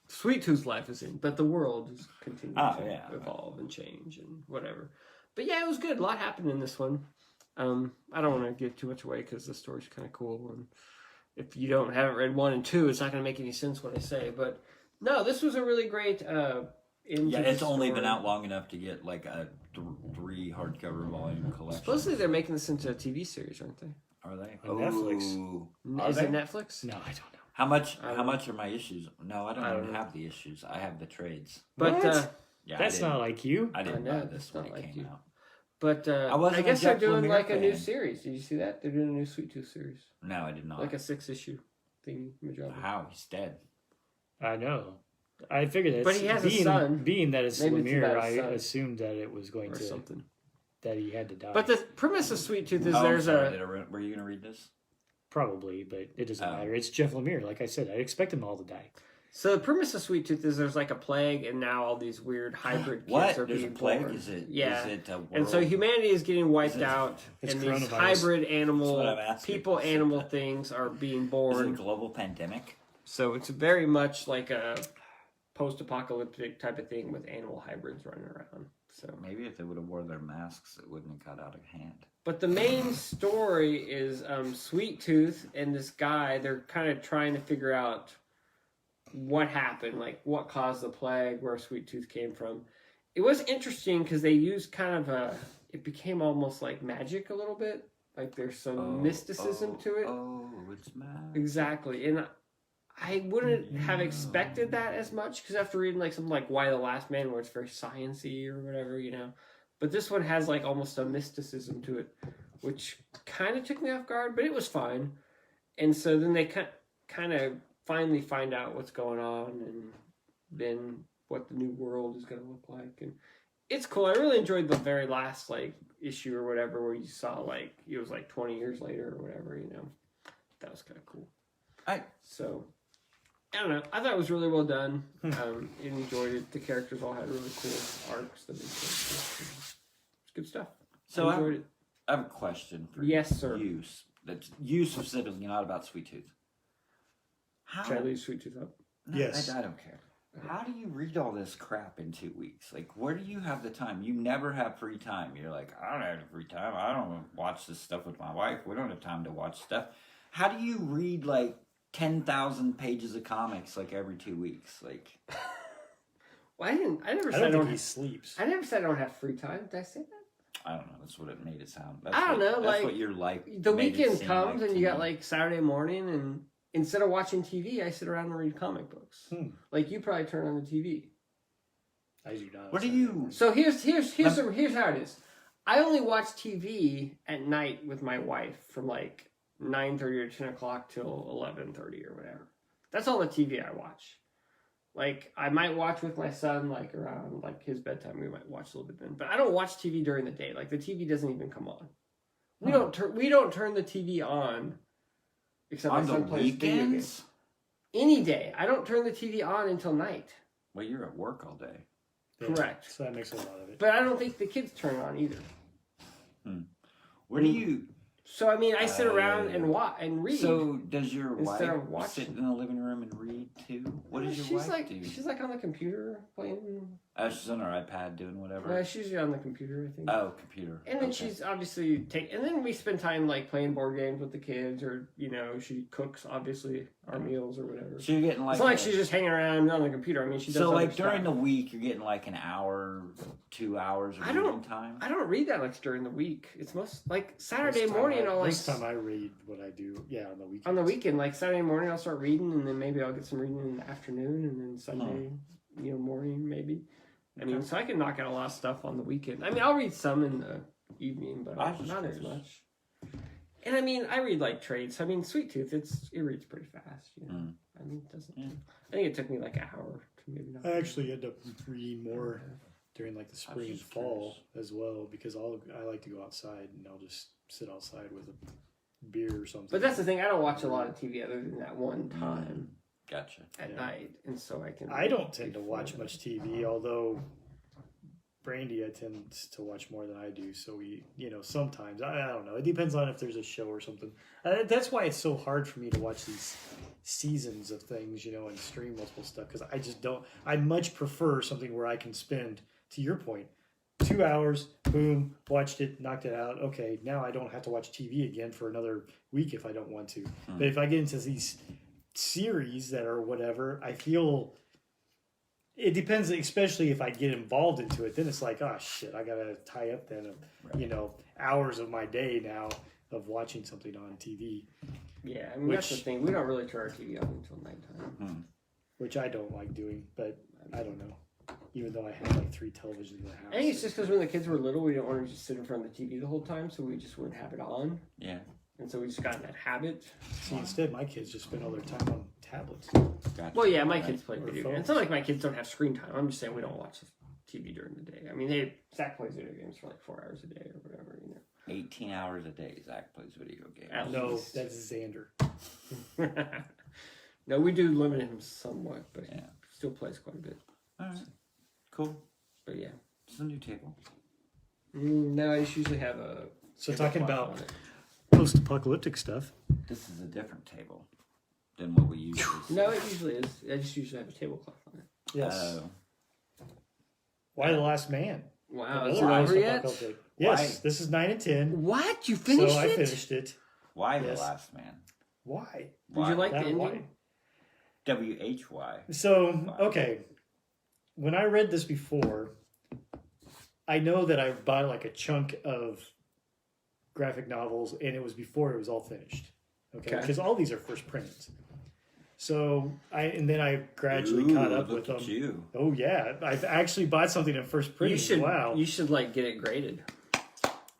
Sweet Tooth's life is in, but the world is continuing to evolve and change and whatever. But yeah, it was good. A lot happened in this one. I don't want to give too much away because the story's kind of cool. And if you haven't read 1 and 2, it's not going to make any sense what I say. But no, this was a really great. It's only been out long enough to get like a 3 hardcover volume collection. Supposedly they're making this into a TV series, aren't they? Are they? On Netflix. Is it Netflix? No, I don't know. How much are my issues? No, I don't even have the issues. I have the trades. But that's not like you. I didn't know this when it came out. But I guess they're doing like a new series. Did you see that? They're doing a new Sweet Tooth series. No, I did not. Like a 6-issue thing. How? He's dead. I know. I figured that. But he has a son. Being that it's Lemire, I assumed that it was going to something. That he had to die. But the premise of Sweet Tooth is were you going to read this? Probably, but it doesn't matter. It's Jeff Lemire. Like I said, I expect them all to die. So the premise of Sweet Tooth is there's like a plague, and now all these weird hybrid kids are being born. Plague? Is it? Yeah. Is it a world? And so humanity is getting wiped out, and these hybrid animal things are being born. Is it a global pandemic? So it's very much like a post-apocalyptic type of thing with animal hybrids running around. So maybe if they would have worn their masks, it wouldn't have got out of hand. But the main story is Sweet Tooth and this guy. They're kind of trying to figure out what happened, like what caused the plague, where Sweet Tooth came from. It was interesting because they used kind of it became almost like magic a little bit. Like there's some mysticism to it. Oh, it's magic. Exactly. And I wouldn't have expected that as much, because after reading like something like Why the Last Man, where it's very science-y or whatever, you know. But this one has like almost a mysticism to it, which kind of took me off guard, but it was fine. And so then they kind of finally find out what's going on, and then what the new world is going to look like. And it's cool. I really enjoyed the very last like issue or whatever, where you saw like it was like 20 years later or whatever, you know. That was kind of cool. I don't know. I thought it was really well done. Enjoyed it. The characters all had really cool arcs. It's good stuff. So I enjoyed it. I have a question for Yes, sir. You specifically, not about Sweet Tooth. Should I leave Sweet Tooth up? No, yes. I don't care. How do you read all this crap in 2 weeks? Like, where do you have the time? You never have free time. You're like, I don't have free time. I don't watch this stuff with my wife. We don't have time to watch stuff. How do you read, like, 10,000 pages of comics, like, every 2 weeks? Like, well, I never said I don't think he sleeps. I never said I don't have free time. Did I say that? I don't know. That's what it made it sound. I don't know. That's like, what your life. The weekend comes like and you got like Saturday morning, and instead of watching TV, I sit around and read comic books. Like you probably turn on the TV. I do not. What do you? So here's how it is. I only watch TV at night with my wife from like 9:30 or 10 o'clock till 11:30 or whatever. That's all the TV I watch. Like, I might watch with my son, like, around, like, his bedtime. We might watch a little bit then. But I don't watch TV during the day. Like, the TV doesn't even come on. We don't turn the TV on. Except on my son the plays video games. weekends? Any day. I don't turn the TV on until night. Well, you're at work all day. Yeah, Correct. So that makes a lot of it. But I don't think the kids turn it on either. Where do you... So, I mean, I sit around and watch and read. So, does your wife watching. sit in the living room and read, too? What does your wife do? She's, like, on the computer playing. Oh, she's on her iPad doing whatever? She's usually on the computer, I think. Oh, computer. And then she's obviously and then we spend time like playing board games with the kids, or you know, she cooks obviously our meals or whatever. So you're getting like it's not like she's just hanging around on the computer. I mean, she does. So like during the week, you're getting like an hour, 2 hours of reading time. I don't read that much during the week. It's most like Saturday morning. Most time I read what I do, on the weekend. On the weekend, like Saturday morning, I'll start reading, and then maybe I'll get some reading in the afternoon, and then Sunday, morning maybe. I mean, so I can knock out a lot of stuff on the weekend. I mean, I'll read some in the evening, but not as much. And I mean, I read like trades. I mean, Sweet Tooth, it reads pretty fast. You know? I mean, it doesn't. Yeah. I think it took me like an hour to maybe not. I actually end up reading more during like the spring and fall as well, because I like to go outside and I'll just sit outside with a beer or something. But that's the thing. I don't watch a lot of TV other than that one time. Gotcha. At night, and so I can. I don't tend to watch much TV, although Brandy tends to watch more than I do. So we, sometimes I don't know. It depends on if there's a show or something. That's why it's so hard for me to watch these seasons of things, and stream multiple stuff, because I just don't. I much prefer something where I can spend, to your point, 2 hours. Boom, watched it, knocked it out. Okay, now I don't have to watch TV again for another week if I don't want to. But if I get into these series that are whatever, I feel it depends, especially if I get involved into it, then it's like, oh shit, I gotta tie up then hours of my day now of watching something on TV. Yeah, I mean, that's the thing, we don't really turn our TV on until nighttime, which I don't like doing, but I don't know, even though I have like 3 televisions in the house. I think it's just because when the kids were little, we didn't want to just sit in front of the TV the whole time, so we just wouldn't have it on. Yeah. And so we just got in that habit. See, instead, my kids just spend all their time on tablets. Gotcha. Well, yeah, my kids play video games. It's not like my kids don't have screen time. I'm just saying we don't watch TV during the day. I mean, Zach plays video games for like 4 hours a day or whatever, 18 hours a day, Zach plays video games. No, that's Xander. No, we do limit him somewhat, but he still plays quite a bit. All right. Cool. But yeah. It's a new table. No, I just usually have a... So talking about post-apocalyptic stuff. This is a different table than what we usually see. No, it usually is. I just usually have a tablecloth on it. Yes. Why the Last Man? Wow, is it over yet? Yes, this is 9 and 10. What? You finished it? So I finished it. Why the Last Man? Why? Did you like the ending? Why? W-H-Y. So, okay. When I read this before, I know that I bought like a chunk of graphic novels, and it was before it was all finished. Okay? Because all these are first prints. So then I gradually caught up with them. You. Oh yeah, I've actually bought something in first print. You should like get it graded.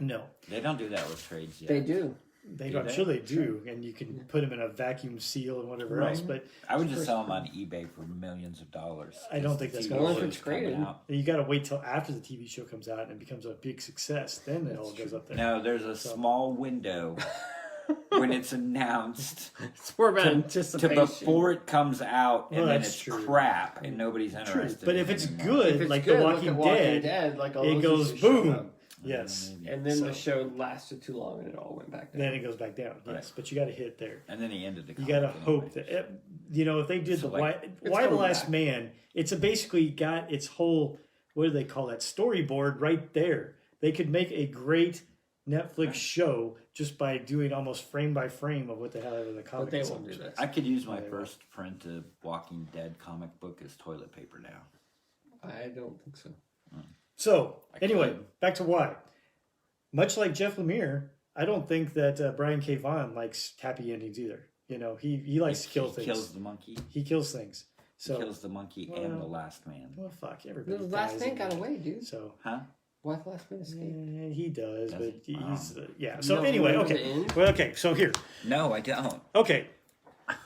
No, they don't do that with trades yet. They do. I'm sure they do, and you can put them in a vacuum seal and whatever else. But I would just sell them on eBay for millions of dollars. I don't think that's going to work. It's graded. You got to wait till after the TV show comes out and it becomes a big success. Then it all goes up there. No, there's a small window when it's announced. It's more about anticipation. To before it comes out, and then it's true. crap, and nobody's interested. But if it's good, like The Walking Dead, like all it goes boom. Yes. And then the show lasted too long and it all went back down. Then it goes back down. Yes. Right. But you got to hit there. And then he ended the You got to hope that, if they did Why the Last Man, it's basically got its whole, what do they call that, storyboard right there. They could make a great Netflix show just by doing almost frame by frame of what the hell ever the comic is. But they won't do this. I could use my first print of Walking Dead comic book as toilet paper now. I don't think so. So, anyway, back to why. Much like Jeff Lemire, I don't think that Brian K. Vaughan likes happy endings either. He likes to kill things. He kills the monkey. He kills things. So, he kills the monkey and the last man. Well, fuck, everybody. The last man got away, dude. So, huh? Why the last man escaped? He does, but he's... yeah, You so don't anyway, remember okay. the end? Well, okay, so here. No, I don't. Okay.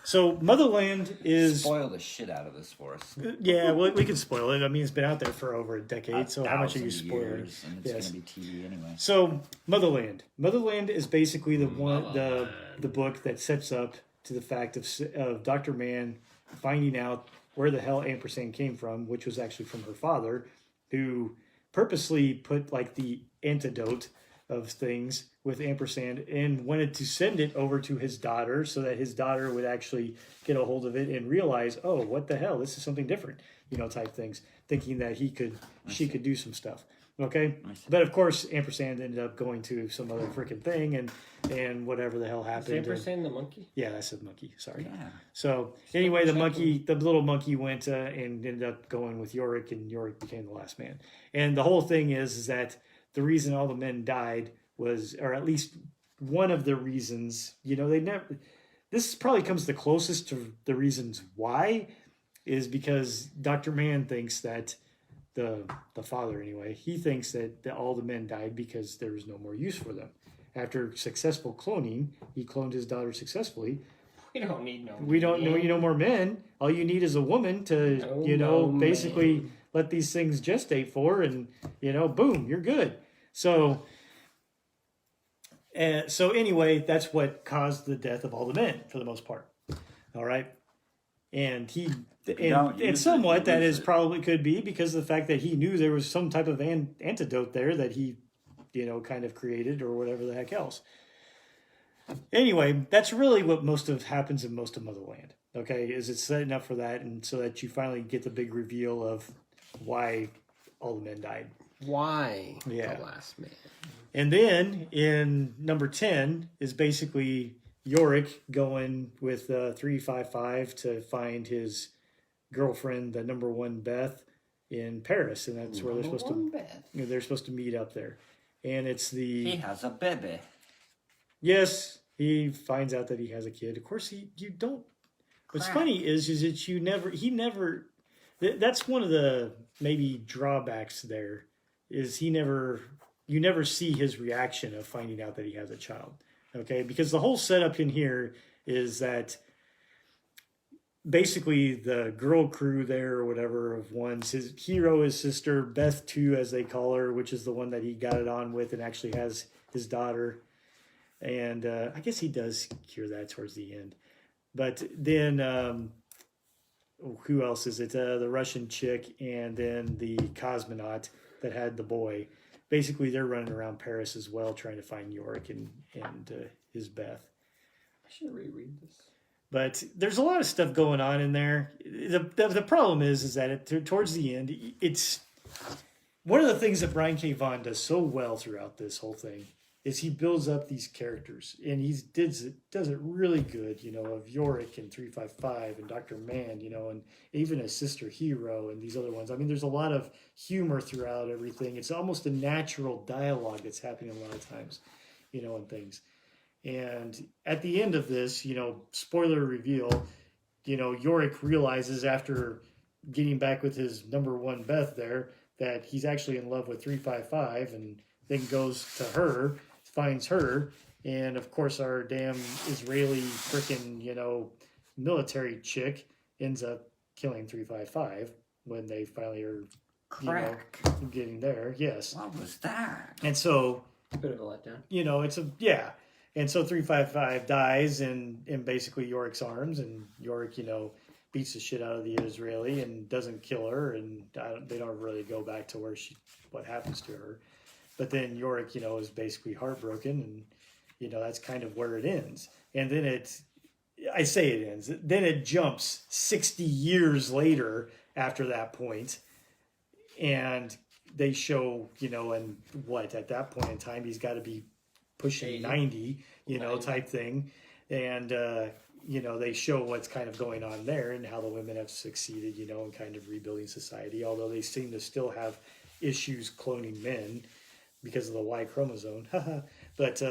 So Motherland is... Spoil the shit out of this for us. Yeah, well, we can spoil it. I mean, it's been out there for over a decade, so how much are you spoiling? Years, and it's going to be TV anyway. So Motherland. Motherland is basically the book that sets up to the fact of Dr. Mann finding out where the hell Ampersand came from, which was actually from her father, who purposely put like the antidote of things with Ampersand and wanted to send it over to his daughter so that his daughter would actually get a hold of it and realize, oh, what the hell, this is something different, type things, thinking that she could do some stuff. Okay, but of course Ampersand ended up going to some other freaking thing and whatever the hell happened. Is Ampersand the monkey? Yeah, I said monkey. Sorry. Yeah. So anyway, the little monkey went and ended up going with Yorick, and Yorick became the last man. And the whole thing is that the reason all the men died was, or at least one of the reasons, they never. This probably comes the closest to the reasons why, is because Dr. Mann thinks that. The father anyway, he thinks that all the men died because there was no more use for them. After successful cloning, he cloned his daughter successfully. We don't need no. We don't know no more men. All you need is a woman to basically let these things gestate for, and boom, you're good. So anyway, that's what caused the death of all the men for the most part. All right, and somewhat that is probably could be because of the fact that he knew there was some type of antidote there that he, kind of created or whatever the heck else. Anyway, that's really what happens in most of Motherland. Okay, is it's setting up for that, and so that you finally get the big reveal of why all the men died. Why the last man? And then in number 10 is basically Yorick going with 355 to find his girlfriend, the number one Beth, in Paris, and that's where they're supposed to meet up there. And it's he has a baby. Yes, he finds out that he has a kid. Of course, you don't. What's funny is that he never. That's one of the maybe drawbacks there, is you never see his reaction of finding out that he has a child. Okay, because the whole setup in here is that basically the girl crew there or whatever of ones, his hero, his sister, Beth 2 as they call her, which is the one that he got it on with and actually has his daughter. And I guess he does cure that towards the end. But then who else is it? The Russian chick and then the cosmonaut that had the boy. Basically, they're running around Paris as well, trying to find Yorick and his Beth. I should reread this. But there's a lot of stuff going on in there. The problem is that towards the end, it's one of the things that Brian K. Vaughan does so well throughout this whole thing is he builds up these characters, and he does it really good, of Yorick and 355 and Dr. Mann, and even his sister Hero and these other ones. I mean, there's a lot of humor throughout everything. It's almost a natural dialogue that's happening a lot of times, and things. And at the end of this, spoiler reveal, Yorick realizes after getting back with his number one Beth there that he's actually in love with 355, and then goes to her, finds her, and of course our damn Israeli freaking military chick ends up killing 355 when they finally are getting there. Yes. What was that? And so a bit of a letdown. And so 355 dies in basically Yorick's arms, and Yorick beats the shit out of the Israeli and doesn't kill her, and they don't really go back to what happens to her. But then Yorick is basically heartbroken, and that's kind of where it ends. And then I say it ends. Then it jumps 60 years later after that point, and they show, and what, at that point in time, he's got to be pushing 90, 90. Type thing. And, they show what's kind of going on there and how the women have succeeded, in kind of rebuilding society, although they seem to still have issues cloning men because of the Y chromosome. But,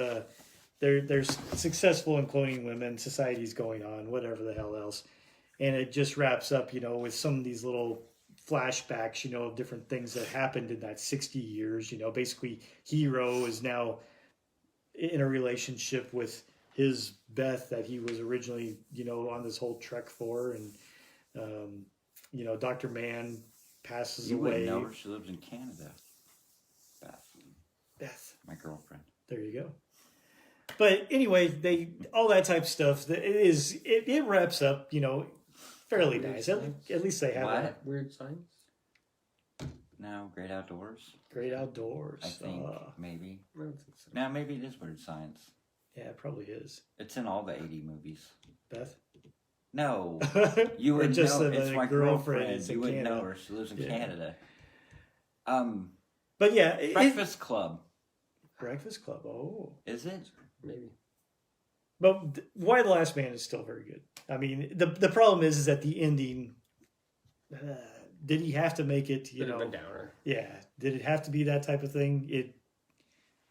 they're successful in cloning women. Society's going on, whatever the hell else. And it just wraps up, with some of these little flashbacks, of different things that happened in that 60 years. Basically, Hero is now in a relationship with his Beth that he was originally, on this whole trek for. And, Dr. Mann passes away. You wouldn't know her. She lives in Canada. Beth. My girlfriend. There you go. But anyway, all that type of stuff. It wraps up, fairly nice. At least they have what? Weird Science. No, Great Outdoors. Great Outdoors. I think maybe. I don't think so. No, maybe it is Weird Science. Yeah, it probably is. It's in all the 80 movies. Beth. No, you would just know. It's my girlfriend. You wouldn't Canada. know her. She lives in Canada. But yeah, Breakfast Club. Breakfast Club. Oh, is it? Maybe. But Why the Last Man is still very good. I mean, the problem is that the ending. Did he have to make it? A downer. Yeah. Did it have to be that type of thing?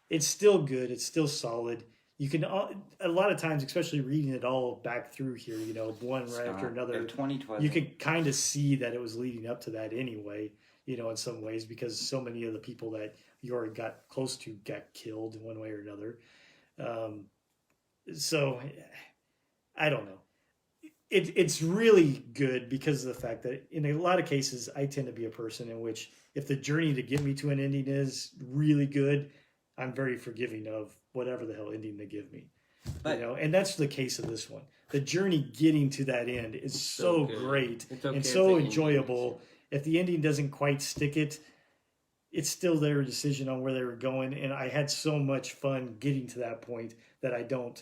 It's still good. It's still solid. You can a lot of times, especially reading it all back through here, one right after another. 2012. You could kind of see that it was leading up to that anyway. In some ways, because so many of the people that Yorick got close to got killed in one way or another. So I don't know. It's really good because of the fact that in a lot of cases, I tend to be a person in which if the journey to get me to an ending is really good, I'm very forgiving of whatever the hell ending they give me. But, and that's the case of this one. The journey getting to that end is so great and so enjoyable. If the ending doesn't quite stick it, it's still their decision on where they were going. And I had so much fun getting to that point that I don't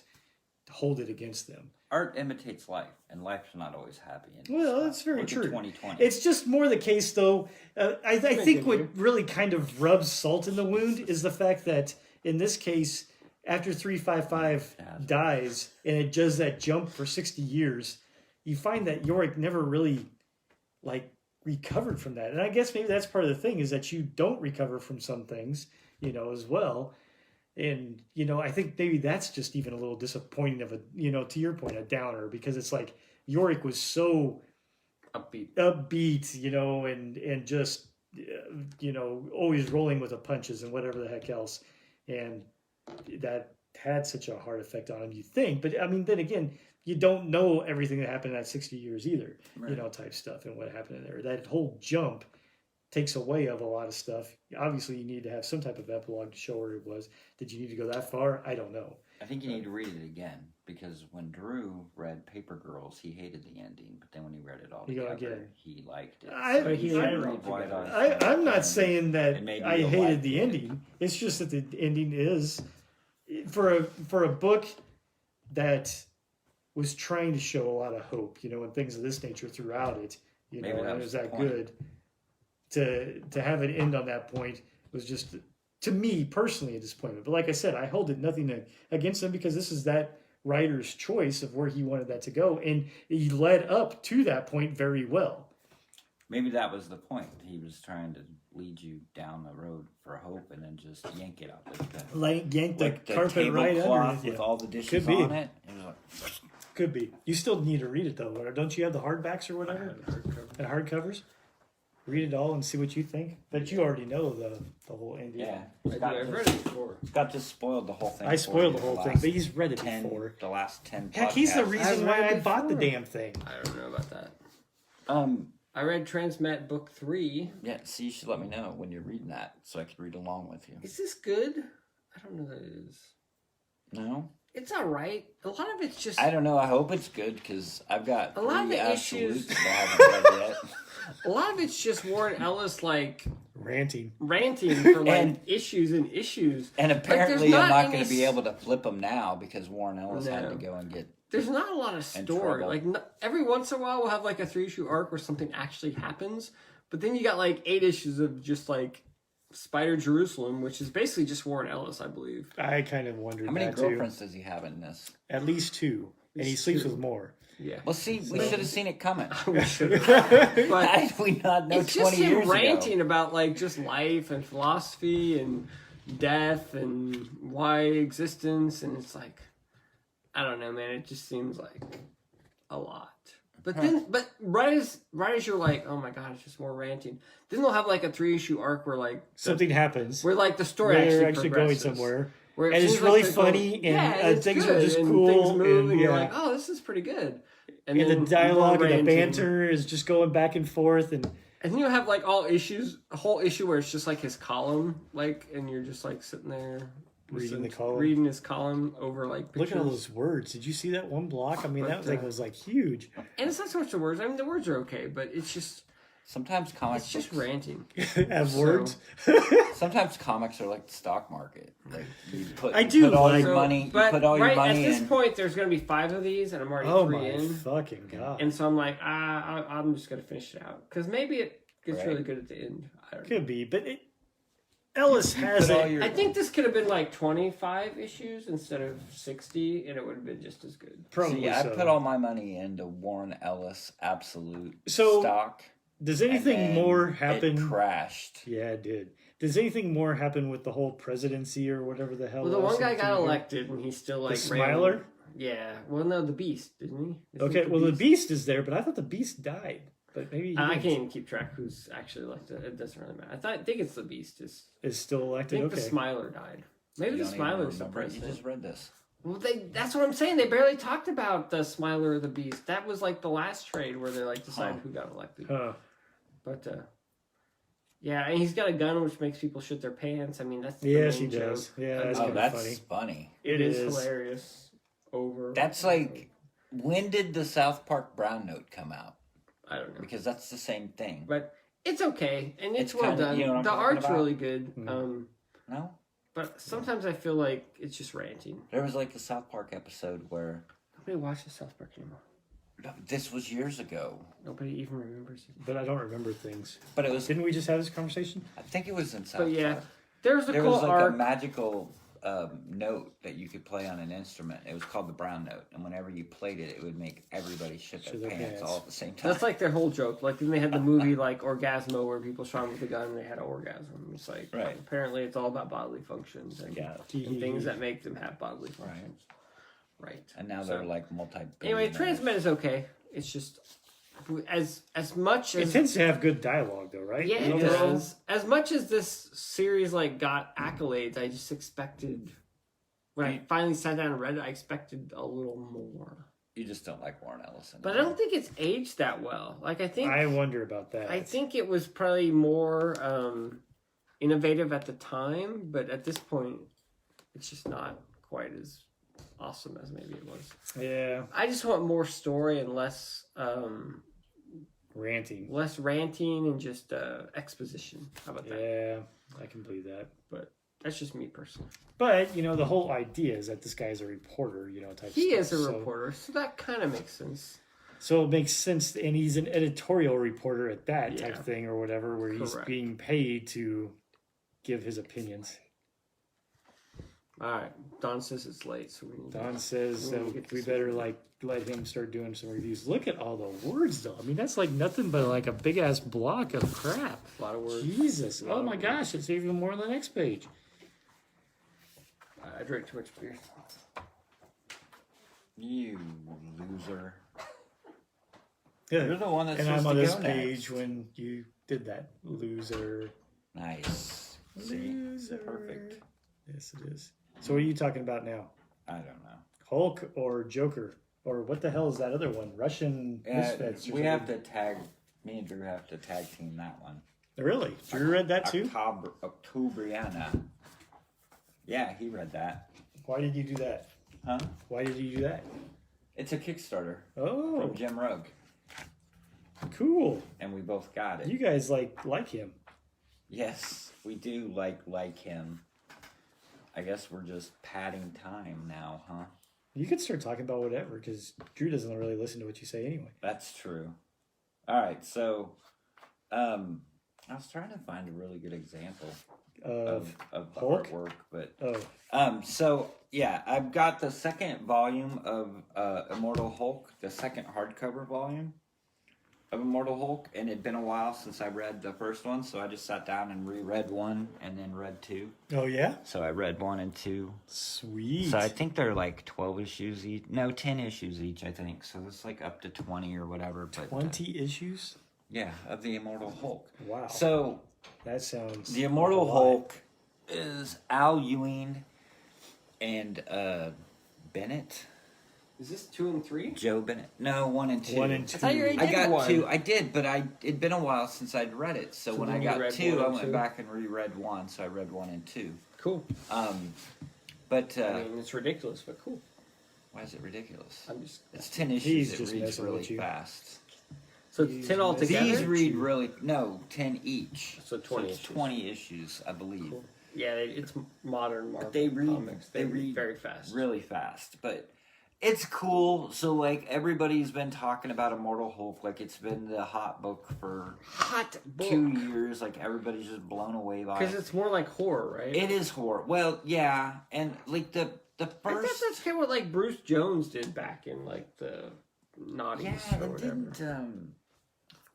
hold it against them. Art imitates life, and life's not always happy. Well, that's very true. 2020. It's just more the case, though. I think what really kind of rubs salt in the wound is the fact that in this case, after 355 dies and it does that jump for 60 years, you find that Yorick never really recovered from that. And I guess maybe that's part of the thing is that you don't recover from some things, as well. And, I think maybe that's just even a little disappointing of a, to your point, a downer, because it's like Yorick was so upbeat, and just, always rolling with the punches and whatever the heck else. And that had such a hard effect on him, you think. But I mean, then again, you don't know everything that happened in that 60 years either, right. Type stuff and what happened in there. That whole jump takes away of a lot of stuff. Obviously, you need to have some type of epilogue to show where it was. Did you need to go that far? I don't know. I think you need to read it again, because when Drew read Paper Girls, he hated the ending, but then when he read it all together, he liked it. I'm not saying that I hated the ending. It's just that the ending is, for a book that was trying to show a lot of hope, and things of this nature throughout it, and it was that good. To have it end on that point was just, to me personally, a disappointment. But like I said, I hold it nothing against him, because this is that writer's choice of where he wanted that to go, and he led up to that point very well. Maybe that was the point. He was trying to lead you down the road for hope, and then just yank it out the yank the carpet right underneath with all the dishes on it. It was like, Could be. You still need to read it though, or don't you have the hardbacks or whatever? The hardcovers. Read it all and see what you think. But you already know the whole ending. Yeah. I've read it before. Scott just spoiled the whole thing. I spoiled the whole thing, but he's read it before. The last 10 Heck, he's the reason why I bought the before. damn thing. I don't know about that. I I read Transmat Book 3. Yeah, so you should let me know when you're reading that so I could read along with you. Is this good? I don't know that it is. No? It's alright. A lot of it's just... I don't know. I hope it's good because I've got A lot of three the absolutes issues- that I haven't read yet. A lot of it's just Warren Ellis, like, Ranting. for, like, And- issues and issues. And there's apparently not I'm not any going to be s- able to flip them now because Warren Ellis had No. to go and get... There's not a lot of In story. trouble. Like, every once in a while we'll have, like, a 3-issue arc where something actually happens. But then you got, like, 8 issues of just, like, Spider Jerusalem, which is basically just Warren Ellis, I believe. I kind of wondered How many that too. girlfriends does he have in this? At least 2. And he sleeps with more. Yeah. Well, see, we should have seen it coming. We should. How But did we not know it's 20 just him years ranting ago? about, like, just life and philosophy and death and why existence. And it's like, I don't know, man. It just seems like a lot. But right as you're like, oh my god, it's just more ranting. Then they'll have like a 3-issue arc where like Something happens. where like the story They're actually going progresses. somewhere. Where it And it's seems really like they're funny, going, and, yeah, it's things good, are just and cool, Things move, and you're yeah. like, oh, this is pretty good. And the then dialogue more and the ranting. banter is just going back and forth. And And then you have like all issues, a whole issue where it's just like his column, like, and you're just like sitting there Reading the column. reading his column over like pictures. look at all those words. Did you see that one block? I mean, that thing was like huge. And it's not so much the words. I mean, the words are okay, but it's just Sometimes comic it's just books, ranting. Have So- words. sometimes comics are like the stock market. Like you put, I you do put all like- your money. But You put all your right money at this in. point, there's going to be 5 of these, and I'm already Oh 3 my in. fucking god. And so I'm like, I'm just going to finish it out because maybe it gets Right. really good at the end. I don't know. Could be, but Ellis You has put all it. your- I think this could have been like 25 issues instead of 60, and it would have been just as good. Probably See, I so. put all my money into Warren Ellis absolute So, stock. Does and anything then more It happen? crashed. Yeah, it did. Does anything more happen with the whole presidency or whatever the hell? Well, the else one guy in got TV? elected, and he's still like The ran- Smiler? Yeah. Well, no, the Beast, didn't he? Isn't Okay, it well, the Beast is there, but I thought the Beast died. But maybe he I didn't. can't even keep track who's actually elected. It doesn't really matter. I think it's the Beast. Is still I elected. think Okay. the Smiler died. Maybe You the don't even Smiler's the remember it. You president. just read this. Well, that's what I'm saying. They barely talked about the Smiler or the Beast. That was like the last trade where they like decided who got elected. Huh. But yeah, and he's got a gun which makes people shit their pants. I mean, that's the Yes, main he does. joke. Yeah, I that's mean, kinda That's funny. it is hilarious. Over. That's like, when did the South Park Brown Note come out? I don't know, Because that's the same thing. but it's okay and it's, It's well kinda- done. you know what I'm The talking art's about? really good. Mhm. No? But sometimes I feel like it's just ranting. There was like a South Park episode where Nobody watches South Park anymore. this was years ago, Nobody even remembers it. But I don't remember things. but it was. Didn't we just have this conversation? I think it was in South But yeah, Park. there's a There cool was like arc. a magical note that you could play on an instrument. It was called the Brown Note, and whenever you played it, it would make everybody shit Shit their their pants pants. all at the same time. That's like their whole joke. Like then they had the movie like Orgasmo where people shot with a gun and they had an orgasm. It's like Right. apparently it's all about bodily functions and, Yeah. and things that make them have bodily functions. Right. And now So- they're like multi. Anyway, Transmet is okay. It's just as much It as tends to have good dialogue, though, right? yeah, it Overall? does. As much as this series like got accolades, I just expected when I finally sat down and read it, I expected a little more. You just don't like Warren Ellis. But I don't think it's aged that well. Like I think I wonder about that. I think it was probably more innovative at the time, but at this point, it's just not quite as awesome as maybe it was. Yeah, I just want more story and less ranting. ranting and just exposition. How about that? Yeah, I can believe that. But that's just me personally. But the whole idea is that this guy's a reporter, type. He stuff. is a So- reporter, so that kind of makes sense. So it makes sense, and he's an editorial reporter at that type Yeah. thing or whatever, where he's Correct. being paid to give his opinions. All right, Don says it's late, so we need Don says we need to get we to better sleep. let him start doing some reviews. Look at all the words, though. I mean, that's like nothing but like a big ass block of crap. a lot of words. Jesus! A lot Oh of my words. gosh! It's even more on the next page. I drank too much beer. You loser. Yeah. You're the one that's and supposed I'm on to this go page next. when you did that. Loser. Nice. See? Loser. Perfect. Yes, it is. So what are you talking about now? I don't know. Hulk or Joker? Or what the hell is that other one? Russian Misfits? We have to tag... Me and Drew have to tag team that one. Really? Drew read that too? Octobriana. Yeah, he read that. Why did you do that? Huh? Why did you do that? It's a Kickstarter Oh, from Jim Rugg. cool. And we both got it. You guys like him. Yes, we do like him. I guess we're just padding time now, huh? You could start talking about whatever, because Drew doesn't really listen to what you say anyway. That's true. All right, so I was trying to find a really good example of the Hulk? artwork, but Oh, so yeah, I've got the second volume of Immortal Hulk, the second hardcover volume of Immortal Hulk, and it'd been a while since I read the first one, so I just sat down and reread 1 and then read 2. oh yeah? So I read 1 and 2. Sweet. So I think they're like 12 issues each. No, 10 issues each, I think. So it's like up to 20 or whatever. But 20 issues? yeah, of the Immortal Hulk. Wow. So That sounds... the Immortal like a lot. Hulk is Al Ewing and Bennett. Is this 2 and 3? Joe Bennett. No, 1 and 2. 1 and 2. I thought you already I did got 1. 2. I did, but it'd been a while since I'd read it. So when then I you got read 2, 1 I and went 2? back and reread 1. So I read 1 and 2. Cool. But I mean, it's ridiculous, but cool. why is it ridiculous? I'm just... It's 10 He's issues. It just reads messing really with you. fast. So it's 10 altogether? These read really... No, 10 each. So 20 it's issues. 20 issues, I believe. Cool. Yeah, it's modern Marvel They read, comics. They read very fast. Really fast. But it's cool. So, like, everybody's been talking about Immortal Hulk. Like, it's been the hot book for Hot book. 2 years. Like, everybody's just blown away by Because it. it's more like horror, right? It is horror. Well, yeah. And, like, the I thought first... that's kind of what, like, Bruce Jones did back in, like, the noughties Yeah, or but whatever. didn't...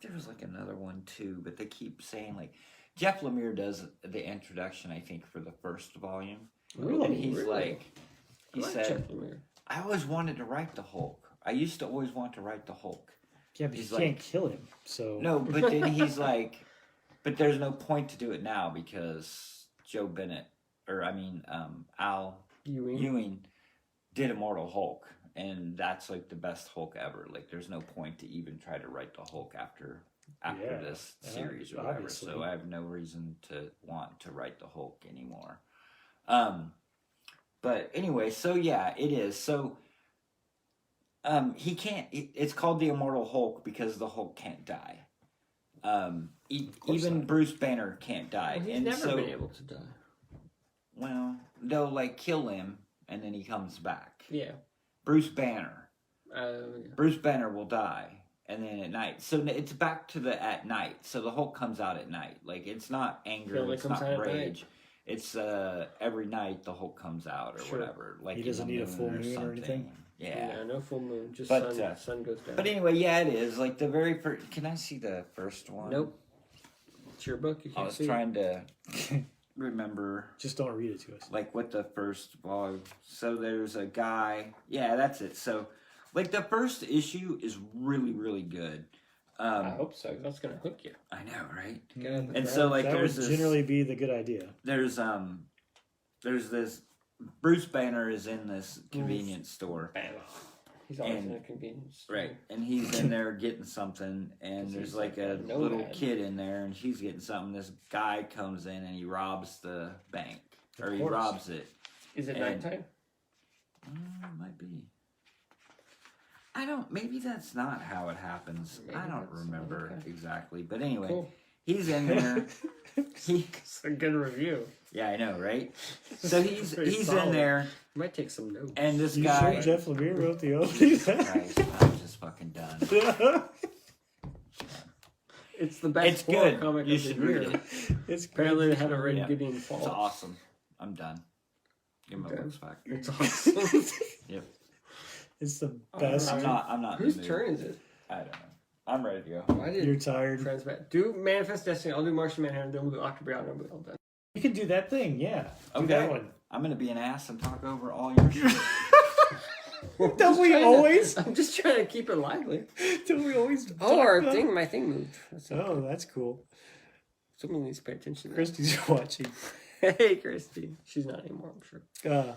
there was, like, another one, too. But they keep saying, like... Jeff Lemire does the introduction, I think, for the first volume. Really? And he's Really? like... He I like said... Jeff Lemire. I always wanted to write the Hulk. I used to always want to write the Hulk. Yeah, but He's you like- can't kill him, so... No, but then he's like, but there's no point to do it now because Joe Bennett, Al Ewing did Immortal Hulk, and that's like the best Hulk ever. Like, there's no point to even try to write the Hulk after Yeah, this series or whatever. obviously. So I have no reason to want to write the Hulk anymore. But anyway, so yeah, it is. So he can't. It's called the Immortal Hulk because the Hulk can't die. Even not. Bruce Banner can't die. Well, he's and never so, been able to die. well, they'll like kill him and then he comes back. Yeah. Bruce Banner. Yeah. Bruce Banner will die. And then at night. So it's back to the at night. So the Hulk comes out at night. Like, it's not anger. He only It's comes not out at rage. night. It's every night the Hulk comes out or Sure. whatever. Like, He doesn't in the need a full moon or something. anything? Yeah. No full moon. Just But, sun goes down. But anyway, yeah, it is. Like, the very first... Can I see the first one? Nope. It's your book. You I can't was see. trying to remember, Just don't read it to us. like, what the first volume... So there's a guy... Yeah, that's it. So, like, the first issue is really, really good. I hope so. That's gonna hook you. I know, right? Get out of the And ground. so, like, that there's would this... generally be the good idea. There's this... Bruce Banner is in this convenience store. Bam. He's always And- in a convenience store. Right, and he's in there getting something, and He's there's like like a a nomad. little kid in there, and she's getting something. This guy comes in and he robs the bank, or Of he course. robs it. Is it And- nighttime? Might be. I don't. Maybe that's not how it happens. Maybe I don't that's- remember okay. exactly, but anyway, Cool. he's in there. he, It's a good review. yeah, I know, right? So he's Pretty in solid. there, Might take some notes. and this You guy. sure Jeff Lemire wrote the opening? Christ, I'm just fucking done. It's the best It's horror good. comic You of the should year. read it. It's Apparently they had it written Yeah. Gideon Falls. It's awesome. I'm done. Give my Okay. books back. It's awesome. Yep. It's the All best. right. I'm not. in Whose the mood. turn is it? I don't know. I'm ready to go. I did You're tired. Transmat. Do Manifest Destiny. I'll do Martian Manhunter. Then we'll do Octobriana. And we'll be all done. You can do that thing, yeah. Do Okay. that one. I'm gonna be an ass and talk over all your shit. Don't we always? I'm just trying to keep it lively. Don't we always? My thing moved. That's cool. Someone needs to pay attention to Christy's watching. Hey, Christy. She's not anymore, I'm sure.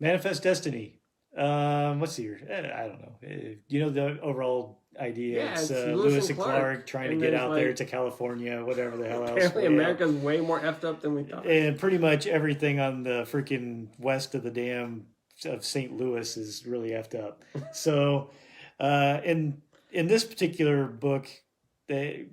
Manifest Destiny. What's the year? I don't know. You know the overall idea. Yeah, it's Lewis and Clark trying to get out there to California, whatever the hell else. Apparently America's way more effed up than we thought. And pretty much everything on the freaking west of the dam of St. Louis is really effed up. So in this particular book, they're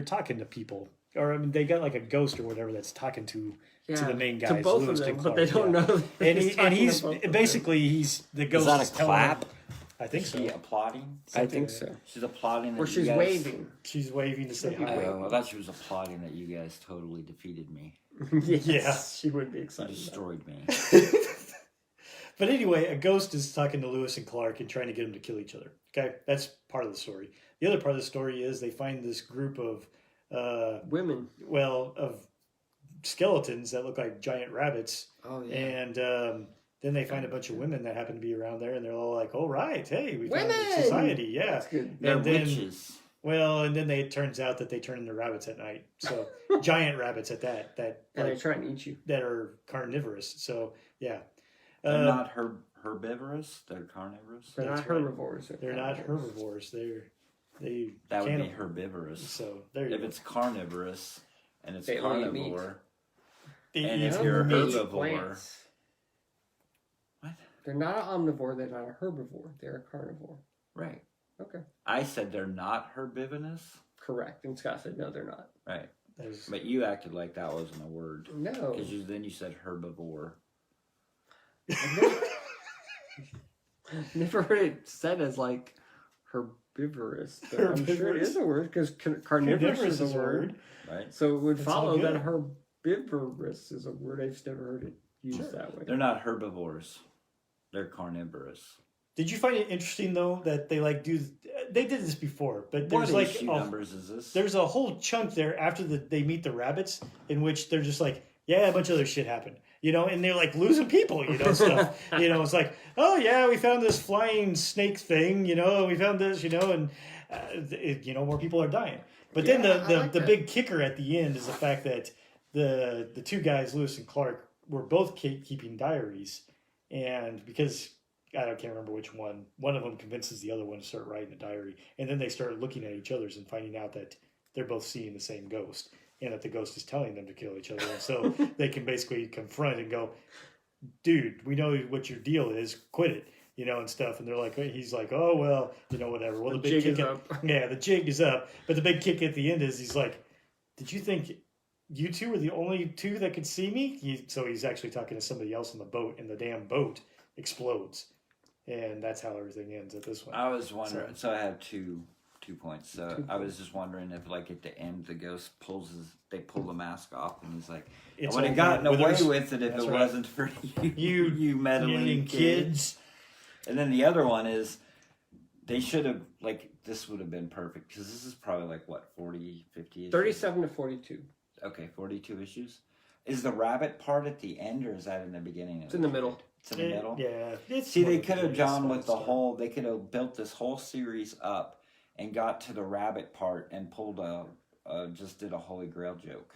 talking to people. Or I mean, they got like a ghost or whatever that's talking to the main guys, to both Lewis of them, and Clark, but they don't know. And he's basically the ghost. Is that a clap? I think so. Is she applauding? I think so. She's applauding. Or she's waving. She's waving to say hi. I thought she was applauding that you guys totally defeated me. Yes, yeah, she would be excited. You destroyed me. But anyway, a ghost is talking to Lewis and Clark and trying to get them to kill each other. Okay, that's part of the story. The other part of the story is they find this group of women. Well, of skeletons that look like giant rabbits. Oh yeah. And then they find a bunch of women that happen to be around there, and they're all like, "Oh right, hey, we found Women! a society." Yeah, That's good. They're And then- witches. Well, and then it turns out that they turn into rabbits at night. So giant rabbits at that. And they try and eat you. That are carnivorous. So yeah. They're not herbivorous. They're carnivorous. They're not right. herbivores. They're not herbivores. They That would be cannibal. herbivorous. So there you If go. it's carnivorous and it's They only eat meat. carnivore, They and eat if you're a meat. herbivore, Plants. what? They're not an omnivore. They're not a herbivore. They're a carnivore. Right. Okay. I said they're not herbivorous. Correct. And Scott said, no, they're not. Right. There's- But you acted like that wasn't a word. No. Because then you said herbivore. Never heard it said as like herbivorous. But I'm sure it Herbivorous? is a word because carnivorous is a word. Right? So it would That's all follow that good. herbivorous is a word. I've just never heard it used that way. They're not herbivores. They're carnivorous. Did you find it interesting though that they they did this before, but there's What like issue numbers is this? there's a whole chunk there after they meet the rabbits in which they're just like, yeah, a bunch of other shit happened, and they're like losing people, stuff. It's like, oh yeah, we found this flying snake thing, we found this, and more people are dying. But then the big kicker at the end is the fact that the two guys, Lewis and Clark, were both keeping diaries, and because I can't remember which one of them convinces the other one to start writing a diary, and then they start looking at each other's and finding out that they're both seeing the same ghost, and that the ghost is telling them to kill each other, and so they can basically confront and go, dude, we know what your deal is, quit it, and stuff. And they're like, he's like, oh well, whatever. Well, the big jig kick is up. Yeah, the jig is up, but the big kick at the end is he's like, did you think you two were the only two that could see me? So he's actually talking to somebody else on the boat, and the damn boat explodes, and that's how everything ends at this one. I was wondering. So I have two points. So I was just wondering if, like, at the end, the ghost they pull the mask off, and he's like, I would have gotten away with it if it wasn't for you meddling kids. And then the other one is, they should have, like, this would have been perfect, because this is probably, like, what, 40, 50 issues? 37 to 42. Okay, 42 issues. Is the rabbit part at the end, or is that in the beginning? It's in the middle. It's in the middle? Yeah. See, they could have gone with they could have built this whole series up and got to the rabbit part and pulled just did a Holy Grail joke.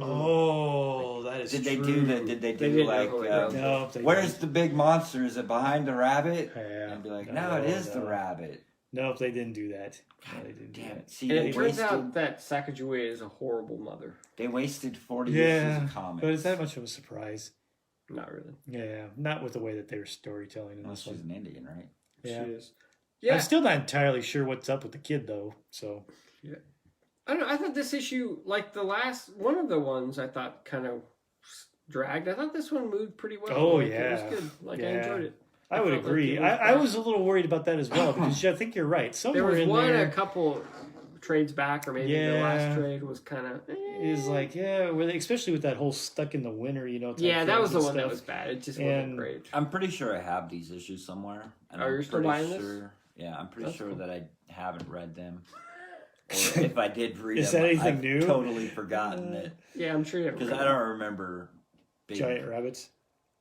Oh, that is Did true. they do that? Did they do didn't like, know Holy Grail. No, where's the big monster? Is it behind the rabbit? Yeah. And be like, no, it is the rabbit. No, they didn't do that. No, they didn't do Damn that. it. See, And they it turns wasted, out that Sacagawea is a horrible mother. they wasted 40 issues of comics. but is that much of a surprise? Not really. Yeah, not with the way that they were storytelling in Well, this she's one. an Indian, right? Yeah. She is. Yeah. I'm still not entirely sure what's up with the kid though. So I don't know. I thought this issue, like the last one of the ones, I thought kind of dragged. I thought this one moved pretty well. Oh, Like, yeah. it was good. Like I Yeah. enjoyed it. I would felt like agree. it was I back. was a little worried about that as well because I think you're right. There Somewhere was in one there a couple trades back, or maybe the Yeah. last trade was kind of. is like, especially with that whole stuck in the winter, type Yeah, that things was the and one that stuff. was bad. It just And- wasn't great. I'm pretty sure I have these issues somewhere. And Oh, I'm you're still pretty buying this? sure, Yeah, I'm pretty That's sure cool. that I haven't read them. Or if I did read Is them, that anything I've new? totally forgotten it. Yeah, I'm sure you have. Because I don't remember big Giant rabbits.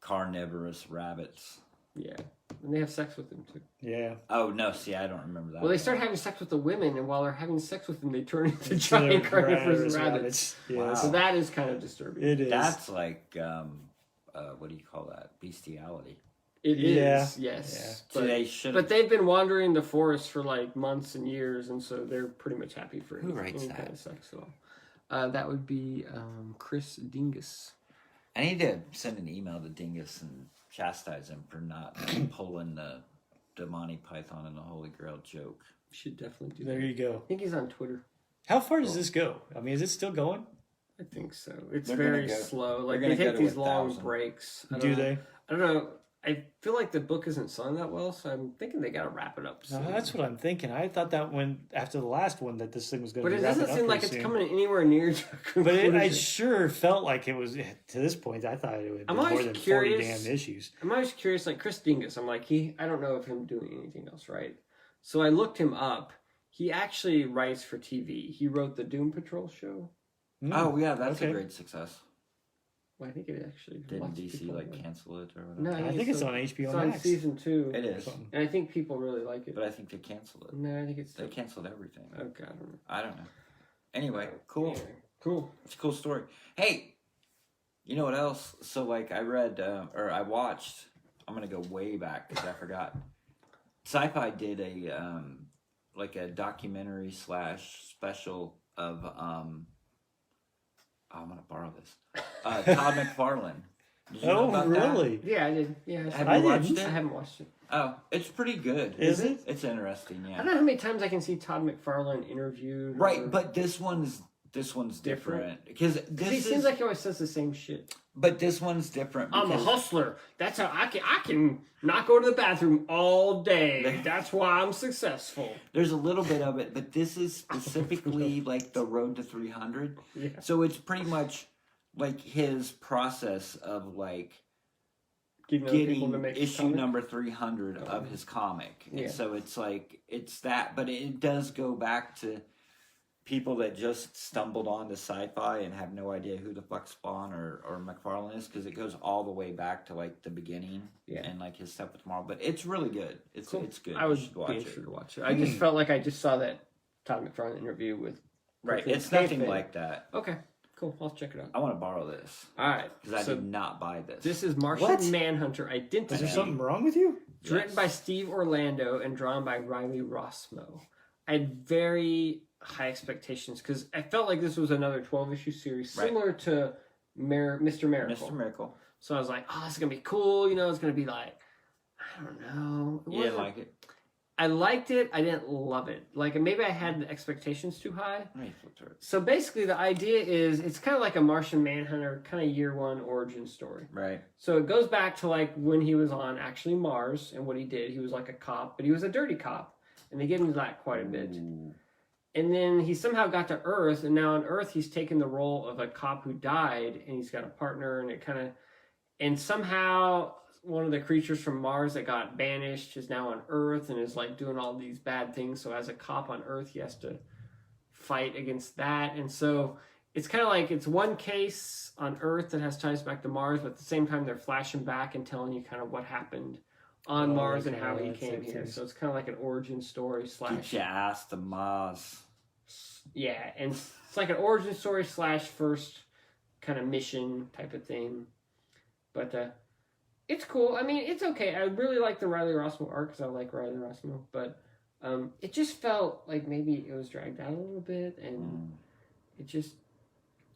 carnivorous rabbits. Yeah. And they have sex with him, too. Yeah. Oh, no, see, I don't remember that. Well, they start having sex with the women, and while they're having sex with them, they turn into giant carnivorous rabbits. Yeah, wow. So that is kind of disturbing. It is. That's like, what do you call that? Bestiality. It is, yes. So they should. But they've been wandering the forest for like months and years, and so they're pretty much happy for Who writes any that? kind of sex at all. That would be Chris Dingus. I need to send an email to Dingus and chastise him for not pulling the Monty Python and the Holy Grail joke. You should definitely do There that. you go. I think he's on Twitter. How far does this go? I mean, is it still going? I think so. It's They're very gonna go- slow. they're Like gonna they go take to these long 1,000. breaks. Do they? I don't know. I feel like the book isn't selling that well, so I'm thinking they got to wrap it up soon. No, that's what I'm thinking. I thought that when after the last one that this thing was going to But be it wrapping doesn't up seem like pretty it's soon. coming anywhere near to a But conclusion. I sure felt like it was to this point. I thought it would be I'm more always than curious. 40 damn issues. I'm always curious, like Chris Dingus. I'm like, I don't know of him doing anything else, right? So I looked him up. He actually writes for TV. He wrote the Doom Patrol show. Oh, yeah, that's okay. a great success. Well, I think it actually Didn't lots of DC people like like it. cancel it or whatever? No, I think it's on HBO It's on Max. season 2. It is, Something. And I think people really like it. but I think they canceled it. No, I think it's They still. canceled everything. Okay, I don't know. I don't know. Anyway, cool. Anyway, cool. It's a cool story. Hey, you know what else? So, like, I read or I watched. I'm gonna go way back because I forgot. Sci-Fi did a like a documentary / special of I'm gonna borrow this. Todd McFarlane. Did you know Oh, about that? really? Yeah, I did. Yeah, Have I you watched didn't. it? I haven't watched it. Oh, it's pretty good. Is it? It's interesting, I yeah. don't know how many times I can see Todd McFarlane interviewed. Right, or- but this one's different because he this seems is. like he always says the same shit. But this one's different. I'm a because- hustler. That's how I can not go to the bathroom all day. That's why I'm successful. There's a little bit of it, but this is specifically like the road to 300. Yeah. So it's pretty much like his process of like Getting other people to getting make issue comments. number 300 of his comic. Yeah. And so it's like, it's that, but it does go back to people that just stumbled onto sci-fi and have no idea who the fuck Spawn or McFarlane is, because it goes all the way back to like the beginning and like his stuff with Marvel. But it's really good. It's Cool. it's good. I You would should be watch interested it. to watch it. I just felt like I just saw that Todd McFarlane interview with. Right. with It's nothing Kayfabe. like that. Okay, cool. I'll check it out. I want to borrow this All right. because I So did not buy this. this is Martian What? Manhunter Is Identity. there something wrong with you? It's written by Steve Orlando and drawn by Riley Rossmo. I had very high expectations because I felt like this was another 12-issue series Right. similar to Mr. Miracle. Mr. Miracle. So I was like, oh, this is going to be cool. You know, it's going to be like, I don't know. It You didn't wasn't- like it? I liked it. I didn't love it. Like, maybe I had the expectations too high. Let me flip through it. So basically, the idea is it's kind of like a Martian Manhunter kind of year one origin story. Right. So it goes back to like when he was on actually Mars and what he did. He was like a cop, but he was a dirty cop. And they get into that quite a bit. Ooh. And then he somehow got to Earth, and now on Earth he's taken the role of a cop who died, and he's got a partner, and it kind of, and somehow one of the creatures from Mars that got banished is now on Earth and is like doing all these bad things. So as a cop on Earth, he has to fight against that, and so it's kind of like it's one case on Earth that has ties back to Mars, but at the same time they're flashing back and telling you kind of what happened on Mars and okay, how he that came makes here. sense. So it's kind of like an origin story slash. Get your ass to Mars. Yeah, and it's like an origin story slash first kind of mission type of thing. But it's cool. I mean, it's okay. I really like the Riley Rossmo art because I like Riley Rossmo. But it just felt like maybe it was dragged out a little bit. And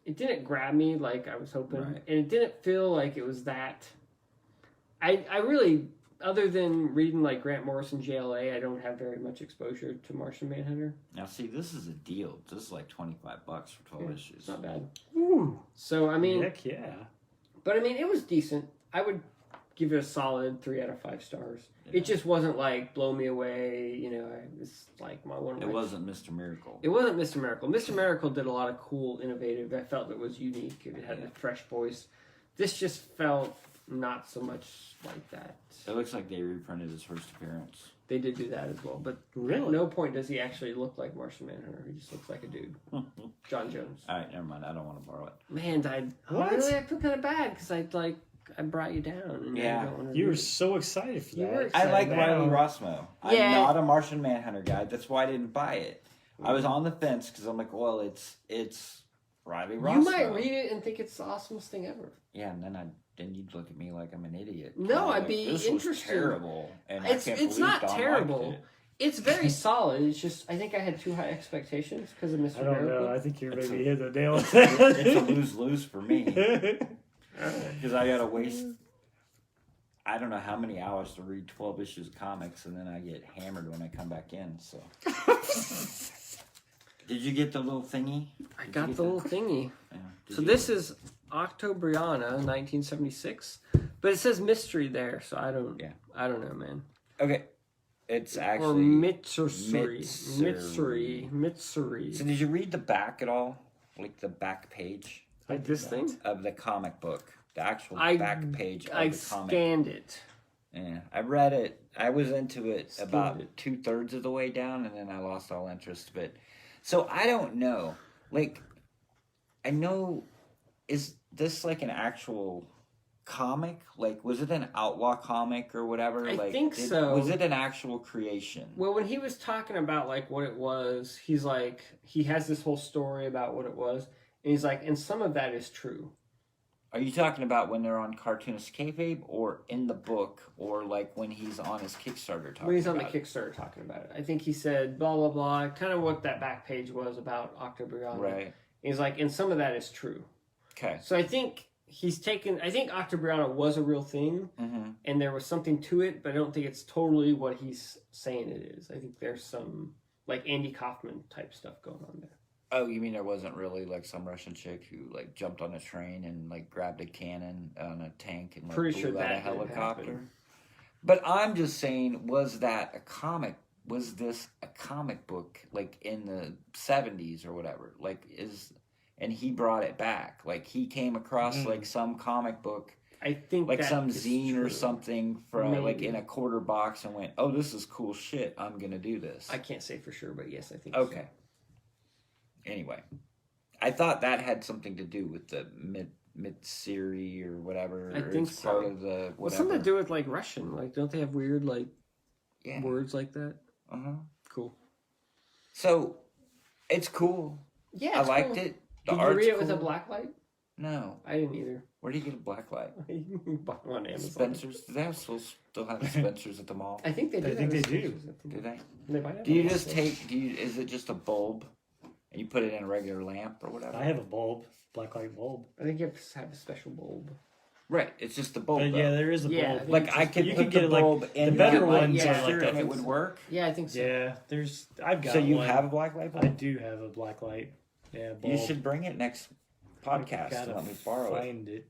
it didn't grab me like I was hoping. Right. And it didn't feel like it was that. I really, other than reading like Grant Morrison JLA, I don't have very much exposure to Martian Manhunter. Now, see, this is a deal. This is like $25 for 12 Yeah, issues. It's not bad. Ooh. So, I mean, Heck yeah. but I mean, it was decent. I would give it a solid 3 out of 5 stars. Yeah. It just wasn't like blow me away. You know, it's like my one. Of It my- wasn't Mr. Miracle. It wasn't Mr. Miracle. Mr. Miracle did a lot of cool, innovative. I felt it was unique. It had a fresh voice. This just felt not so much like that. It looks like they reprinted his first appearance. They did do that as well, but Really? at no point does he actually look like Martian Manhunter. He just looks like a dude. All John Jones. right, never mind. I don't want to borrow it. Man, What? really, I feel kind of bad because I like I brought you down. And Yeah. you don't wanna You do were it. so excited for You that. were I excited. like Now- Riley Rossmo. I'm Yeah. not a Martian Manhunter guy. That's why I didn't buy it. I was on the fence because I'm like, well, it's Riley Rossmo. You might read it and think it's the awesomest thing ever. Yeah, and then you'd look at me like I'm an idiot. No, I'd I'd be this interested. was terrible, and It's I can't it's believe not Don liked terrible. it. It's very solid. It's just I think I had too high expectations because of Mr. I don't Miracle. know. I think you're It's maybe a- hit the nail on It's a that. lose-lose for me because I gotta waste. I don't know how many hours to read 12 issues of comics, and then I get hammered when I come back in. So, did you get the little thingy? I got the little thingy. Yeah. Did So you- this is Octobriana, 1976, but it says mystery there, so I don't know, man. Okay, it's Or actually Mitsuri. Mitsuri. Mitsuri. So did you read the back at all? Like the back page Like this thing? of the comic book, the actual I- back page of I the comic. scanned it. Yeah, I read it. I was into it Skimmed about it. 2/3 of the way down, and then I lost all interest. But so I don't know. Like, I know, is this like an actual comic? Like, was it an outlaw comic or whatever? I like, think so. Was it an actual creation? Well, when he was talking about like what it was, he's like he has this whole story about what it was, and he's like, and some of that is true. Are you talking about when they're on Cartoonist Kayfabe, or in the book, or like when he's on his Kickstarter talking? When he's on the about it? Kickstarter talking about it, I think he said blah blah blah, kind of what that back page was about Octobriana. Right. And he's like, and some of that is true. Okay. So I think he's taken. I think Octobriana was a real thing, Mm-hmm. and there was something to it, but I don't think it's totally what he's saying it is. I think there's some like Andy Kaufman type stuff going on there. Oh, you mean there wasn't really like some Russian chick who like jumped on a train and like grabbed a cannon on a tank and like Pretty blew sure out a that did helicopter? happen. But I'm just saying, was that a comic? Was this a comic book like in the 70s or whatever? Like and he brought it back. Like he came across like some comic book, I think like that some is zine true. or something from like Maybe. in a quarter box and went, "Oh, this is cool shit. I'm gonna do this." I can't say for sure, but yes, I think Okay. Anyway, I thought that had something to do with the Mitsuri or whatever. I or think it's so. part of the Well, whatever. something to do with like Russian. Like, don't they have weird like Yeah. words like that? Uh-huh. Cool. So, it's cool. Yeah, I it's liked cool. it. The Did you art's read it with a cool. black light? No. I didn't either. Where do you get a black light? Bought one on Amazon. Spencer's? Do they still have Spencer's at the mall? I think they do. I think have they do. Spencer's at the Do mall. they? They might have Do you them just also. is it just a bulb and you put it in a regular lamp or whatever? I have a bulb, black light bulb. I think you have to have a special bulb. Right, it's just the bulb. But though. yeah, there is a Yeah, I bulb. think Like I could you put can get the it, like, bulb in the better the ones are like and that. it would work. Yeah, I think so. Yeah, I've got So you one. have a black light bulb? I do have a black light. Yeah, bulb. You should bring it next podcast Gotta and let me borrow it. find it.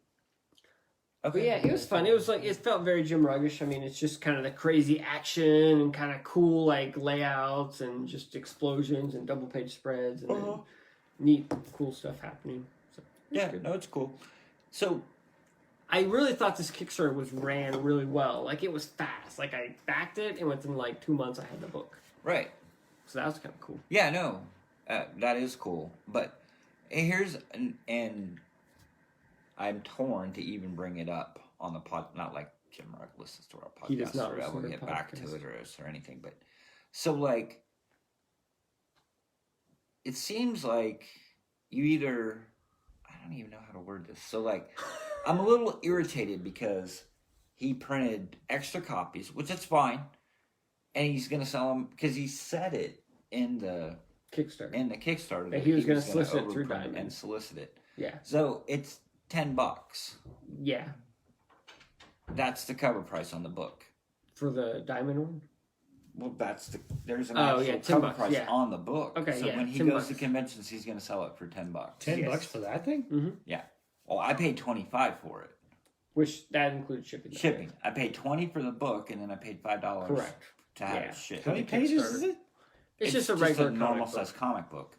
But yeah, it was fun. It was like it felt very Jim Ruggish. I mean, it's just kind of the crazy action and kind of cool like layouts and just explosions and double page spreads and then neat, cool stuff happening. So, it was Yeah, good. no, it's cool. So I really thought this Kickstarter ran really well. Like it was fast. Like I backed it and within like 2 months I had the book. right, So that was kind of cool. yeah, no, that is cool. But here's and I'm torn to even bring it up on the pod. Not like Jim Rugg listens to our podcast, He does not or I listen will to get our back to podcast. it or anything. But so like, it seems like you either I don't even know how to word this. So like, I'm a little irritated because he printed extra copies, which is fine, and he's gonna sell them because he said it in the Kickstarter. Kickstarter That he was gonna gonna solicit it through overprint Diamond. and solicit it. Yeah. So it's $10. Yeah. That's the cover price on the book. For the diamond one? Well, there's an Oh, actual yeah, $10, cover price yeah. on the book. Okay, so yeah, when he $10. goes to conventions, he's going to sell it for $10. $10 Yes. for that thing? Mm-hmm. Yeah. Well, I paid $25 for it. Which that includes shipping. though, Shipping. I paid $20 for the book, and then I paid $5 Correct. to have Yeah. it shipped. How many the pages Kickstarter. is it? It's just a regular normal comic book. size comic book.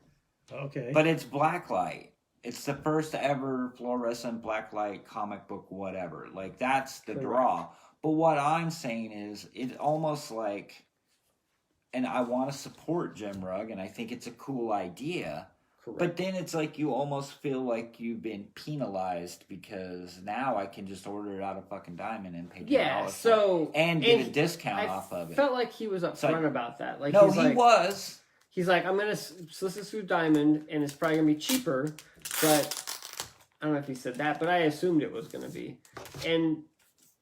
Okay. But it's blacklight. It's the first ever fluorescent blacklight comic book, whatever. Like, that's the Correct. draw. But what I'm saying is, it's almost like, and I want to support Jim Rugg, and I think it's a cool idea, Correct. But then it's like you almost feel like you've been penalized because now I can just order it out of fucking Diamond and pay $10 yeah, so and get a discount off of it. I felt like he was upfront about that. Like, no, he's he was. He's like, I'm going to solicit through Diamond, and it's probably going to be cheaper, but I don't know if he said that, but I assumed it was going to be. And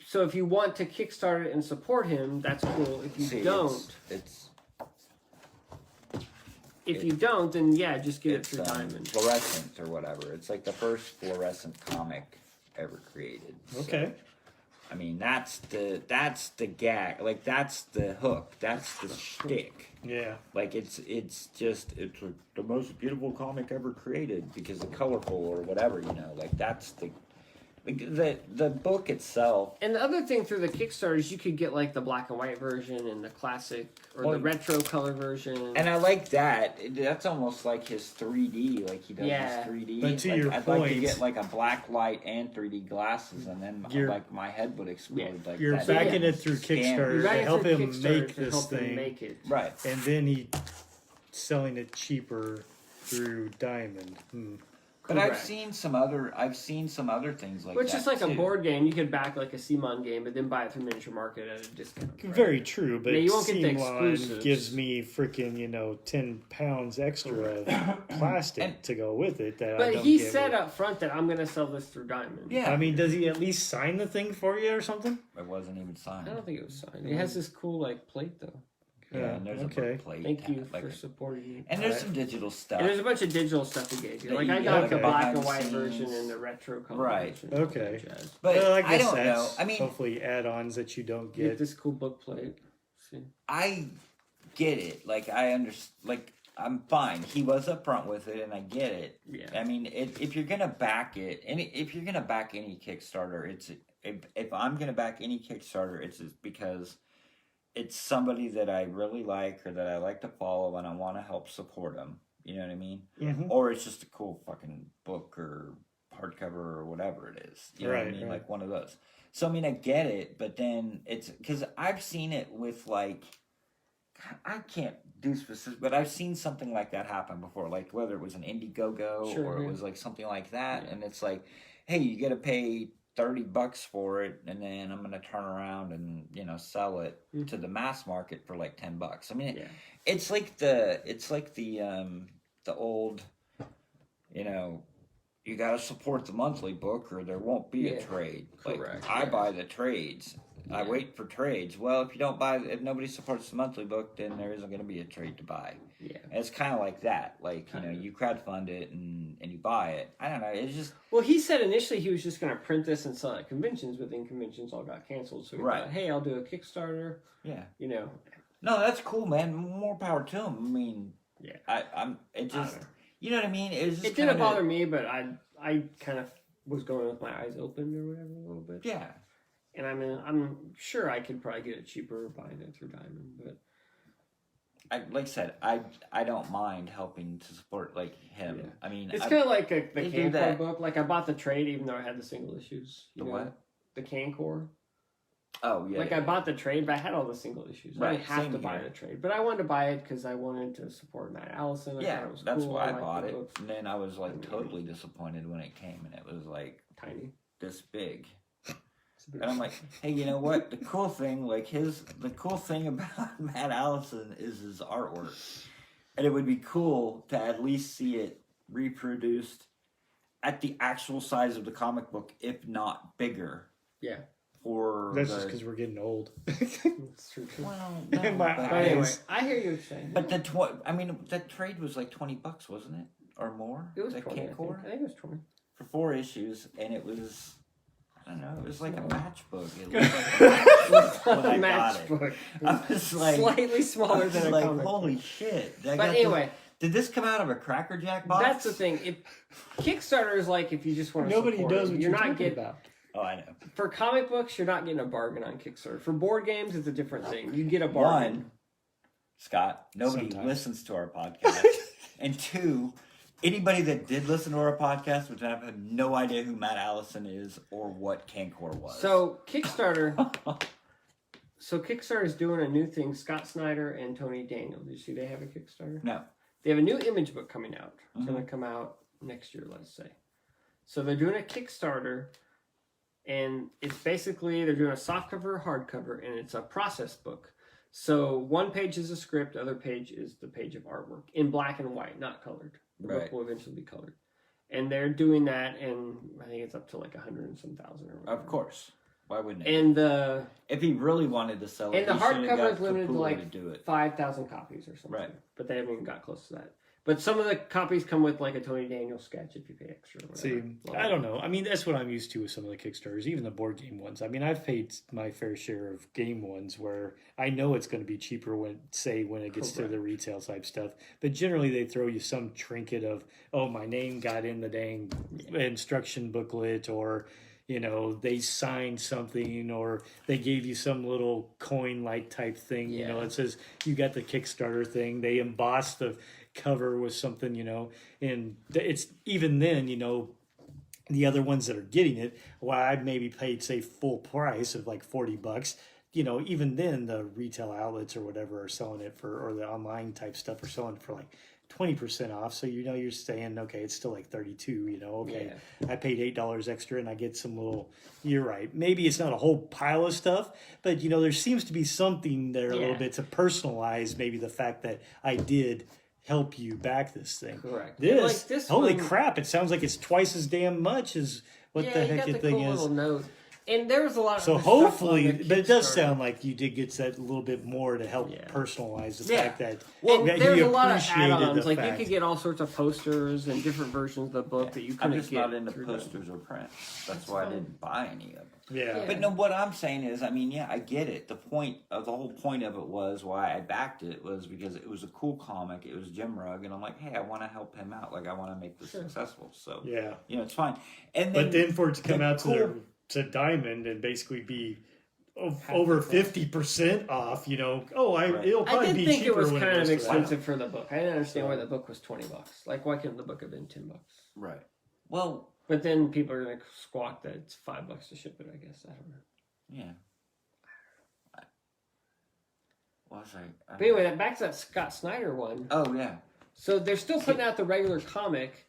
so if you want to Kickstart it and support him, that's cool. If you don't... If you don't, then yeah, just get it through Diamond. Fluorescent or whatever. It's like the first fluorescent comic ever created. Okay. So, I mean, that's the gag. Like, that's the hook. That's the shtick. Yeah. Like, it's like the most beautiful comic ever created because it's colorful or whatever, you know. Like, that's the book itself. And the other thing through the Kickstarter is you could get like the black and white version and the classic or the retro color version. And I like that. That's almost like his 3D, like he does his 3D. But to like, your I'd point, like to get like a black light and 3D glasses, and then like my head would explode. Like you're that. backing it through Kickstarter to help him make this thing, right? And then he selling it cheaper through Diamond. But I've seen some other things like which that. Is like too. a board game. You could back like a CMON game, but then buy it through Miniature Market at a discount. Right? Very true, but you won't get the CMON exclusives. gives me freaking 10 pounds extra of plastic to go with it. That but I don't he get said with. up front that I'm going to sell this through Diamond. Yeah, I mean, does he at least sign the thing for you or something? It wasn't even signed. I don't think it was signed. It has this cool like plate though. Yeah, and there's a plate. Thank you for supporting me. And there's some digital stuff. And there's a bunch of digital stuff he gave you. Like I got the black and white version and the retro color version. Okay. But well, I guess don't that's know. I mean, hopefully add-ons that you don't get this cool book plate. See? I get it. Like I understand. Like I'm fine. He was upfront with it, and I get it. Yeah. I mean, if you're gonna back it, if you're gonna back any Kickstarter, if I'm gonna back any Kickstarter, it's because it's somebody that I really like or that I like to follow and I want to help support them. You know what I mean? Mm-hmm. Or it's just a cool fucking book or hardcover or whatever it is. You know what I mean? Like one of those. So, I mean, I get it, but then it's... Because I've seen it with, like... I can't do specific, but I've seen something like that happen before. Like, whether it was an Indiegogo or it was, like, something like that. Yeah. And it's like, hey, you got to pay $30 for it, and then I'm gonna turn around and sell it to the mass market for like $10. I mean, it's like the old, you gotta support the monthly book or there won't be a trade. Correct. Like I buy the trades. I wait for trades. Well, if nobody supports the monthly book, then there isn't going to be a trade to buy. Yeah, and it's kind of like that. Like you crowdfund it and you buy it. I don't know. It's just he said initially he was just going to print this and sell it at conventions, but then conventions all got canceled. So he thought, hey, I'll do a Kickstarter. Yeah, No, that's cool, man. More power to him. I mean, It just you know what I mean. It didn't bother me, but I kind of was going with my eyes open or whatever a little bit. Yeah. And I mean, I'm sure I could probably get it cheaper buying it through Diamond, but like I said, I don't mind helping to support like him. Yeah. I mean, it's kind of like the Cancor book. Like I bought the trade even though I had the single issues. What? The Cancor. Oh yeah. Like I bought the trade, but I had all the single issues. I didn't have to buy the trade, but I wanted to buy it because I wanted to support Matt Allison. I thought it was that's cool. why I bought it. And then I was like totally disappointed when it came, and it was like tiny, this big. And I'm like, hey, you know what? The cool thing about Matt Allison is his artwork. And it would be cool to at least see it reproduced at the actual size of the comic book, if not bigger. Yeah. That's just because we're getting old. That's true. Well, no, anyway, I hear you saying. But that trade was like $20, wasn't it? Or more? It was 20, I think it was 20. For 4 issues, and it was... I don't know. It was like a matchbook. It looked like a matchbook. I was like slightly smaller than a comic. Holy shit! But anyway, did this come out of a Cracker Jack box? That's the thing. Kickstarter is like if you just want to. Nobody support knows it. what you're not getting about. Oh, I know. For comic books, you're not getting a bargain on Kickstarter. For board games, it's a different thing. You get a bargain. One, Scott, nobody listens to our podcast, and two. Anybody that did listen to our podcast would have no idea who Matt Allison is or what Cancor was. So Kickstarter is doing a new thing. Scott Snyder and Tony Daniel. Did you see they have a Kickstarter? No. They have a new Image book coming out. It's going to come out next year, let's say. So they're doing a Kickstarter, and it's basically, they're doing a softcover, hardcover, and it's a process book. So one page is a script, the other page is the page of artwork in black and white, not colored. The book will eventually be colored. And they're doing that, and I think it's up to like 100 and some thousand or whatever. Of course. Why wouldn't it? And if he really wanted to sell it, and the hardcover is limited to Capullo like do it. 5,000 copies or something. Right. But they haven't even got close to that. But some of the copies come with like a Tony Daniels sketch if you pay extra. Or whatever. See, I don't know. I mean, that's what I'm used to with some of the Kickstarters, even the board game ones. I mean, I've paid my fair share of game ones where I know it's going to be cheaper when it gets to the retail type stuff. But generally, they throw you some trinket of, oh, my name got in the dang instruction booklet, or they signed something, or they gave you some little coin-like type thing. It says you got the Kickstarter thing. They embossed the cover with something, and it's even then, the other ones that are getting it, well, I maybe paid, say, full price of like $40. Even then the retail outlets or whatever are selling it for, or the online type stuff are selling it for like 20% off. So, you're saying, okay, it's still like 32, okay, I paid $8 extra and I get some little, you're right. Maybe it's not a whole pile of stuff, but there seems to be something there a little bit to personalize maybe the fact that I did help you back this thing. Correct. This holy crap, it sounds like it's twice as damn much as what the heck the thing is. Little note. And there was a lot of so hopefully, but it does sound like you did get that a little bit more to help personalize the fact that there's a lot of add-ons. Like you could get all sorts of posters and different versions of the book that you couldn't get. I'm just not into posters or print. That's why I didn't buy any of them. Yeah. But no, what I'm saying is, I mean, I get it. The whole point of it was why I backed it was because it was a cool comic. It was Jim Rugg, and I'm like, hey, I want to help him out. Like I want to make this successful. So it's fine. And then for it to come out to Diamond and basically be over 50% off, it'll probably be cheaper. I did think it was kind of expensive for the book. I didn't understand why the book was $20. Like, why couldn't the book have been $10? Right. Well, but then people are going to squawk that it's $5 to ship it, I guess. I don't know. Yeah. But anyway, back to that Scott Snyder one. Oh, yeah. So they're still putting out the regular comic,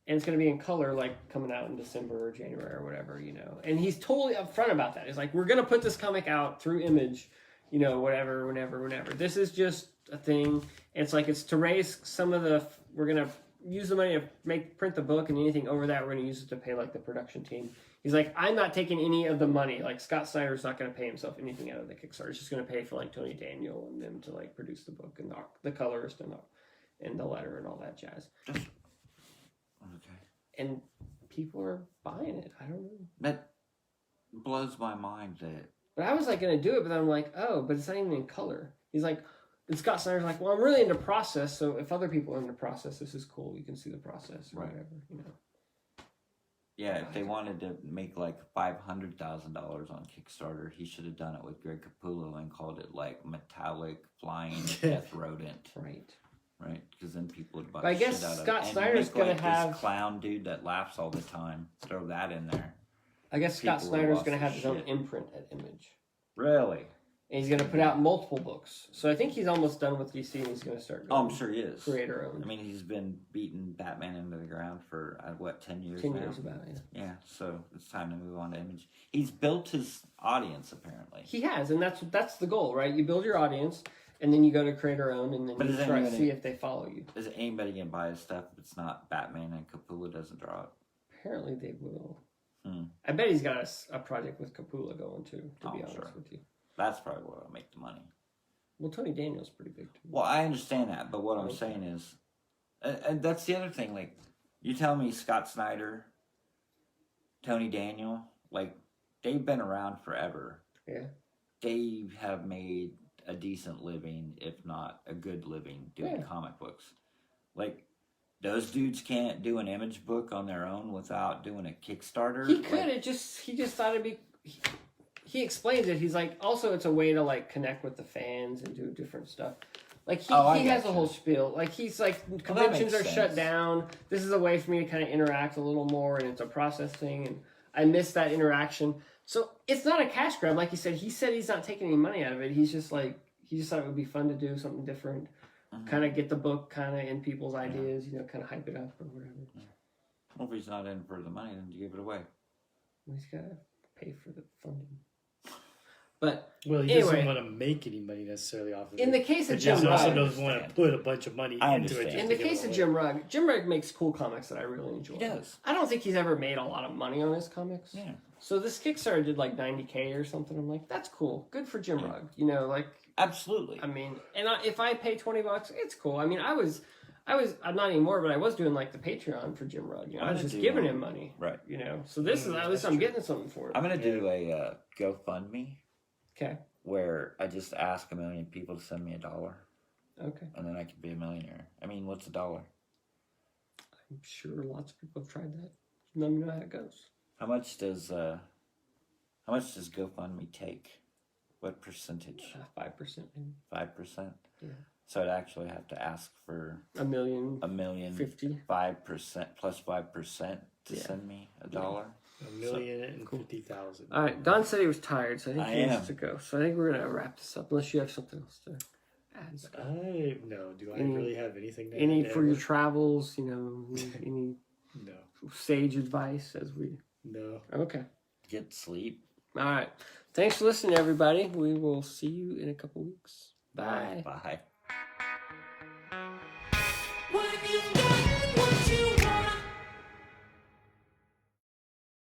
and it's going to be in color, like coming out in December or January or whatever, And he's totally upfront about that. He's like, we're going to put this comic out through Image, whatever, whenever. This is just a thing. And it's like, it's to raise some of the, we're going to use the money to print the book, and anything over that, we're going to use it to pay like the production team. He's like, I'm not taking any of the money. Like Scott Snyder's not going to pay himself anything out of the Kickstarter. He's just going to pay for like Tony Daniel and them to like produce the book and the colorist and the letter and all that jazz. Okay. And people are buying it. I don't know. That blows my mind that. But I was like going to do it, but then I'm like, oh, but it's not even in color. He's like, and Scott Snyder's like, well, I'm really into process, so if other people are into process, this is cool. You can see the process or whatever, Yeah, if they wanted to make like $500,000 on Kickstarter, he should have done it with Greg Capullo and called it like metallic flying death rodent. Right, because then people would buy. But I guess Scott Snyder's going to have this clown dude that laughs all the time. Throw that in there. I guess Scott Snyder's going to have his own imprint at Image. Really? And he's going to put out multiple books. So I think he's almost done with DC, and he's going to start. I'm sure he is. Creator owned. I mean, he's been beating Batman into the ground for 10 years. 10 now? years about Yeah, so it's time to move on to Image. He's built his audience apparently. He has, and that's the goal, right? You build your audience. And then you go to creator own, and then you try to see if they follow you. Is anybody going to buy his stuff if it's not Batman and Capullo doesn't draw it? Apparently they will. I bet he's got a project with Capullo going too, to be honest with you. That's probably where I'll make the money. Well, Tony Daniel's pretty big too. Well, I understand that, but what I'm saying is, and that's the other thing, like, you tell me Scott Snyder, Tony Daniel, like, they've been around forever. Yeah. They have made a decent living, if not a good living, doing comic books. Like, those dudes can't do an Image book on their own without doing a Kickstarter. He could. He just thought it'd be. He explains it. He's like, also it's a way to like connect with the fans and do different stuff. Like he has a whole spiel. Like he's like, conventions are shut down. This is a way for me to kind of interact a little more, and it's a process thing, and I miss that interaction. So it's not a cash grab, like he said. He said he's not taking any money out of it. He's just like, he just thought it would be fun to do something different. kind of get the book kind of in people's ideas, you know, kind of hype it up or whatever. Well, if he's not in for the money, then you give it away. He's got to pay for the funding. But he doesn't want to make any money necessarily off of it. In the case of Jim Rugg, Rugg, also doesn't want to put a bunch of money into it. In the case of Jim Rugg makes cool comics that I really enjoy. He does. I don't think he's ever made a lot of money on his comics. Yeah. So this Kickstarter did like $90K or something. I'm like, that's cool. Good for Jim Rugg. You know, like absolutely. I mean, and if I pay $20, it's cool. I mean, I'm not anymore, but I was doing like the Patreon for Jim Rugg. You know, I was just giving him money. Right. You know, so this is at least I'm getting something for it. I'm gonna do a GoFundMe. Okay. Where I just ask 1 million people to send me $1. Okay. And then I could be a millionaire. I mean, what's $1? I'm sure lots of people have tried that. Let me know how it goes. How much does GoFundMe take? What percentage? 5% maybe. 5%? Yeah. So I'd actually have to ask for $1 million. 50. 5% plus 5% to send me $1. 1,050,000. All right, Don said he was tired, so I think he has to go. So I think we're gonna wrap this up, unless you have something else to add. Scott. No, do I really have anything? Any for your travels? You know, any no sage advice as we? No. Okay. Get sleep. All right. Thanks for listening, everybody. We will see you in a couple weeks. Bye. Bye.